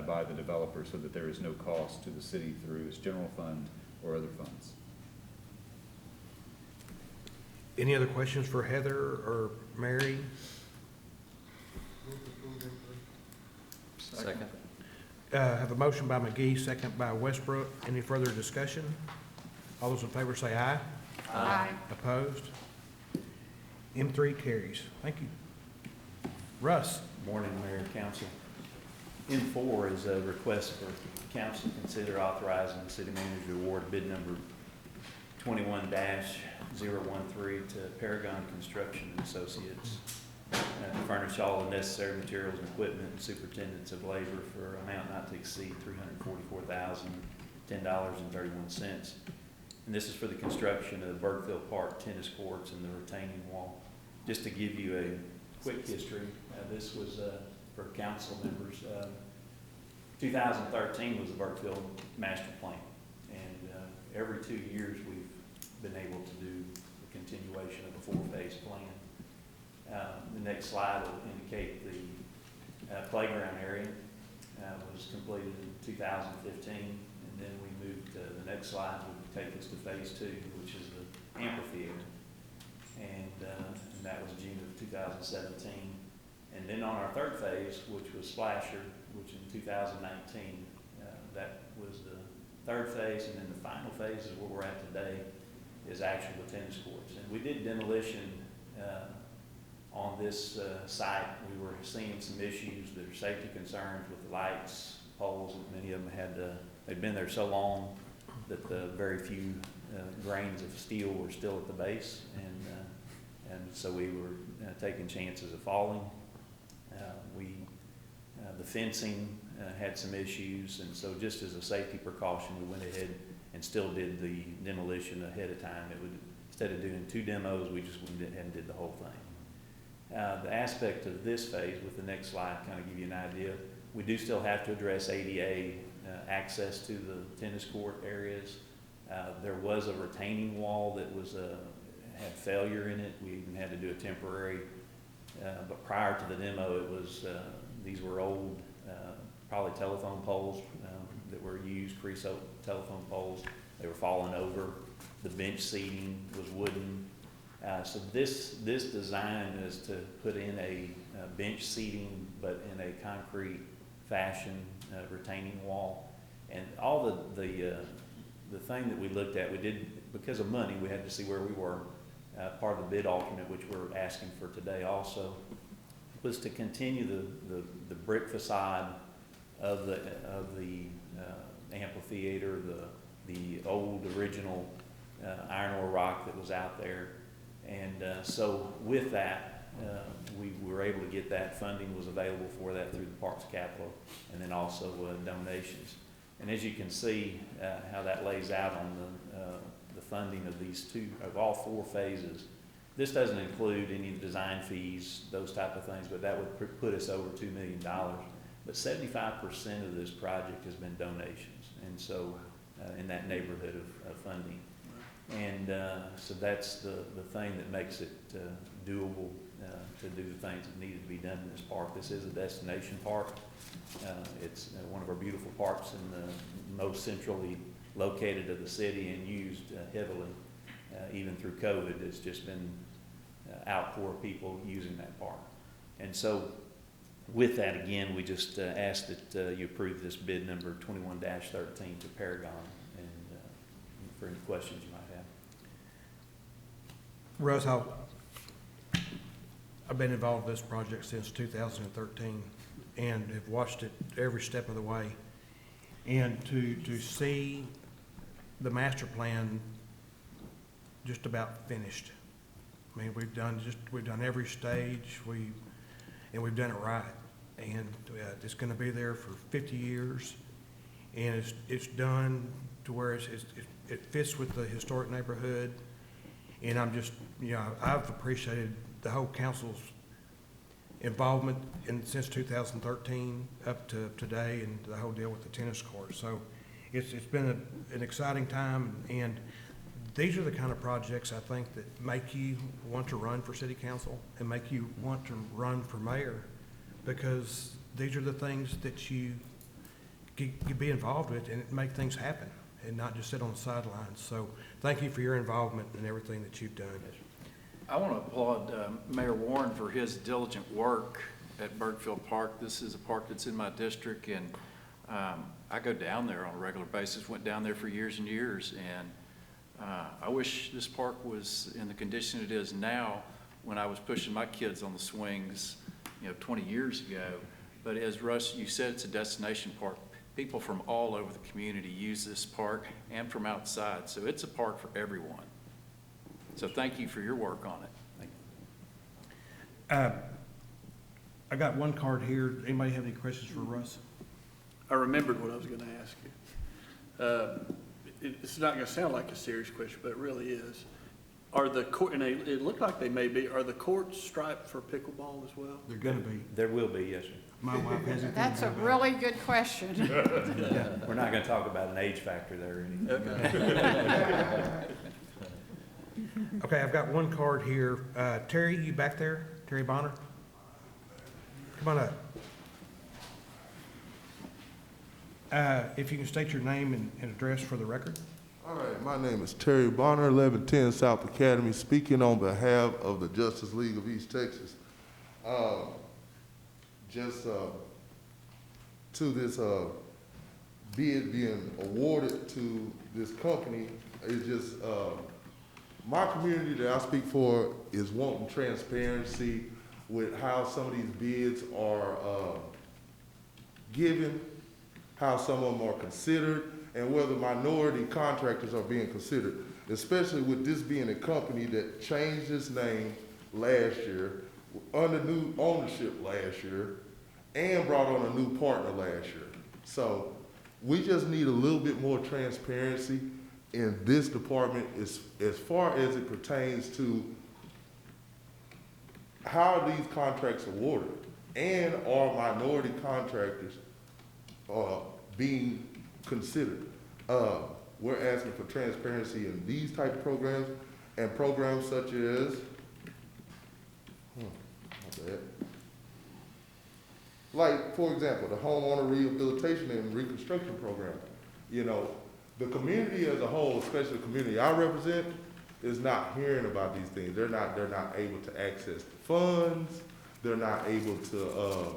by the developer so that there is no cost to the city through its general fund or other funds. Any other questions for Heather or Mary? Second. Have a motion by McGee, second by Westbrook. Any further discussion? All those in favor say aye. Aye. Opposed? M3 carries. Thank you. Russ? Morning, Mayor and Council. M4 is a request for council to consider authorizing the city manager to award bid number 21-013 to Paragon Construction and Associates to furnish all the necessary materials and equipment and superintendents of labor for an amount not to exceed $344,010.31. And this is for the construction of Burkeville Park tennis courts and the retaining wall. Just to give you a quick history, this was for council members. 2013 was the Burkeville master plan, and every 2 years we've been able to do the continuation of a 4-phase plan. The next slide will indicate the playground area was completed in 2015, and then we moved to the next slide would take us to phase 2, which is the amphitheater, and that was June of 2017. And then on our third phase, which was Splasher, which in 2019, that was the third phase, and then the final phase is where we're at today, is actually the tennis courts. And we did demolition on this site. We were seeing some issues. There were safety concerns with the lights, poles, and many of them they'd been there so long that the very few grains of steel were still at the base, and so we were taking chances of falling. The fencing had some issues, and so just as a safety precaution, we went ahead and still did the demolition ahead of time. It would, instead of doing 2 demos, we just went ahead and did the whole thing. The aspect of this phase, with the next slide, kind of give you an idea, we do still have to address ADA access to the tennis court areas. There was a retaining wall that was had failure in it. We even had to do a temporary, but prior to the demo, it was these were old, probably telephone poles that were used, creosote telephone poles. They were falling over. The bench seating was wooden. So this design is to put in a bench seating, but in a concrete fashion, retaining wall. And all the thing that we looked at, we did, because of money, we had to see where we were. Part of the bid alternate, which we're asking for today also, was to continue the brick facade of the amphitheater, the old original iron ore rock that was out there. And so with that, we were able to get that. Funding was available for that through the Parks Capital, and then also donations. And as you can see how that lays out on the funding of all 4 phases. This doesn't include any design fees, those type of things, but that would put us over $2 million. But 75% of this project has been donations, and so in that neighborhood of funding. And so that's the thing that makes it doable to do the things that needed to be done in this park. This is a destination park. It's one of our beautiful parks in the most centrally located of the city and used heavily. Even through COVID, it's just been outpour of people using that park. And so with that, again, we just ask that you approve this bid number 21-13 to Paragon, and for any questions you might have. Russ, I've been involved in this project since 2013 and have watched it every step of the way. And to see the master plan just about finished. I mean, we've done every stage, and we've done it right. And it's going to be there for 50 years, and it's done to where it fits with the historic neighborhood. And I'm just, I've appreciated the whole council's involvement since 2013 up to today, and the whole deal with the tennis court. So it's been an exciting time, and these are the kind of projects I think that make you want to run for city council and make you want to run for mayor, because these are the things that you be involved with and make things happen and not just sit on the sidelines. So thank you for your involvement and everything that you've done. I want to applaud Mayor Warren for his diligent work at Burkefield Park. This is a park that's in my district, and I go down there on a regular basis, went down there for years and years, and I wish this park was in the condition it is now when I was pushing my kids on the swings, 20 years ago. But as Russ, you said, it's a destination park. People from all over the community use this park and from outside, so it's a park for everyone. So thank you for your work on it. Thank you. I got one card here. Anybody have any questions for Russ? I remembered what I was going to ask you. It's not going to sound like a serious question, but it really is. Are the court, and it looked like they may be, are the courts striped for pickleball as well? They're going to be. There will be, yes, sir. My wife hasn't. That's a really good question. Yeah, we're not going to talk about an age factor there or anything. Okay, I've got one card here. Terry, you back there? Terry Bonner? Come on up. If you can state your name and address for the record. All right, my name is Terry Bonner, 1110 South Academy, speaking on behalf of the Justice League of East Texas. To this bid being awarded to this company, it's just, my community that I speak for is wanting transparency with how some of these bids are given, how some of them are considered, and whether minority contractors are being considered. especially with this being a company that changed its name last year, under new ownership last year, and brought on a new partner last year. So we just need a little bit more transparency in this department as far as it pertains to how are these contracts awarded, and are minority contractors being considered. We're asking for transparency in these type of programs, and programs such as, like, for example, the homeowner rehabilitation and reconstruction program. You know, the community as a whole, especially the community I represent, is not hearing about these things. They're not able to access the funds. They're not able to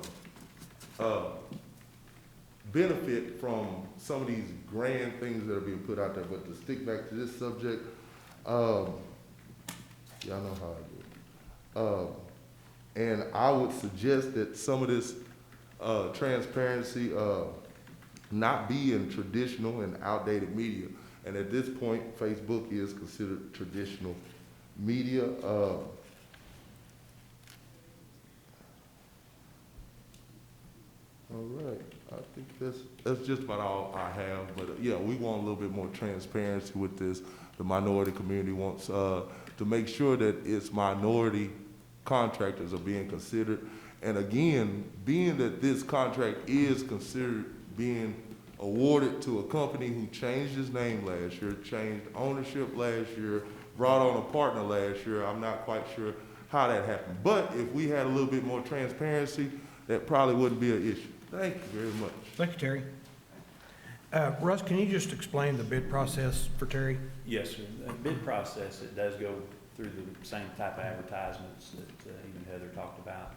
benefit from some of these grand things that are being put out there. But to stick back to this subject, y'all know how I do it. And I would suggest that some of this transparency not be in traditional and outdated media. And at this point, Facebook is considered traditional media. All right, I think that's just about all I have. But yeah, we want a little bit more transparency with this. The minority community wants to make sure that its minority contractors are being considered. And again, being that this contract is considered being awarded to a company who changed its name last year, changed ownership last year, brought on a partner last year, I'm not quite sure how that happened. But if we had a little bit more transparency, that probably wouldn't be an issue. Thank you very much. Thank you, Terry. Russ, can you just explain the bid process for Terry? Yes, sir. The bid process, it does go through the same type of advertisements that even Heather talked about.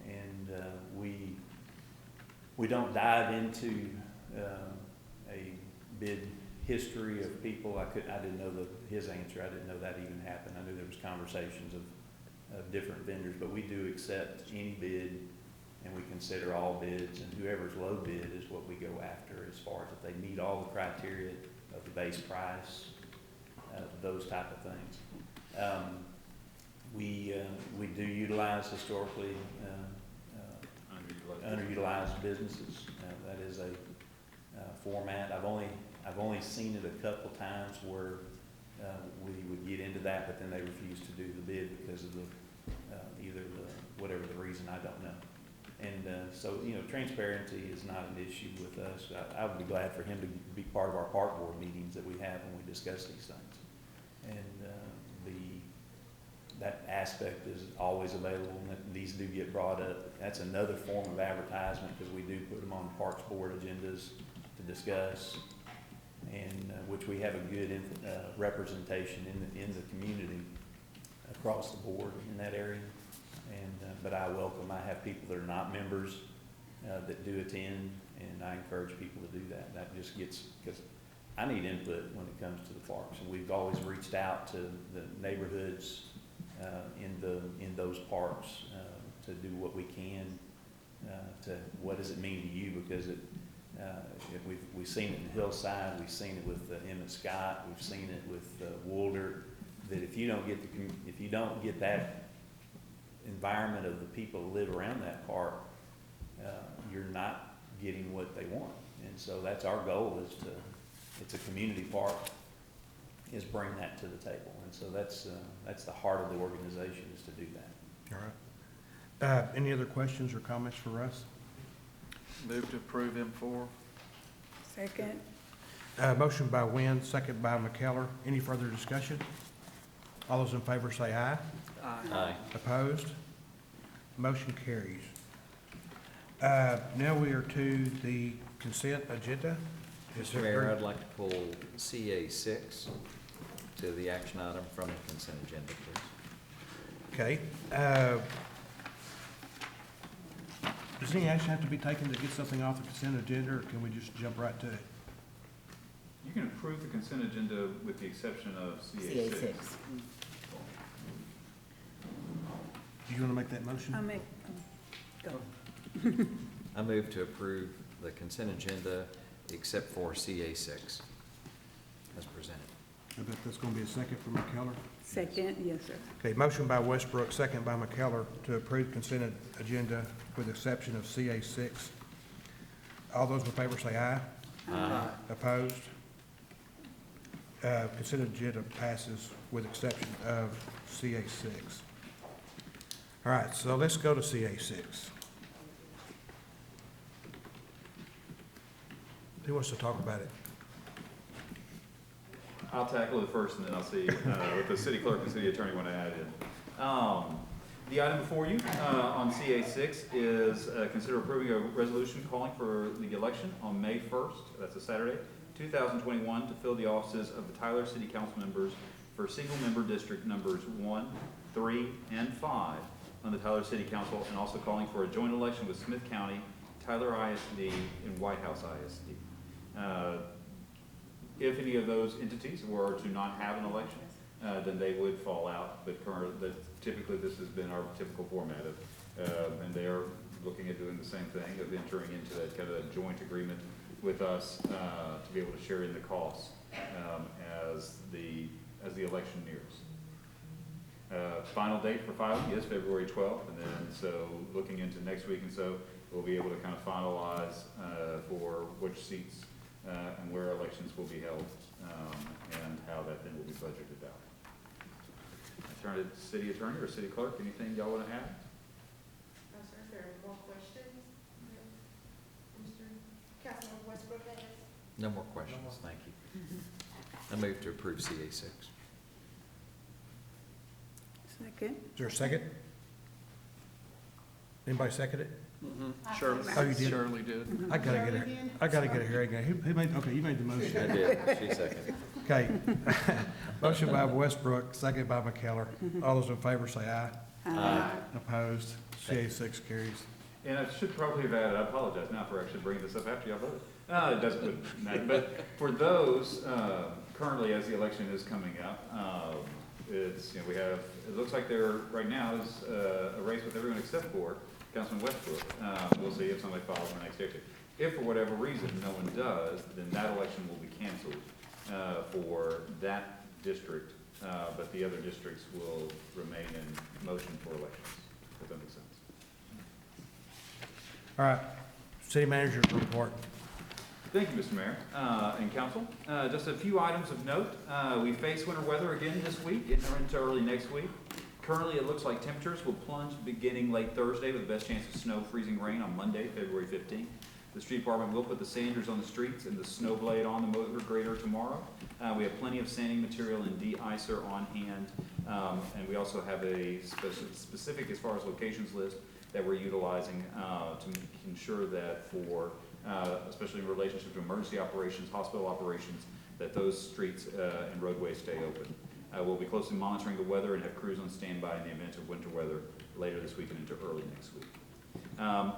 And we don't dive into a bid history of people. I didn't know his answer. I didn't know that even happened. I knew there was conversations of different vendors, but we do accept any bid, and we consider all bids, and whoever's low bid is what we go after as far as if they meet all the criteria of the base price, those type of things. We do utilize historically underutilized businesses. That is a format. I've only seen it a couple times where we would get into that, but then they refuse to do the bid because of whatever the reason, I don't know. And so, you know, transparency is not an issue with us. I would be glad for him to be part of our park board meetings that we have when we discuss these things. And that aspect is always available, and these do get brought up. That's another form of advertisement, because we do put them on Parks Board agendas to discuss, and which we have a good representation in the community across the board in that area. And but I have people that are not members that do attend, and I encourage people to do that. That just gets, because I need input when it comes to the parks, and we've always reached out to the neighborhoods in those parks to do what we can to what does it mean to you, because we've seen it in Hillside, we've seen it with Emmett Scott, we've seen it with Woolder, that if you don't get that environment of the people who live around that park, you're not getting what they want. And so that's our goal, is it's a community park, is bring that to the table. And so that's the heart of the organization, is to do that. All right. Any other questions or comments for Russ? Move to approve M4. Second. Motion by Wynn, second by McKellar. Any further discussion? All those in favor say aye. Aye. Opposed? Motion carries. Now we are to the consent agenda. Mr. Mayor, I'd like to pull CA6 to the action item from the consent agenda, please. Okay. Does any action have to be taken to get something off the consent agenda, or can we just jump right to it? You can approve the consent agenda with the exception of CA6. Do you want to make that motion? Go. I move to approve the consent agenda except for CA6 as presented. I bet that's gonna be a second from McKellar. Second, yes, sir. Okay, motion by Westbrook, second by McKellar to approve consent agenda with the exception of CA6. All those in favor say aye. Aye. Opposed? Consent agenda passes with exception of CA6. All right, so let's go to CA6. Who wants to talk about it? I'll tackle it first, and then I'll see what the city clerk and city attorney want to add in. The item before you on CA6 is consider approving a resolution calling for the election on May 1st, that's a Saturday, 2021, to fill the offices of the Tyler City Council members for single-member district numbers 1, 3, and 5 on the Tyler City Council, and also calling for a joint election with Smith County, Tyler ISD, and White House ISD. If any of those entities were to not have an election, then they would fall out, but typically this has been our typical format of, and they are looking at doing the same thing, of entering into that kind of a joint agreement with us to be able to share in the costs as the election nears. Final date for filing is February 12th, and then so looking into next week and so, we'll be able to kind of finalize for which seats and where elections will be held and how that then will be budgeted out. I turn it to city attorney or city clerk. Anything y'all want to add? No, sir, if there are more questions, Mr. Councilman Westbrook has. No more questions, thank you. I move to approve CA6. Second. Is there a second? Anybody second it? Shirley. Oh, you did? Shirley did. I gotta get a hearing. Who made, okay, you made the motion. I did, she seconded. Okay. Motion by Westbrook, second by McKellar. All those in favor say aye. Aye. Opposed? CA6 carries. And I should probably have added, I apologize now for actually bringing this up after y'all voted. It doesn't matter, but for those, currently as the election is coming up, it's, we have, it looks like there right now is a race with everyone except for Councilman Westbrook. We'll see if somebody follows the next district. If for whatever reason no one does, then that election will be canceled for that district, but the other districts will remain in motion for elections, if that makes sense. All right, city manager's report. Thank you, Mr. Mayor and council. Just a few items of note. We face winter weather again this week and into early next week. Currently, it looks like temperatures will plunge beginning late Thursday with the best chance of snow, freezing rain on Monday, February 15th. The street department will put the sanders on the streets and the snow blade on the motor grader tomorrow. We have plenty of sanding material and de-icer on hand. And we also have a specific as far as locations list that we're utilizing to ensure that for, especially in relationship to emergency operations, hospital operations, that those streets and roadways stay open. We'll be closely monitoring the weather and have crews on standby in the event of winter weather later this week and into early next week.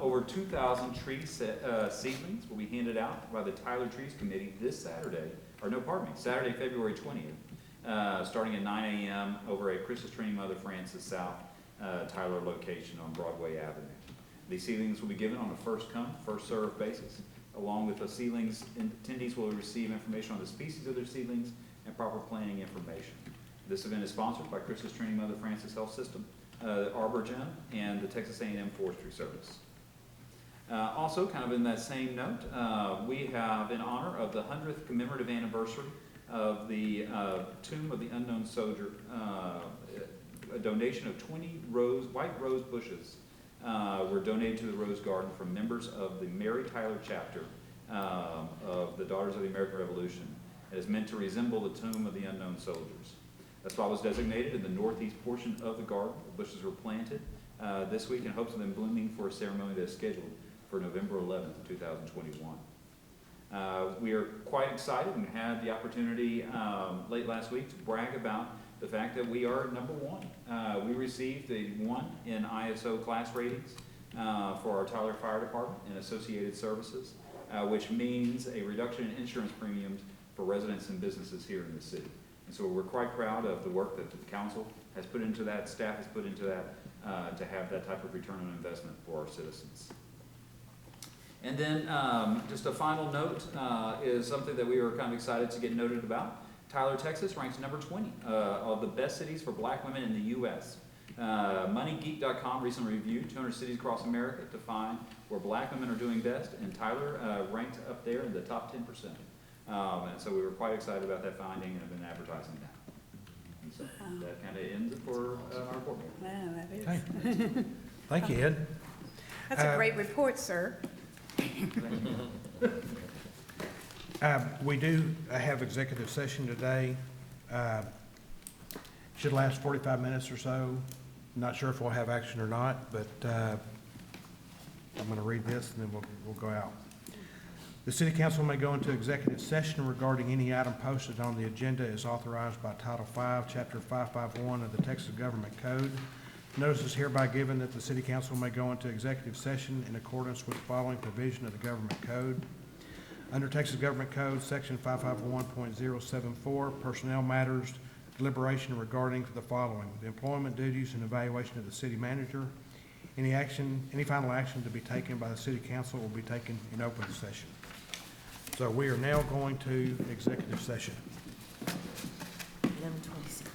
Over 2,000 tree seedlings will be handed out by the Tyler Trees Committee this Saturday, Saturday, February 20th, starting at 9 a.m. over at Christus Trinity Mother Francis South Tyler location on Broadway Avenue. These seedlings will be given on a first-come, first-served basis. Along with the seedlings, attendees will receive information on the species of their seedlings and proper planting information. This event is sponsored by Christus Trinity Mother Francis Health System, Arborgen, and the Texas A&M Forestry Service. Also, kind of in that same note, we have, in honor of the 100th commemorative anniversary of the Tomb of the Unknown Soldier, a donation of 20 white rose bushes were donated to the Rose Garden from members of the Mary Tyler chapter of the Daughters of the American Revolution. It is meant to resemble the Tomb of the Unknown Soldiers. A spot was designated in the northeast portion of the garden. The bushes were planted this week in hopes of them blooming for a ceremony that is scheduled for November 11th, 2021. We are quite excited and had the opportunity late last week to brag about the fact that we are #1. We received a 1 in ISO class ratings for our Tyler Fire Department and associated services, which means a reduction in insurance premiums for residents and businesses here in the city. And so we're quite proud of the work that the council has put into that, staff has put into that, to have that type of return on investment for our citizens. And then just a final note is something that we were kind of excited to get noted about. Tyler, Texas ranks number 20 of the best cities for black women in the U.S. MoneyGeek.com recently reviewed 200 cities across America to find where black women are doing best, and Tyler ranked up there in the top 10%. And so we were quite excited about that finding and have been advertising that. And so that kind of ends it for our report. Wow, that is. Okay. Thank you, Ed. That's a great report, sir. We do have executive session today. Should last 45 minutes or so. Not sure if we'll have action or not, but I'm going to read this and then we'll go out. The City Council may go into executive session regarding any item posted on the agenda as authorized by Title V, Chapter 551 of the Texas Government Code. Notice is hereby given that the City Council may go into executive session in accordance with the following provision of the Government Code. Under Texas Government Code, Section 551.074, Personnel Matters, deliberation regarding the following: the employment, duties, and evaluation of the city manager. Any final action to be taken by the City Council will be taken in open session. So we are now going to executive session. 11:26.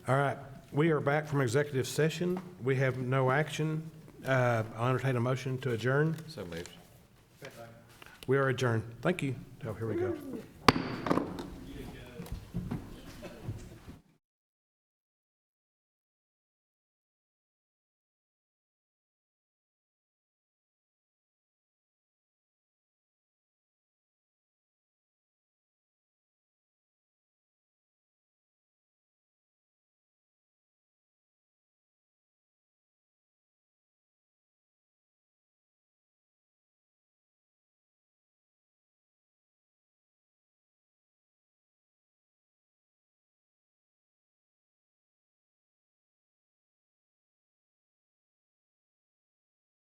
All right, we are back from executive session. We have no action. I'll entertain a motion to adjourn. So moved. We are adjourned. Thank you. Oh, here we go.